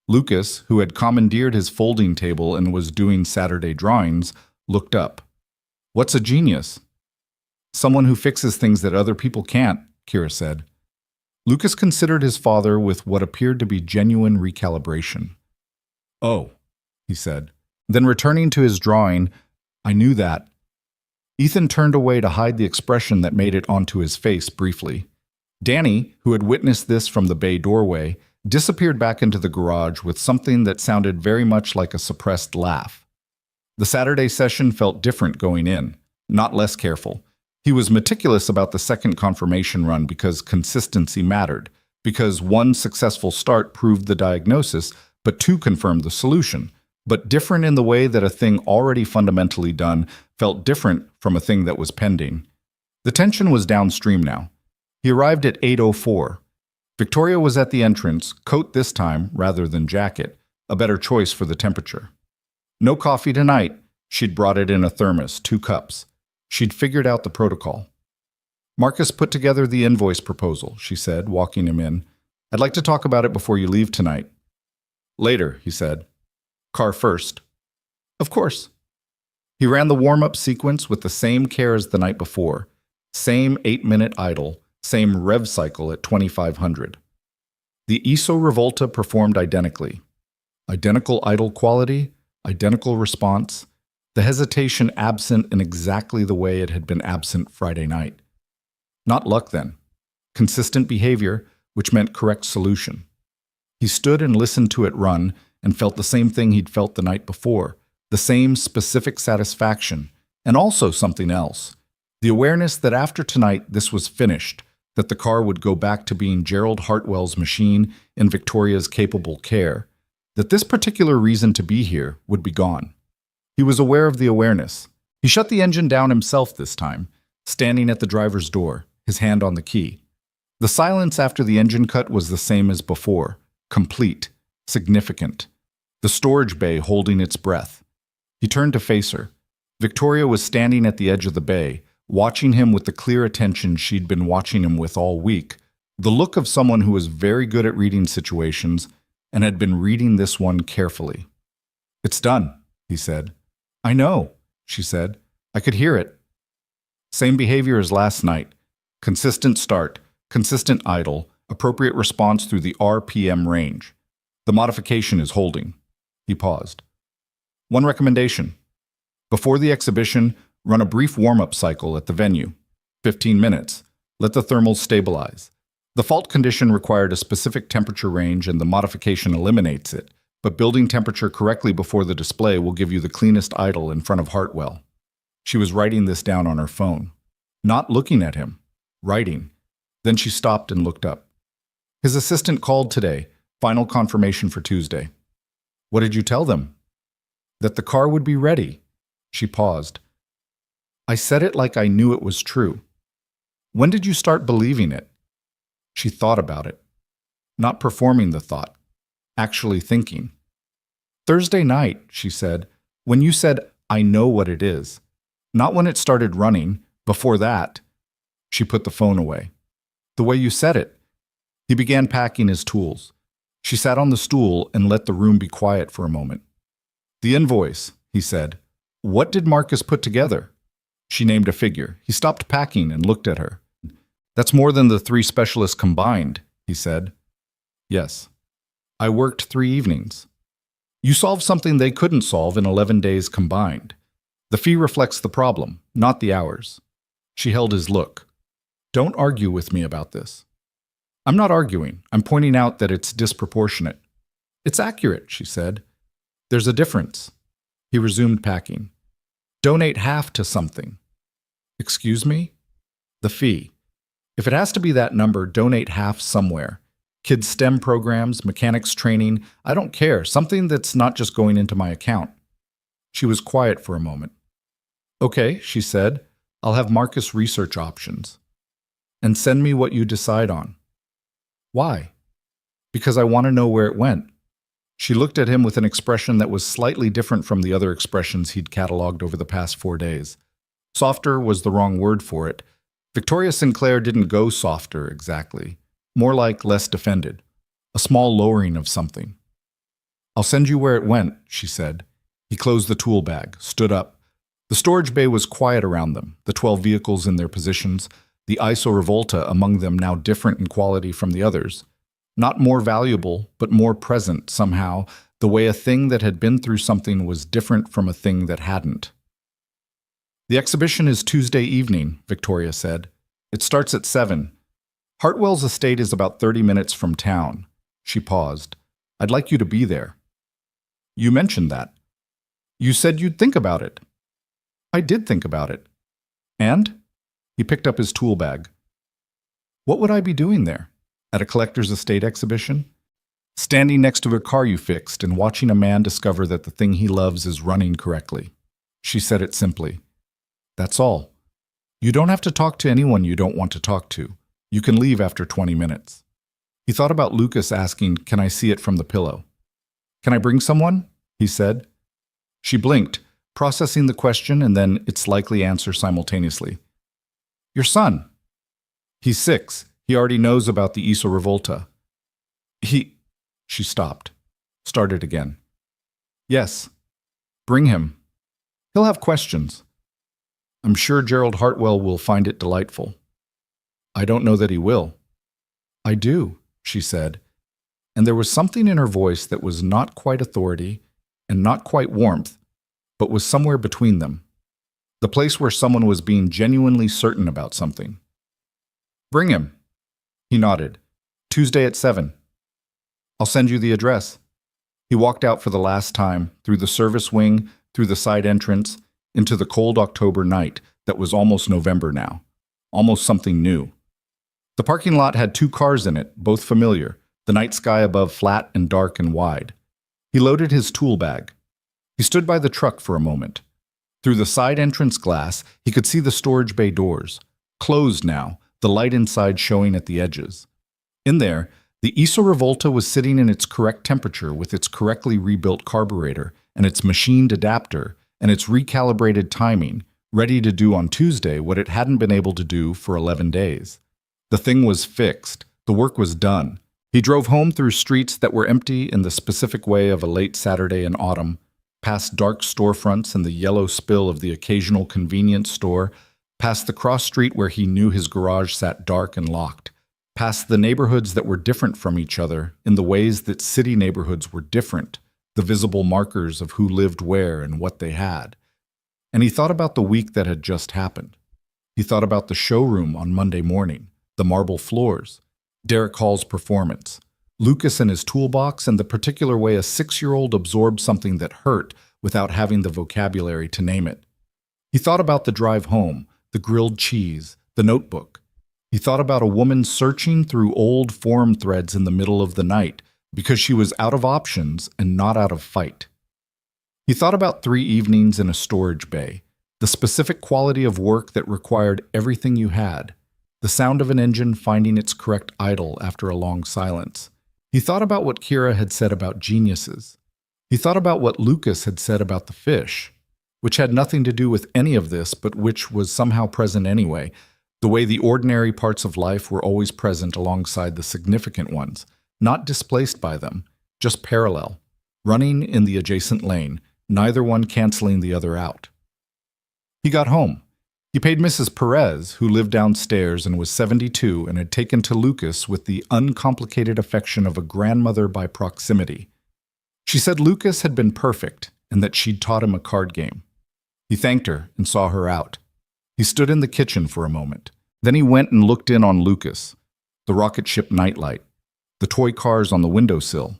Lucas, who had commandeered his folding table and was doing Saturday drawings, looked up. "What's a genius?" "Someone who fixes things that other people can't," Kira said. Lucas considered his father with what appeared to be genuine recalibration. "Oh," he said. Then returning to his drawing, "I knew that." Ethan turned away to hide the expression that made it onto his face briefly. Danny, who had witnessed this from the bay doorway, disappeared back into the garage with something that sounded very much like a suppressed laugh. The Saturday session felt different going in, not less careful. He was meticulous about the second confirmation run because consistency mattered, because one successful start proved the diagnosis, but two confirmed the solution, but different in the way that a thing already fundamentally done felt different from a thing that was pending. The tension was downstream now. He arrived at 8:04. Victoria was at the entrance, coat this time rather than jacket, a better choice for the temperature. No coffee tonight. She'd brought it in a thermos, 2 cups. She'd figured out the protocol. "Marcus put together the invoice proposal," she said, walking him in. "I'd like to talk about it before you leave tonight." "Later," he said. "Car first." "Of course." He ran the warm-up sequence with the same care as the night before. Same 8-minute idle, same rev cycle at 2500. The ISO Revolta performed identically. Identical idle quality, identical response, the hesitation absent in exactly the way it had been absent Friday night. Not luck then. Consistent behavior, which meant correct solution. He stood and listened to it run and felt the same thing he'd felt the night before, the same specific satisfaction, and also something else. The awareness that after tonight this was finished, that the car would go back to being Gerald Hartwell's machine in Victoria's capable care, that this particular reason to be here would be gone. He was aware of the awareness. He shut the engine down himself this time, standing at the driver's door, his hand on the key. The silence after the engine cut was the same as before, complete, significant. The storage bay holding its breath. He turned to face her. Victoria was standing at the edge of the bay, watching him with the clear attention she'd been watching him with all week, the look of someone who was very good at reading situations and had been reading this one carefully. "It's done," he said. "I know," she said. "I could hear it." Same behavior as last night. Consistent start, consistent idle, appropriate response through the RPM range. The modification is holding. He paused. One recommendation. Before the exhibition, run a brief warm-up cycle at the venue. 15 minutes. Let the thermals stabilize. The fault condition required a specific temperature range and the modification eliminates it, but building temperature correctly before the display will give you the cleanest idle in front of Hartwell. She was writing this down on her phone. Not looking at him. Writing. Then she stopped and looked up. His assistant called today. Final confirmation for Tuesday. What did you tell them? That the car would be ready. She paused. I said it like I knew it was true. When did you start believing it? She thought about it. Not performing the thought. Actually thinking. Thursday night, she said, when you said, I know what it is. Not when it started running. Before that. She put the phone away. The way you said it. He began packing his tools. She sat on the stool and let the room be quiet for a moment. The invoice, he said. What did Marcus put together? She named a figure. He stopped packing and looked at her. That's more than the 3 specialists combined, he said. Yes. I worked 3 evenings. You solved something they couldn't solve in 11 days combined. The fee reflects the problem, not the hours. She held his look. Don't argue with me about this. I'm not arguing. I'm pointing out that it's disproportionate. It's accurate, she said. There's a difference. He resumed packing. Donate half to something. Excuse me? The fee. If it has to be that number, donate half somewhere. Kids' STEM programs, mechanics training, I don't care. Something that's not just going into my account. She was quiet for a moment. Okay, she said. I'll have Marcus research options. And send me what you decide on. Why? Because I want to know where it went. She looked at him with an expression that was slightly different from the other expressions he'd cataloged over the past 4 days. Softer was the wrong word for it. Victoria Sinclair didn't go softer exactly. More like less defended. A small lowering of something. I'll send you where it went, she said. He closed the tool bag, stood up. The storage bay was quiet around them, the 12 vehicles in their positions, the ISO Revolta among them now different in quality from the others. Not more valuable, but more present somehow, the way a thing that had been through something was different from a thing that hadn't. The exhibition is Tuesday evening, Victoria said. It starts at 7. Hartwell's estate is about 30 minutes from town. She paused. I'd like you to be there. You mentioned that. You said you'd think about it. I did think about it. And? He picked up his tool bag. What would I be doing there? At a collector's estate exhibition? Standing next to a car you fixed and watching a man discover that the thing he loves is running correctly. She said it simply. That's all. You don't have to talk to anyone you don't want to talk to. You can leave after 20 minutes. He thought about Lucas asking, can I see it from the pillow? Can I bring someone? He said. She blinked, processing the question and then its likely answer simultaneously. Your son. He's 6. He already knows about the ISO Revolta. She stopped. Started again. Yes. Bring him. He'll have questions. I'm sure Gerald Hartwell will find it delightful. I don't know that he will. I do, she said, and there was something in her voice that was not quite authority and not quite warmth, but was somewhere between them. The place where someone was being genuinely certain about something. Bring him. He nodded. Tuesday at 7. I'll send you the address. He walked out for the last time, through the service wing, through the side entrance, into the cold October night that was almost November now. Almost something new. The parking lot had 2 cars in it, both familiar, the night sky above flat and dark and wide. He loaded his tool bag. He stood by the truck for a moment. Through the side entrance glass, he could see the storage bay doors. Closed now, the light inside showing at the edges. In there, the ISO Revolta was sitting in its correct temperature with its correctly rebuilt carburetor and its machined adapter and its recalibrated timing, ready to do on Tuesday what it hadn't been able to do for 11 days. The thing was fixed. The work was done. He drove home through streets that were empty in the specific way of a late Saturday in autumn, past dark storefronts and the yellow spill of the occasional convenience store, past the cross street where he knew his garage sat dark and locked, past the neighborhoods that were different from each other in the ways that city neighborhoods were different, the visible markers of who lived where and what they had. And he thought about the week that had just happened. He thought about the showroom on Monday morning, the marble floors, Derek Hall's performance, Lucas and his toolbox, and the particular way a 6-year-old absorbed something that hurt without having the vocabulary to name it. He thought about the drive home, the grilled cheese, the notebook. He thought about a woman searching through old forum threads in the middle of the night because she was out of options and not out of fight. He thought about 3 evenings in a storage bay, the specific quality of work that required everything you had, the sound of an engine finding its correct idle after a long silence. He thought about what Kira had said about geniuses. He thought about what Lucas had said about the fish, which had nothing to do with any of this, but which was somehow present anyway, the way the ordinary parts of life were always present alongside the significant ones, not displaced by them, just parallel, running in the adjacent lane, neither one canceling the other out. He got home. He paid Mrs. Perez, who lived downstairs and was 72 and had taken to Lucas with the uncomplicated affection of a grandmother by proximity. She said Lucas had been perfect and that she'd taught him a card game. He thanked her and saw her out. He stood in the kitchen for a moment. Then he went and looked in on Lucas, the rocket ship nightlight, the toy cars on the windowsill,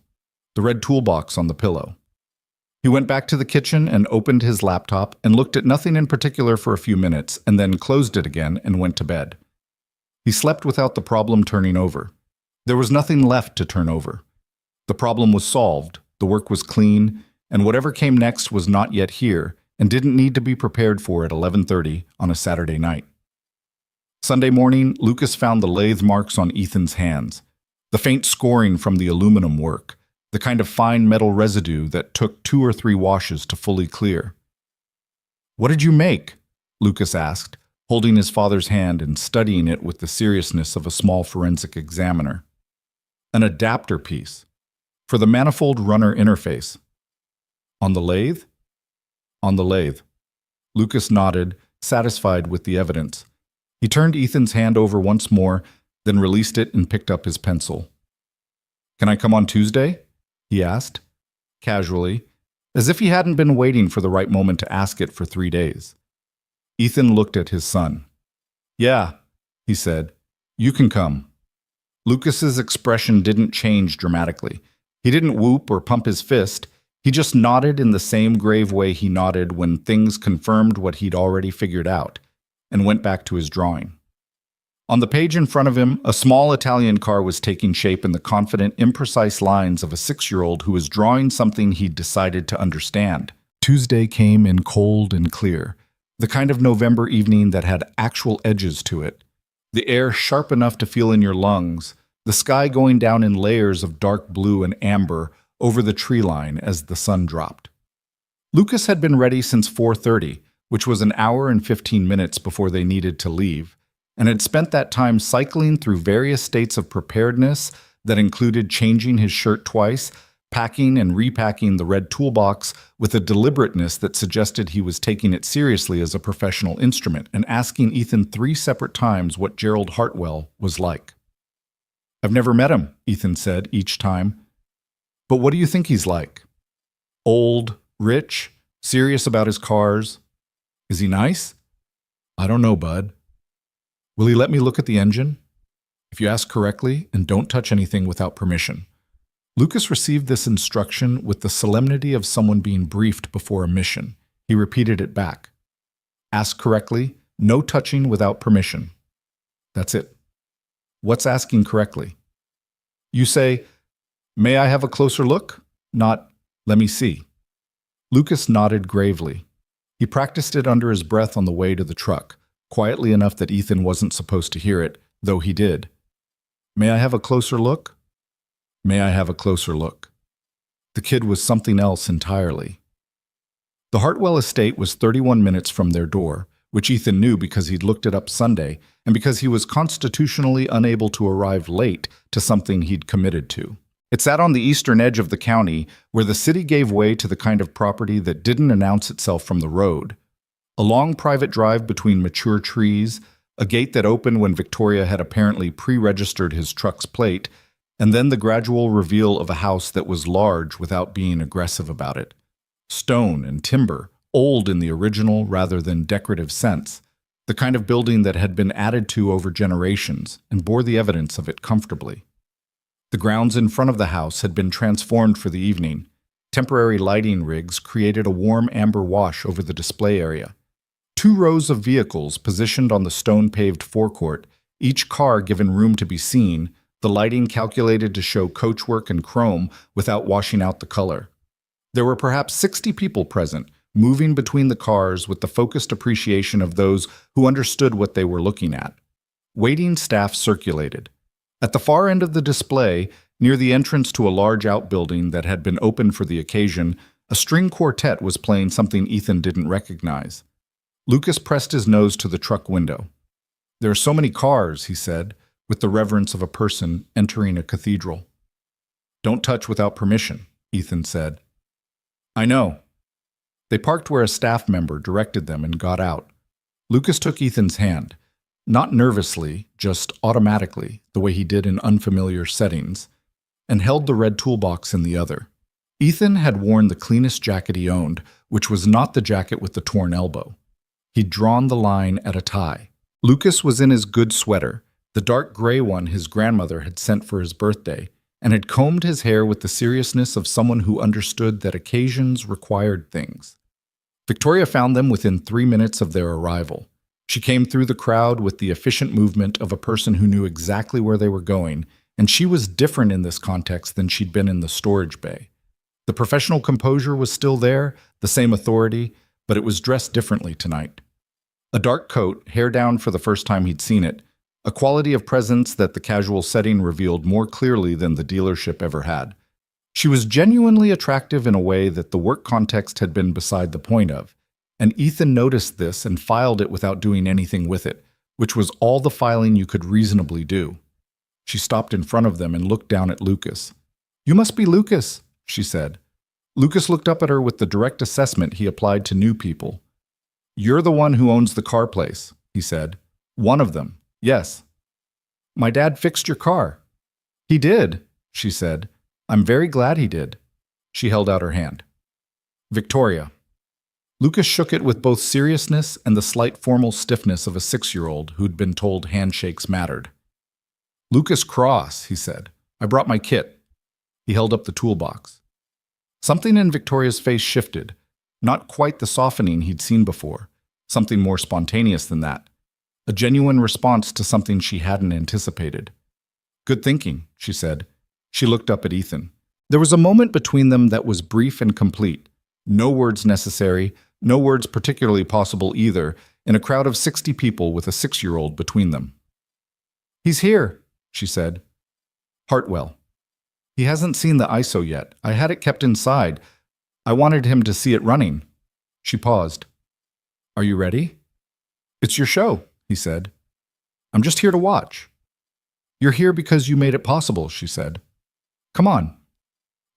the red toolbox on the pillow. He went back to the kitchen and opened his laptop and looked at nothing in particular for a few minutes and then closed it again and went to bed. He slept without the problem turning over. There was nothing left to turn over. The problem was solved, the work was clean, and whatever came next was not yet here and didn't need to be prepared for at 11:30 on a Saturday night. Sunday morning, Lucas found the lathe marks on Ethan's hands, the faint scoring from the aluminum work, the kind of fine metal residue that took 2 or 3 washes to fully clear. "What did you make?" Lucas asked, holding his father's hand and studying it with the seriousness of a small forensic examiner. "An adapter piece for the manifold runner interface." "On the lathe?" "On the lathe." Lucas nodded, satisfied with the evidence. He turned Ethan's hand over once more, then released it and picked up his pencil. "Can I come on Tuesday?" he asked, casually, as if he hadn't been waiting for the right moment to ask it for 3 days. Ethan looked at his son. "Yeah," he said, "you can come." Lucas's expression didn't change dramatically. He didn't whoop or pump his fist. He just nodded in the same grave way he nodded when things confirmed what he'd already figured out, and went back to his drawing. On the page in front of him, a small Italian car was taking shape in the confident, imprecise lines of a 6-year-old who was drawing something he'd decided to understand. Tuesday came in cold and clear, the kind of November evening that had actual edges to it, the air sharp enough to feel in your lungs, the sky going down in layers of dark blue and amber over the tree line as the sun dropped. Lucas had been ready since 4:30, which was an hour and 15 minutes before they needed to leave, and had spent that time cycling through various states of preparedness that included changing his shirt twice, packing and repacking the red toolbox with a deliberateness that suggested he was taking it seriously as a professional instrument, and asking Ethan 3 separate times what Gerald Hartwell was like. "I've never met him," Ethan said each time. "But what do you think he's like? Old, rich, serious about his cars? Is he nice?" "I don't know, bud." "Will he let me look at the engine?" "If you ask correctly and don't touch anything without permission." Lucas received this instruction with the solemnity of someone being briefed before a mission. He repeated it back. "Ask correctly, no touching without permission." That's it. What's asking correctly? You say, "May I have a closer look?" Not, "Let me see." Lucas nodded gravely. He practiced it under his breath on the way to the truck, quietly enough that Ethan wasn't supposed to hear it, though he did. "May I have a closer look?" "May I have a closer look?" The kid was something else entirely. The Hartwell estate was 31 minutes from their door, which Ethan knew because he'd looked it up Sunday and because he was constitutionally unable to arrive late to something he'd committed to. It sat on the eastern edge of the county, where the city gave way to the kind of property that didn't announce itself from the road. A long private drive between mature trees, a gate that opened when Victoria had apparently pre-registered his truck's plate, and then the gradual reveal of a house that was large without being aggressive about it. Stone and timber, old in the original rather than decorative sense, the kind of building that had been added to over generations and bore the evidence of it comfortably. The grounds in front of the house had been transformed for the evening. Temporary lighting rigs created a warm amber wash over the display area. 2 rows of vehicles positioned on the stone-paved forecourt, each car given room to be seen, the lighting calculated to show coachwork and chrome without washing out the color. There were perhaps 60 people present, moving between the cars with the focused appreciation of those who understood what they were looking at. Waiting staff circulated. At the far end of the display, near the entrance to a large outbuilding that had been opened for the occasion, a string quartet was playing something Ethan didn't recognize. Lucas pressed his nose to the truck window. "There are so many cars," he said, with the reverence of a person entering a cathedral. "Don't touch without permission," Ethan said. "I know." They parked where a staff member directed them and got out. Lucas took Ethan's hand, not nervously, just automatically, the way he did in unfamiliar settings, and held the red toolbox in the other. Ethan had worn the cleanest jacket he owned, which was not the jacket with the torn elbow. He'd drawn the line at a tie. Lucas was in his good sweater, the dark gray one his grandmother had sent for his birthday, and had combed his hair with the seriousness of someone who understood that occasions required things. Victoria found them within 3 minutes of their arrival. She came through the crowd with the efficient movement of a person who knew exactly where they were going, and she was different in this context than she'd been in the storage bay. The professional composure was still there, the same authority, but it was dressed differently tonight. A dark coat, hair down for the first time he'd seen it, a quality of presence that the casual setting revealed more clearly than the dealership ever had. She was genuinely attractive in a way that the work context had been beside the point of, and Ethan noticed this and filed it without doing anything with it, which was all the filing you could reasonably do. She stopped in front of them and looked down at Lucas. "You must be Lucas," she said. Lucas looked up at her with the direct assessment he applied to new people. "You're the one who owns the car place," he said. "One of them, yes." "My dad fixed your car." "He did," she said. "I'm very glad he did." She held out her hand. "Victoria." Lucas shook it with both seriousness and the slight formal stiffness of a 6-year-old who'd been told handshakes mattered. "Lucas Cross," he said. "I brought my kit." He held up the toolbox. Something in Victoria's face shifted, not quite the softening he'd seen before, something more spontaneous than that, a genuine response to something she hadn't anticipated. "Good thinking," she said. She looked up at Ethan. There was a moment between them that was brief and complete. No words necessary, no words particularly possible either, in a crowd of 60 people with a 6-year-old between them. "He's here," she said. "Hartwell. He hasn't seen the ISO yet. I had it kept inside. I wanted him to see it running." She paused. "Are you ready?" "It's your show," he said. "I'm just here to watch." "You're here because you made it possible," she said. "Come on."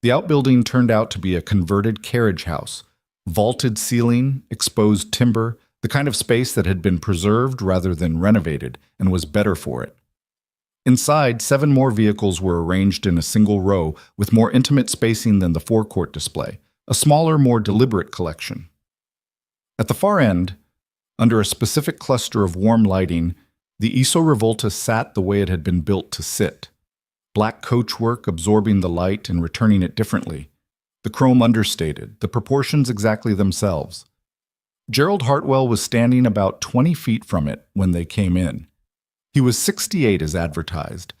The outbuilding turned out to be a converted carriage house. Vaulted ceiling, exposed timber, the kind of space that had been preserved rather than renovated and was better for it. Inside, 7 more vehicles were arranged in a single row with more intimate spacing than the forecourt display, a smaller, more deliberate collection. At the far end, under a specific cluster of warm lighting, the Iso Revolta sat the way it had been built to sit. Black coachwork absorbing the light and returning it differently. The chrome understated, the proportions exactly themselves. Gerald Hartwell was standing about 20 feet from it when they came in. He was 68 as advertised,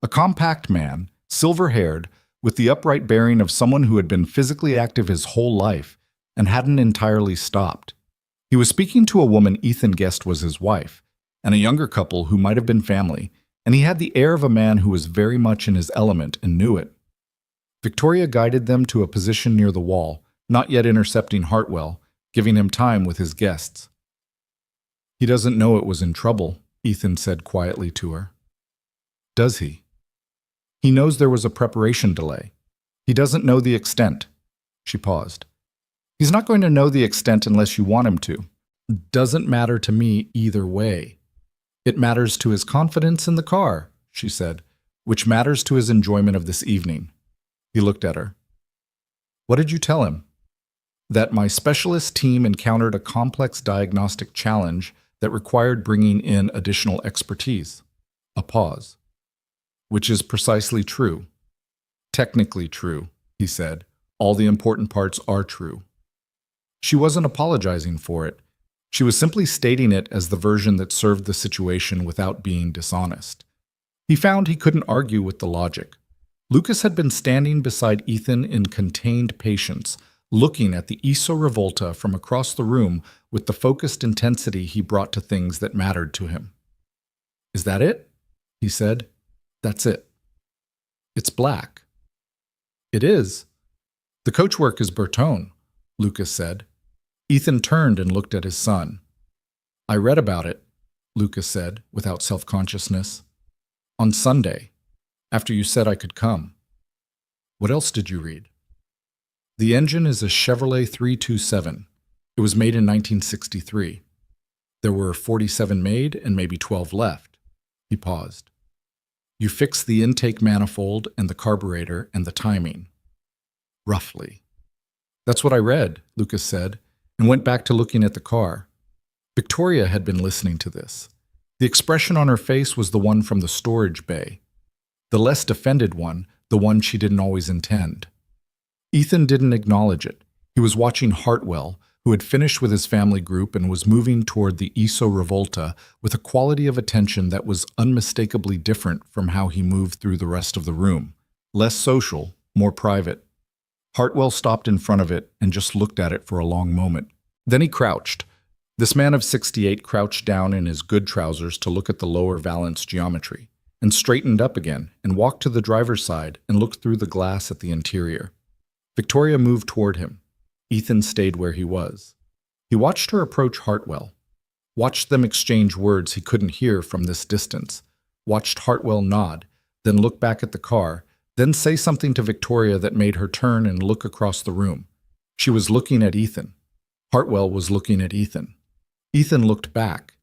a compact man, silver-haired, with the upright bearing of someone who had been physically active his whole life and hadn't entirely stopped. He was speaking to a woman Ethan guessed was his wife, and a younger couple who might have been family, and he had the air of a man who was very much in his element and knew it. Victoria guided them to a position near the wall, not yet intercepting Hartwell, giving him time with his guests. He doesn't know it was in trouble, Ethan said quietly to her. Does he? He knows there was a preparation delay. He doesn't know the extent. She paused. He's not going to know the extent unless you want him to. Doesn't matter to me either way. It matters to his confidence in the car, she said, which matters to his enjoyment of this evening. He looked at her. What did you tell him? That my specialist team encountered a complex diagnostic challenge that required bringing in additional expertise. A pause. Which is precisely true. Technically true, he said. All the important parts are true. She wasn't apologizing for it. She was simply stating it as the version that served the situation without being dishonest. He found he couldn't argue with the logic. Lucas had been standing beside Ethan in contained patience, looking at the Iso Revolta from across the room with the focused intensity he brought to things that mattered to him. Is that it? He said. That's it. It's black. It is. The coachwork is Bertone, Lucas said. Ethan turned and looked at his son. I read about it, Lucas said, without self-consciousness. On Sunday, after you said I could come. What else did you read? The engine is a Chevrolet 327. It was made in 1963. There were 47 made and maybe 12 left. He paused. You fixed the intake manifold and the carburetor and the timing. Roughly. That's what I read, Lucas said, and went back to looking at the car. Victoria had been listening to this. The expression on her face was the one from the storage bay. The less defended one, the one she didn't always intend. Ethan didn't acknowledge it. He was watching Hartwell, who had finished with his family group and was moving toward the Iso Revolta with a quality of attention that was unmistakably different from how he moved through the rest of the room. Less social, more private. Hartwell stopped in front of it and just looked at it for a long moment. Then he crouched. This man of 68 crouched down in his good trousers to look at the lower valence geometry, and straightened up again and walked to the driver's side and looked through the glass at the interior. Victoria moved toward him. Ethan stayed where he was. He watched her approach Hartwell, watched them exchange words he couldn't hear from this distance, watched Hartwell nod, then look back at the car, then say something to Victoria that made her turn and look across the room. She was looking at Ethan. Hartwell was looking at Ethan. Ethan looked back.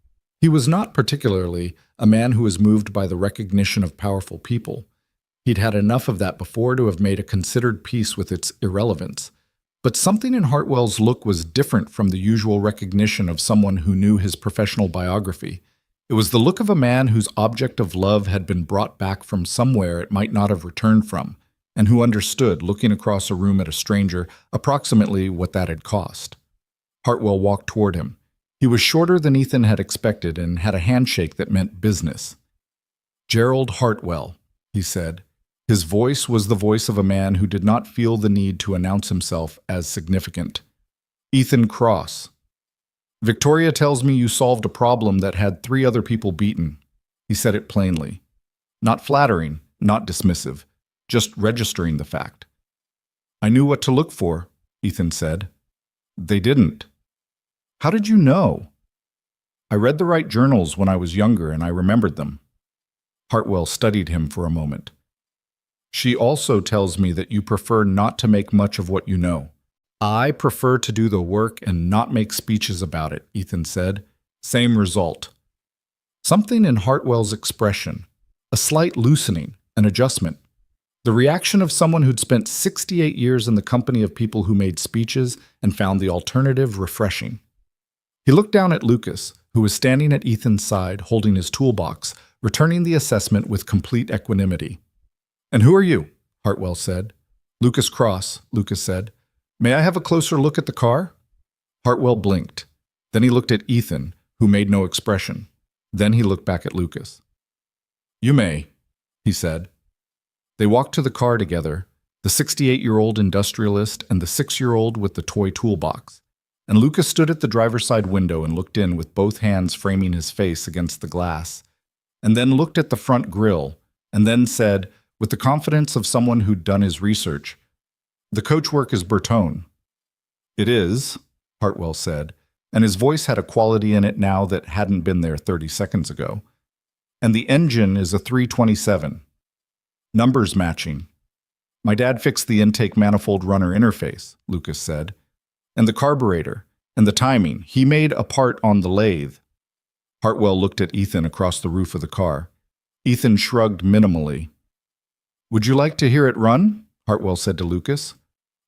He was not particularly a man who was moved by the recognition of powerful people. He'd had enough of that before to have made a considered peace with its irrelevance. But something in Hartwell's look was different from the usual recognition of someone who knew his professional biography. It was the look of a man whose object of love had been brought back from somewhere it might not have returned from, and who understood, looking across a room at a stranger, approximately what that had cost. Hartwell walked toward him. He was shorter than Ethan had expected and had a handshake that meant business. Gerald Hartwell, he said. His voice was the voice of a man who did not feel the need to announce himself as significant. Ethan Cross. Victoria tells me you solved a problem that had 3 other people beaten. He said it plainly. Not flattering, not dismissive, just registering the fact. I knew what to look for, Ethan said. They didn't. How did you know? I read the right journals when I was younger and I remembered them. Hartwell studied him for a moment. She also tells me that you prefer not to make much of what you know. I prefer to do the work and not make speeches about it, Ethan said. Same result. Something in Hartwell's expression, a slight loosening, an adjustment. The reaction of someone who'd spent 68 years in the company of people who made speeches and found the alternative refreshing. He looked down at Lucas, who was standing at Ethan's side holding his toolbox, returning the assessment with complete equanimity. And who are you? Hartwell said. Lucas Cross, Lucas said. May I have a closer look at the car? Hartwell blinked. Then he looked at Ethan, who made no expression. Then he looked back at Lucas. You may, he said. They walked to the car together, the 68-year-old industrialist and the 6-year-old with the toy toolbox. And Lucas stood at the driver's side window and looked in with both hands framing his face against the glass, and then looked at the front grille, and then said, with the confidence of someone who'd done his research, the coachwork is Bertone. It is, Hartwell said, and his voice had a quality in it now that hadn't been there 30 seconds ago. And the engine is a 327. Numbers matching. My dad fixed the intake manifold runner interface, Lucas said. And the carburetor, and the timing. He made a part on the lathe. Hartwell looked at Ethan across the roof of the car. Ethan shrugged minimally. Would you like to hear it run? Hartwell said to Lucas.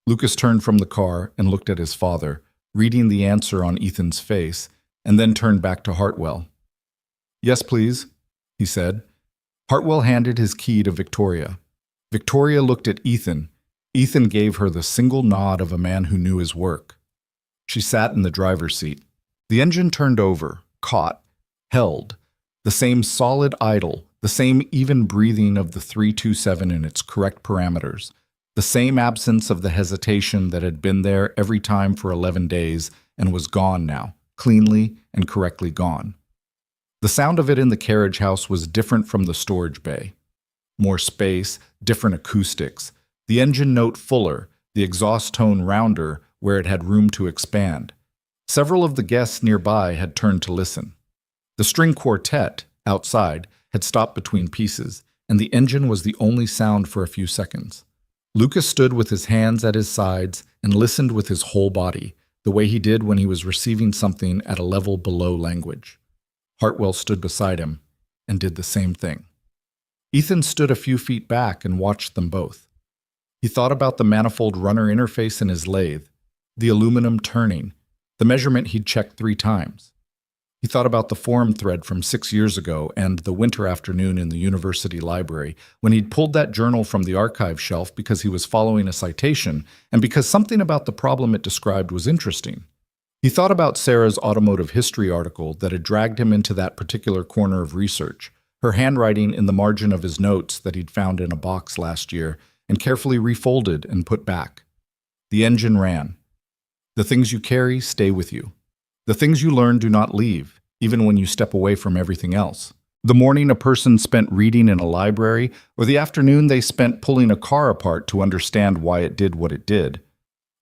Lucas turned from the car and looked at his father, reading the answer on Ethan's face, and then turned back to Hartwell. Yes, please, he said. Hartwell handed his key to Victoria. Victoria looked at Ethan. Ethan gave her the single nod of a man who knew his work. She sat in the driver's seat. The engine turned over, caught, held, the same solid idle, the same even breathing of the 327 in its correct parameters, the same absence of the hesitation that had been there every time for 11 days and was gone now, cleanly and correctly gone. The sound of it in the carriage house was different from the storage bay. More space, different acoustics, the engine note fuller, the exhaust tone rounder where it had room to expand. Several of the guests nearby had turned to listen. The string quartet, outside, had stopped between pieces, and the engine was the only sound for a few seconds. Lucas stood with his hands at his sides and listened with his whole body, the way he did when he was receiving something at a level below language. Hartwell stood beside him and did the same thing. Ethan stood a few feet back and watched them both. He thought about the manifold runner interface in his lathe, the aluminum turning, the measurement he'd checked 3 times. He thought about the forum thread from 6 years ago and the winter afternoon in the university library when he'd pulled that journal from the archive shelf because he was following a citation and because something about the problem it described was interesting. He thought about Sarah's automotive history article that had dragged him into that particular corner of research, her handwriting in the margin of his notes that he'd found in a box last year and carefully refolded and put back. The engine ran. The things you carry stay with you. The things you learn do not leave, even when you step away from everything else. The morning a person spent reading in a library, or the afternoon they spent pulling a car apart to understand why it did what it did.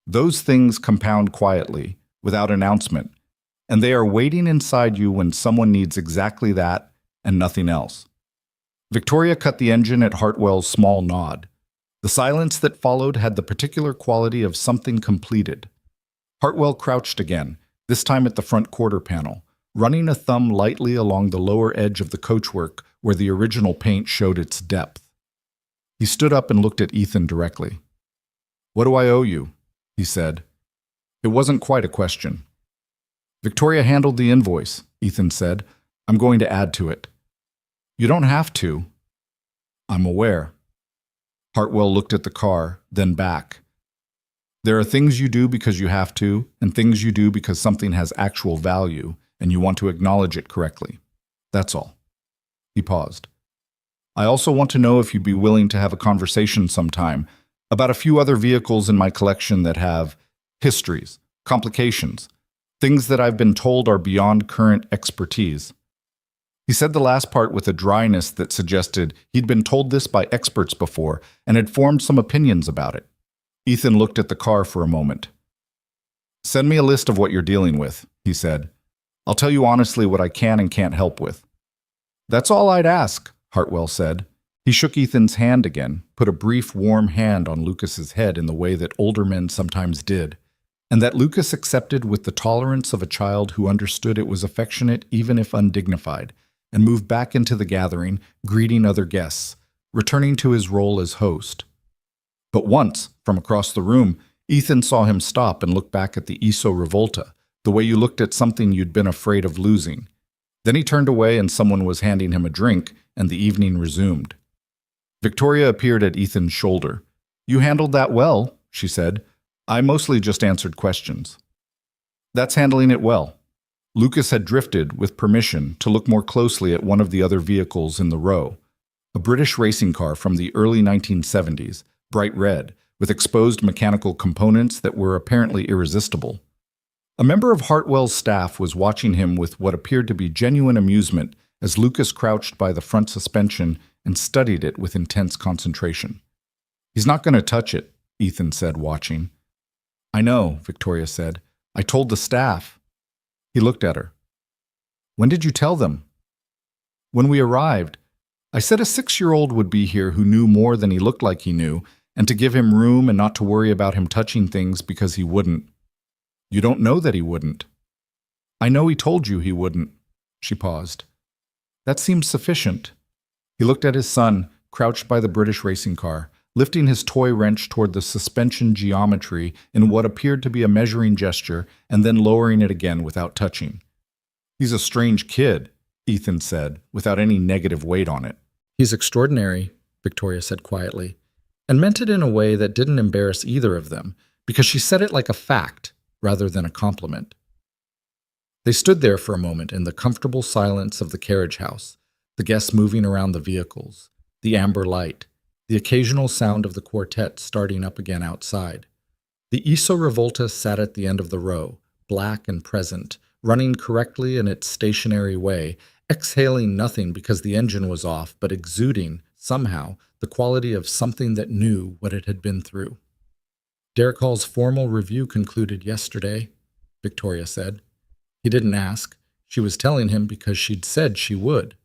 Those things compound quietly, without announcement, and they are waiting inside you when someone needs exactly that and nothing else. Victoria cut the engine at Hartwell's small nod. The silence that followed had the particular quality of something completed. Hartwell crouched again, this time at the front quarter panel, running a thumb lightly along the lower edge of the coachwork where the original paint showed its depth. He stood up and looked at Ethan directly. "What do I owe you?" he said. It wasn't quite a question. "Victoria handled the invoice," Ethan said. "I'm going to add to it." "You don't have to." "I'm aware." Hartwell looked at the car, then back. There are things you do because you have to, and things you do because something has actual value, and you want to acknowledge it correctly. That's all. He paused. "I also want to know if you'd be willing to have a conversation sometime about a few other vehicles in my collection that have histories, complications, things that I've been told are beyond current expertise." He said the last part with a dryness that suggested he'd been told this by experts before and had formed some opinions about it. Ethan looked at the car for a moment. "Send me a list of what you're dealing with," he said. "I'll tell you honestly what I can and can't help with." "That's all I'd ask," Hartwell said. He shook Ethan's hand again, put a brief, warm hand on Lucas's head in the way that older men sometimes did, and that Lucas accepted with the tolerance of a child who understood it was affectionate even if undignified, and moved back into the gathering, greeting other guests, returning to his role as host. But once, from across the room, Ethan saw him stop and look back at the ISO Revolta, the way you looked at something you'd been afraid of losing. Then he turned away and someone was handing him a drink, and the evening resumed. Victoria appeared at Ethan's shoulder. "You handled that well," she said. "I mostly just answered questions." "That's handling it well." Lucas had drifted, with permission, to look more closely at one of the other vehicles in the row, a British racing car from the early 1970s, bright red, with exposed mechanical components that were apparently irresistible. A member of Hartwell's staff was watching him with what appeared to be genuine amusement as Lucas crouched by the front suspension and studied it with intense concentration. "He's not going to touch it," Ethan said, watching. "I know," Victoria said. "I told the staff." He looked at her. When did you tell them? When we arrived. I said a 6-year-old would be here who knew more than he looked like he knew, and to give him room and not to worry about him touching things because he wouldn't. You don't know that he wouldn't. I know he told you he wouldn't. She paused. That seems sufficient. He looked at his son, crouched by the British racing car, lifting his toy wrench toward the suspension geometry in what appeared to be a measuring gesture, and then lowering it again without touching. He's a strange kid, Ethan said, without any negative weight on it. He's extraordinary, Victoria said quietly, and meant it in a way that didn't embarrass either of them, because she said it like a fact rather than a compliment. They stood there for a moment in the comfortable silence of the carriage house, the guests moving around the vehicles, the amber light, the occasional sound of the quartet starting up again outside. The Iso Revolta sat at the end of the row, black and present, running correctly in its stationary way, exhaling nothing because the engine was off, but exuding, somehow, the quality of something that knew what it had been through. Derek Hall's formal review concluded yesterday, Victoria said. He didn't ask. She was telling him because she'd said she would.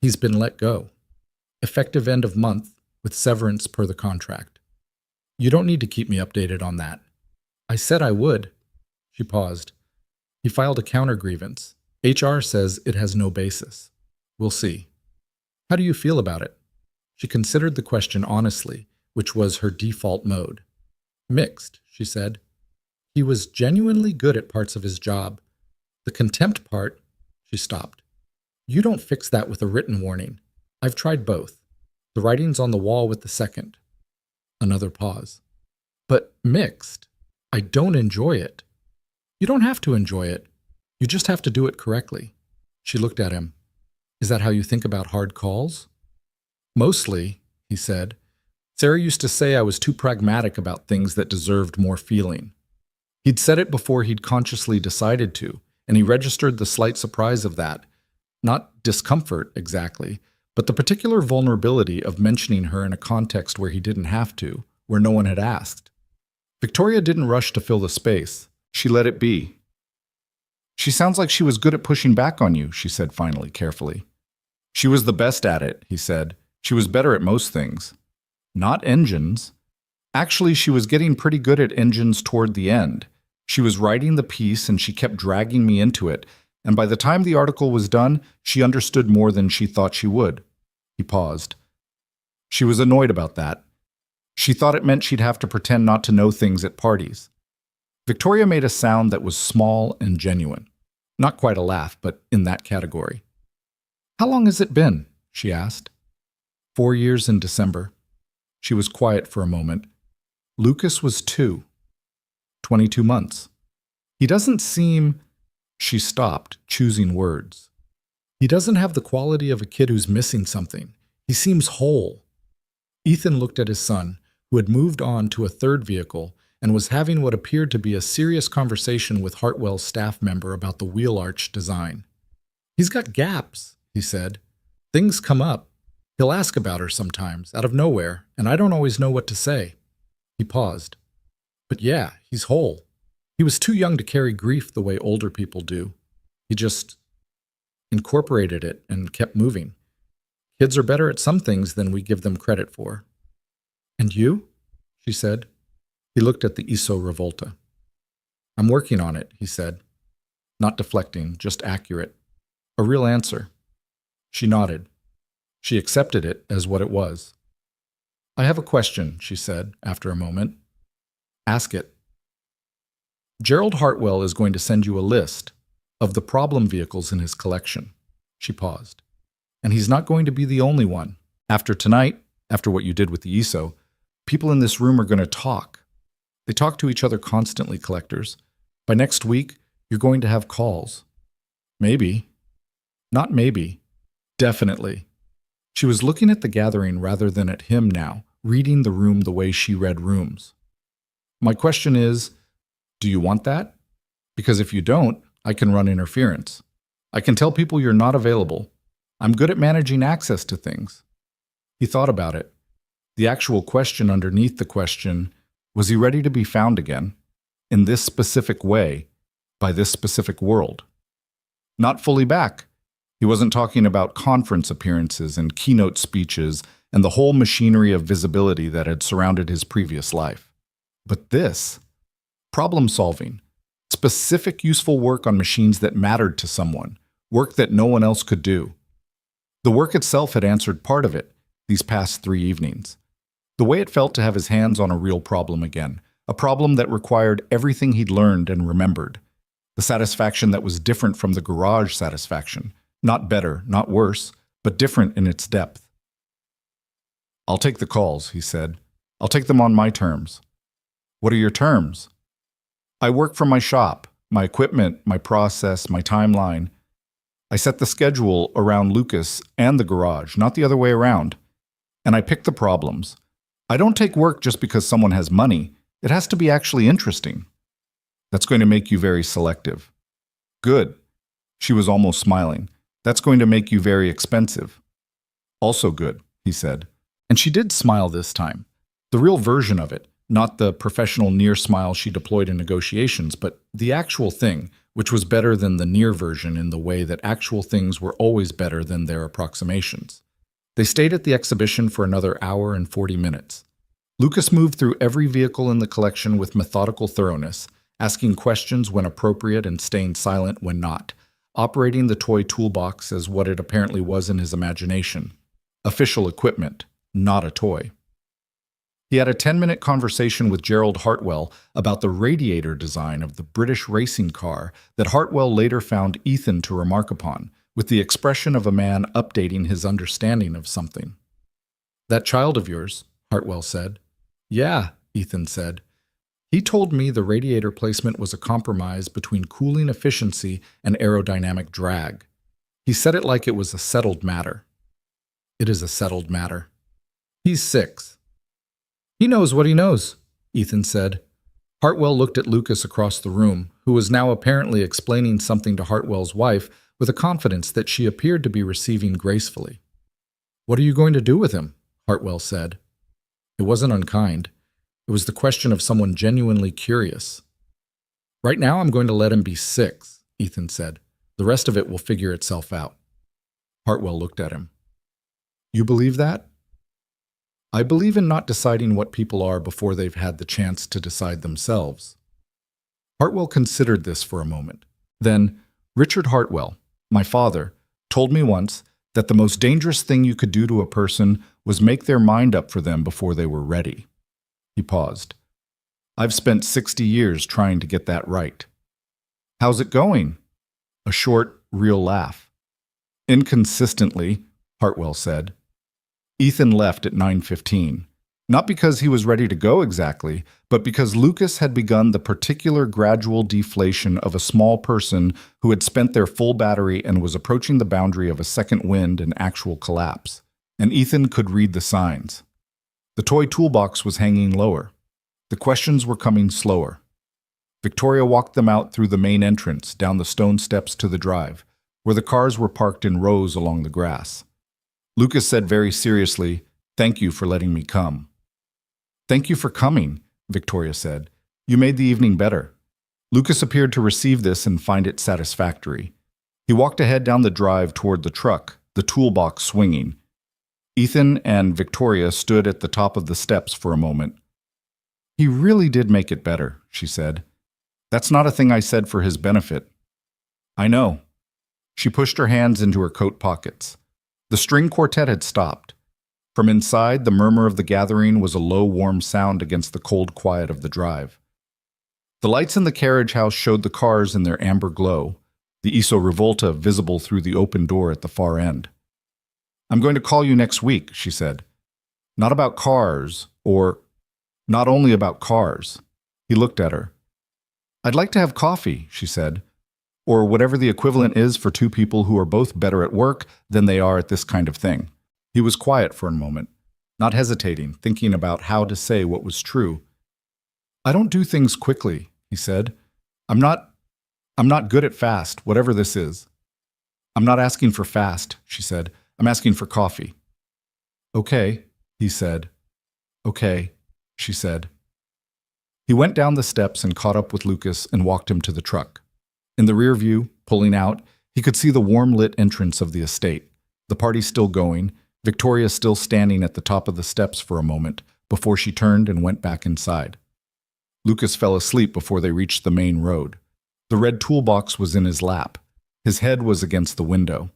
He's been let go. Effective end of month, with severance per the contract. You don't need to keep me updated on that. I said I would. She paused. He filed a counter grievance. HR says it has no basis. We'll see. How do you feel about it? She considered the question honestly, which was her default mode. Mixed, she said. He was genuinely good at parts of his job. The contempt part, she stopped. You don't fix that with a written warning. I've tried both. The writing's on the wall with the second. Another pause. But mixed. I don't enjoy it. You don't have to enjoy it. You just have to do it correctly. She looked at him. Is that how you think about hard calls? Mostly, he said. Sarah used to say I was too pragmatic about things that deserved more feeling. He'd said it before he'd consciously decided to, and he registered the slight surprise of that. Not discomfort, exactly, but the particular vulnerability of mentioning her in a context where he didn't have to, where no one had asked. Victoria didn't rush to fill the space. She let it be. She sounds like she was good at pushing back on you, she said finally, carefully. She was the best at it, he said. She was better at most things. Not engines. Actually, she was getting pretty good at engines toward the end. She was writing the piece and she kept dragging me into it, and by the time the article was done, she understood more than she thought she would. He paused. She was annoyed about that. She thought it meant she'd have to pretend not to know things at parties. Victoria made a sound that was small and genuine. Not quite a laugh, but in that category. How long has it been? She asked. 4 years in December. She was quiet for a moment. Lucas was 2. 22 months. He doesn't seem... She stopped, choosing words. He doesn't have the quality of a kid who's missing something. He seems whole. Ethan looked at his son, who had moved on to a third vehicle and was having what appeared to be a serious conversation with Hartwell's staff member about the wheel arch design. He's got gaps, he said. Things come up. He'll ask about her sometimes, out of nowhere, and I don't always know what to say. He paused. But yeah, he's whole. He was too young to carry grief the way older people do. He just incorporated it and kept moving. Kids are better at some things than we give them credit for. And you? She said. He looked at the Iso Revolta. I'm working on it, he said. Not deflecting, just accurate. A real answer. She nodded. She accepted it as what it was. I have a question, she said, after a moment. Ask it. Gerald Hartwell is going to send you a list of the problem vehicles in his collection. She paused. And he's not going to be the only one. After tonight, after what you did with the Iso, people in this room are going to talk. They talk to each other constantly, collectors. By next week, you're going to have calls. Maybe. Not maybe. Definitely. She was looking at the gathering rather than at him now, reading the room the way she read rooms. My question is, do you want that? Because if you don't, I can run interference. I can tell people you're not available. I'm good at managing access to things. He thought about it. The actual question underneath the question, was he ready to be found again? In this specific way, by this specific world. Not fully back. He wasn't talking about conference appearances and keynote speeches and the whole machinery of visibility that had surrounded his previous life. But this, problem solving, specific useful work on machines that mattered to someone, work that no one else could do. The work itself had answered part of it these past 3 evenings. The way it felt to have his hands on a real problem again, a problem that required everything he'd learned and remembered. The satisfaction that was different from the garage satisfaction, not better, not worse, but different in its depth. "I'll take the calls," he said. "I'll take them on my terms." "What are your terms?" "I work from my shop, my equipment, my process, my timeline. I set the schedule around Lucas and the garage, not the other way around. And I pick the problems. I don't take work just because someone has money. It has to be actually interesting." "That's going to make you very selective." "Good." She was almost smiling. "That's going to make you very expensive." "Also good," he said. And she did smile this time. The real version of it, not the professional near smile she deployed in negotiations, but the actual thing, which was better than the near version in the way that actual things were always better than their approximations. They stayed at the exhibition for another hour and 40 minutes. Lucas moved through every vehicle in the collection with methodical thoroughness, asking questions when appropriate and staying silent when not, operating the toy toolbox as what it apparently was in his imagination. Official equipment, not a toy. He had a 10-minute conversation with Gerald Hartwell about the radiator design of the British racing car that Hartwell later found Ethan to remark upon, with the expression of a man updating his understanding of something. "That child of yours," Hartwell said. "Yeah," Ethan said. "He told me the radiator placement was a compromise between cooling efficiency and aerodynamic drag. He said it like it was a settled matter." "It is a settled matter." "He's 6. "He knows what he knows," Ethan said. Hartwell looked at Lucas across the room, who was now apparently explaining something to Hartwell's wife with a confidence that she appeared to be receiving gracefully. "What are you going to do with him?" Hartwell said. It wasn't unkind. It was the question of someone genuinely curious. "Right now I'm going to let him be 6, Ethan said. "The rest of it will figure itself out." Hartwell looked at him. "You believe that?" "I believe in not deciding what people are before they've had the chance to decide themselves." Hartwell considered this for a moment. Then, "Richard Hartwell, my father, told me once that the most dangerous thing you could do to a person was make their mind up for them before they were ready." He paused. "I've spent 60 years trying to get that right." "How's it going?" A short, real laugh. "Inconsistently," Hartwell said. Ethan left at 9:15, not because he was ready to go exactly, but because Lucas had begun the particular gradual deflation of a small person who had spent their full battery and was approaching the boundary of a second wind and actual collapse. And Ethan could read the signs. The toy toolbox was hanging lower. The questions were coming slower. Victoria walked them out through the main entrance, down the stone steps to the drive, where the cars were parked in rows along the grass. Lucas said very seriously, "Thank you for letting me come." "Thank you for coming," Victoria said. "You made the evening better." Lucas appeared to receive this and find it satisfactory. He walked ahead down the drive toward the truck, the toolbox swinging. Ethan and Victoria stood at the top of the steps for a moment. "He really did make it better," she said. "That's not a thing I said for his benefit." "I know." She pushed her hands into her coat pockets. The string quartet had stopped. From inside, the murmur of the gathering was a low, warm sound against the cold quiet of the drive. The lights in the carriage house showed the cars in their amber glow, the Iso Revolta visible through the open door at the far end. "I'm going to call you next week," she said. "Not about cars, or not only about cars." He looked at her. "I'd like to have coffee," she said. "Or whatever the equivalent is for two people who are both better at work than they are at this kind of thing." He was quiet for a moment, not hesitating, thinking about how to say what was true. "I don't do things quickly," he said. I'm not good at fast, whatever this is." "I'm not asking for fast," she said. "I'm asking for coffee." "Okay," he said. "Okay," she said. He went down the steps and caught up with Lucas and walked him to the truck. In the rear view, pulling out, he could see the warm-lit entrance of the estate. The party still going, Victoria still standing at the top of the steps for a moment before she turned and went back inside. Lucas fell asleep before they reached the main road. The red toolbox was in his lap. His head was against the window.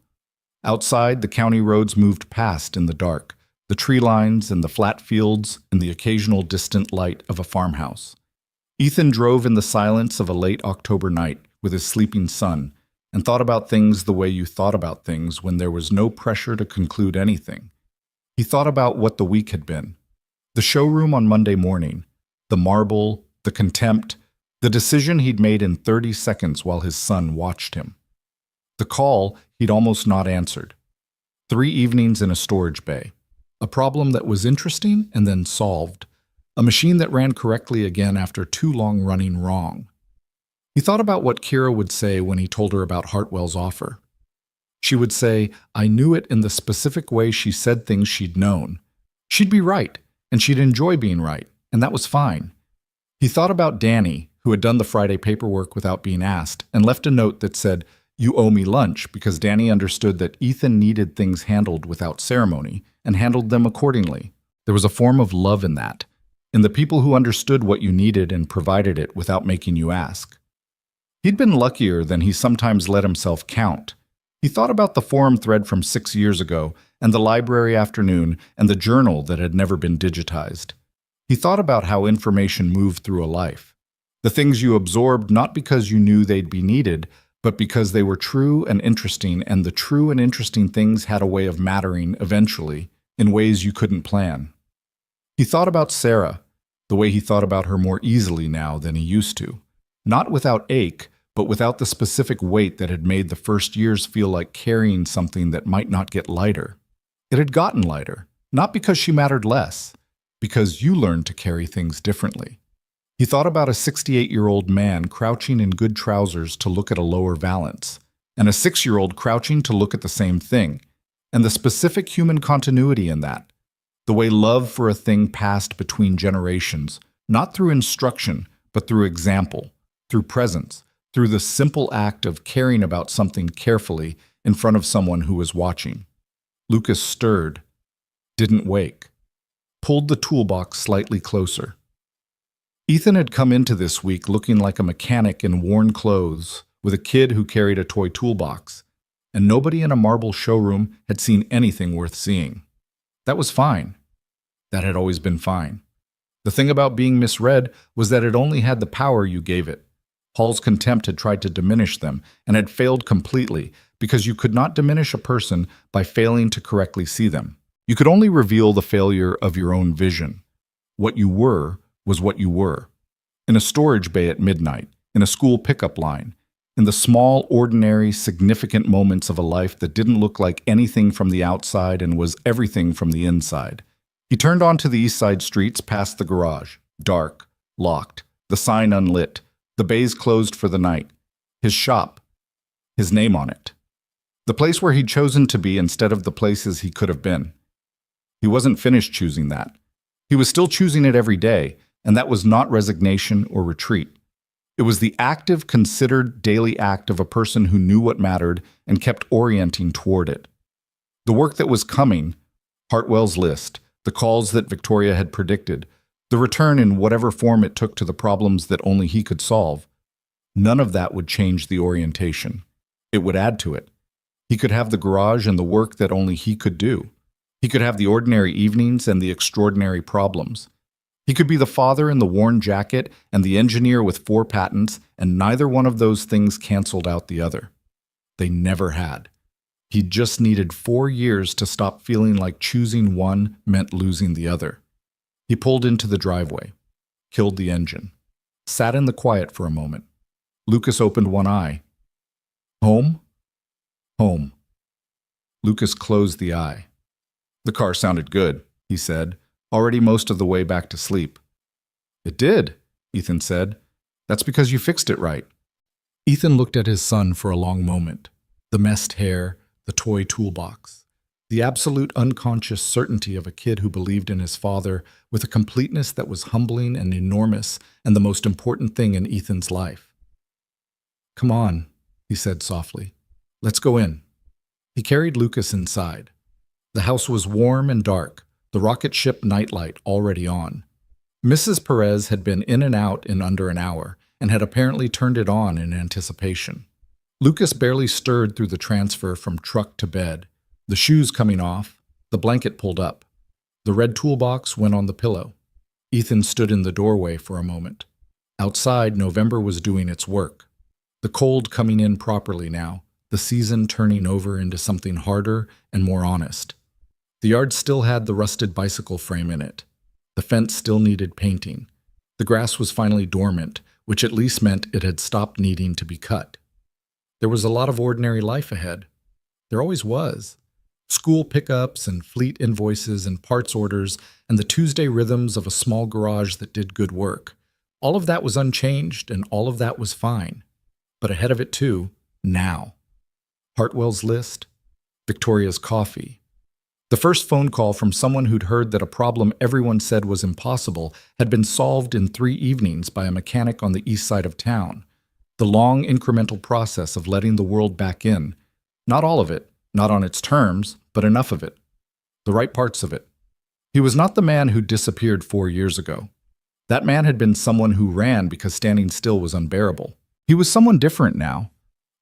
Outside, the county roads moved past in the dark, the tree lines and the flat fields and the occasional distant light of a farmhouse. Ethan drove in the silence of a late October night with his sleeping son and thought about things the way you thought about things when there was no pressure to conclude anything. He thought about what the week had been. The showroom on Monday morning, the marble, the contempt, the decision he'd made in 30 seconds while his son watched him. The call he'd almost not answered. 3 evenings in a storage bay. A problem that was interesting and then solved. A machine that ran correctly again after too long running wrong. He thought about what Kira would say when he told her about Hartwell's offer. She would say, "I knew it in the specific way she said things she'd known." She'd be right, and she'd enjoy being right, and that was fine. He thought about Danny, who had done the Friday paperwork without being asked, and left a note that said, "You owe me lunch," because Danny understood that Ethan needed things handled without ceremony, and handled them accordingly. There was a form of love in that, in the people who understood what you needed and provided it without making you ask. He'd been luckier than he sometimes let himself count. He thought about the forum thread from 6 years ago, and the library afternoon, and the journal that had never been digitized. He thought about how information moved through a life. The things you absorbed not because you knew they'd be needed, but because they were true and interesting, and the true and interesting things had a way of mattering eventually, in ways you couldn't plan. He thought about Sarah, the way he thought about her more easily now than he used to. Not without ache, but without the specific weight that had made the first years feel like carrying something that might not get lighter. It had gotten lighter, not because she mattered less, because you learned to carry things differently. He thought about a 68-year-old man crouching in good trousers to look at a lower valance, and a 6-year-old crouching to look at the same thing, and the specific human continuity in that. The way love for a thing passed between generations, not through instruction, but through example, through presence, through the simple act of caring about something carefully in front of someone who was watching. Lucas stirred, didn't wake, pulled the toolbox slightly closer. Ethan had come into this week looking like a mechanic in worn clothes with a kid who carried a toy toolbox, and nobody in a marble showroom had seen anything worth seeing. That was fine. That had always been fine. The thing about being misread was that it only had the power you gave it. Hall's contempt had tried to diminish them and had failed completely because you could not diminish a person by failing to correctly see them. You could only reveal the failure of your own vision. What you were was what you were. In a storage bay at midnight, in a school pickup line, in the small, ordinary, significant moments of a life that didn't look like anything from the outside and was everything from the inside. He turned onto the east side streets past the garage, dark, locked, the sign unlit, the bays closed for the night, his shop, his name on it. The place where he'd chosen to be instead of the places he could have been. He wasn't finished choosing that. He was still choosing it every day, and that was not resignation or retreat. It was the active, considered daily act of a person who knew what mattered and kept orienting toward it. The work that was coming, Hartwell's list, the calls that Victoria had predicted, the return in whatever form it took to the problems that only he could solve, none of that would change the orientation. It would add to it. He could have the garage and the work that only he could do. He could have the ordinary evenings and the extraordinary problems. He could be the father in the worn jacket and the engineer with 4 patents, and neither one of those things canceled out the other. They never had. He just needed 4 years to stop feeling like choosing one meant losing the other. He pulled into the driveway, killed the engine, sat in the quiet for a moment. Lucas opened one eye. Home? Home. Lucas closed the eye. The car sounded good, he said, already most of the way back to sleep. It did, Ethan said. That's because you fixed it right. Ethan looked at his son for a long moment. The messed hair, the toy toolbox. The absolute unconscious certainty of a kid who believed in his father with a completeness that was humbling and enormous and the most important thing in Ethan's life. "Come on," he said softly. "Let's go in." He carried Lucas inside. The house was warm and dark, the rocket ship nightlight already on. Mrs. Perez had been in and out in under an hour and had apparently turned it on in anticipation. Lucas barely stirred through the transfer from truck to bed, the shoes coming off, the blanket pulled up. The red toolbox went on the pillow. Ethan stood in the doorway for a moment. Outside, November was doing its work. The cold coming in properly now, the season turning over into something harder and more honest. The yard still had the rusted bicycle frame in it. The fence still needed painting. The grass was finally dormant, which at least meant it had stopped needing to be cut. There was a lot of ordinary life ahead. There always was. School pickups and fleet invoices and parts orders and the Tuesday rhythms of a small garage that did good work. All of that was unchanged and all of that was fine. But ahead of it too, now. Hartwell's list, Victoria's coffee. The first phone call from someone who'd heard that a problem everyone said was impossible had been solved in 3 evenings by a mechanic on the east side of town. The long incremental process of letting the world back in. Not all of it, not on its terms, but enough of it. The right parts of it. He was not the man who disappeared 4 years ago. That man had been someone who ran because standing still was unbearable. He was someone different now.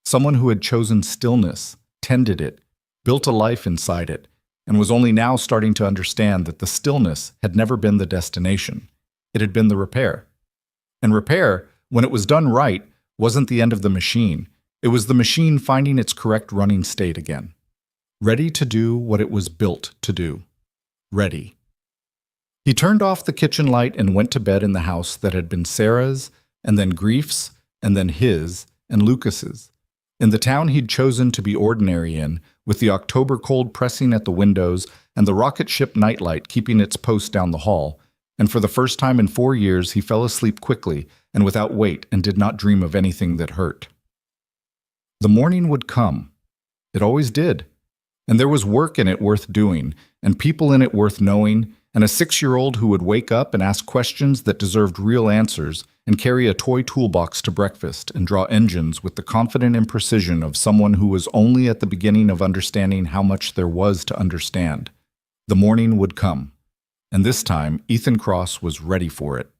Someone who had chosen stillness, tended it, built a life inside it, and was only now starting to understand that the stillness had never been the destination. It had been the repair. And repair, when it was done right, wasn't the end of the machine. It was the machine finding its correct running state again. Ready to do what it was built to do. Ready. He turned off the kitchen light and went to bed in the house that had been Sarah's, and then Grief's, and then his, and Lucas's. In the town he'd chosen to be ordinary in, with the October cold pressing at the windows and the rocket ship nightlight keeping its post down the hall, and for the first time in 4 years he fell asleep quickly and without weight and did not dream of anything that hurt. The morning would come. It always did. And there was work in it worth doing, and people in it worth knowing, and a 6-year-old who would wake up and ask questions that deserved real answers, and carry a toy toolbox to breakfast and draw engines with the confidence and precision of someone who was only at the beginning of understanding how much there was to understand. The morning would come, and this time Ethan Cross was ready for it.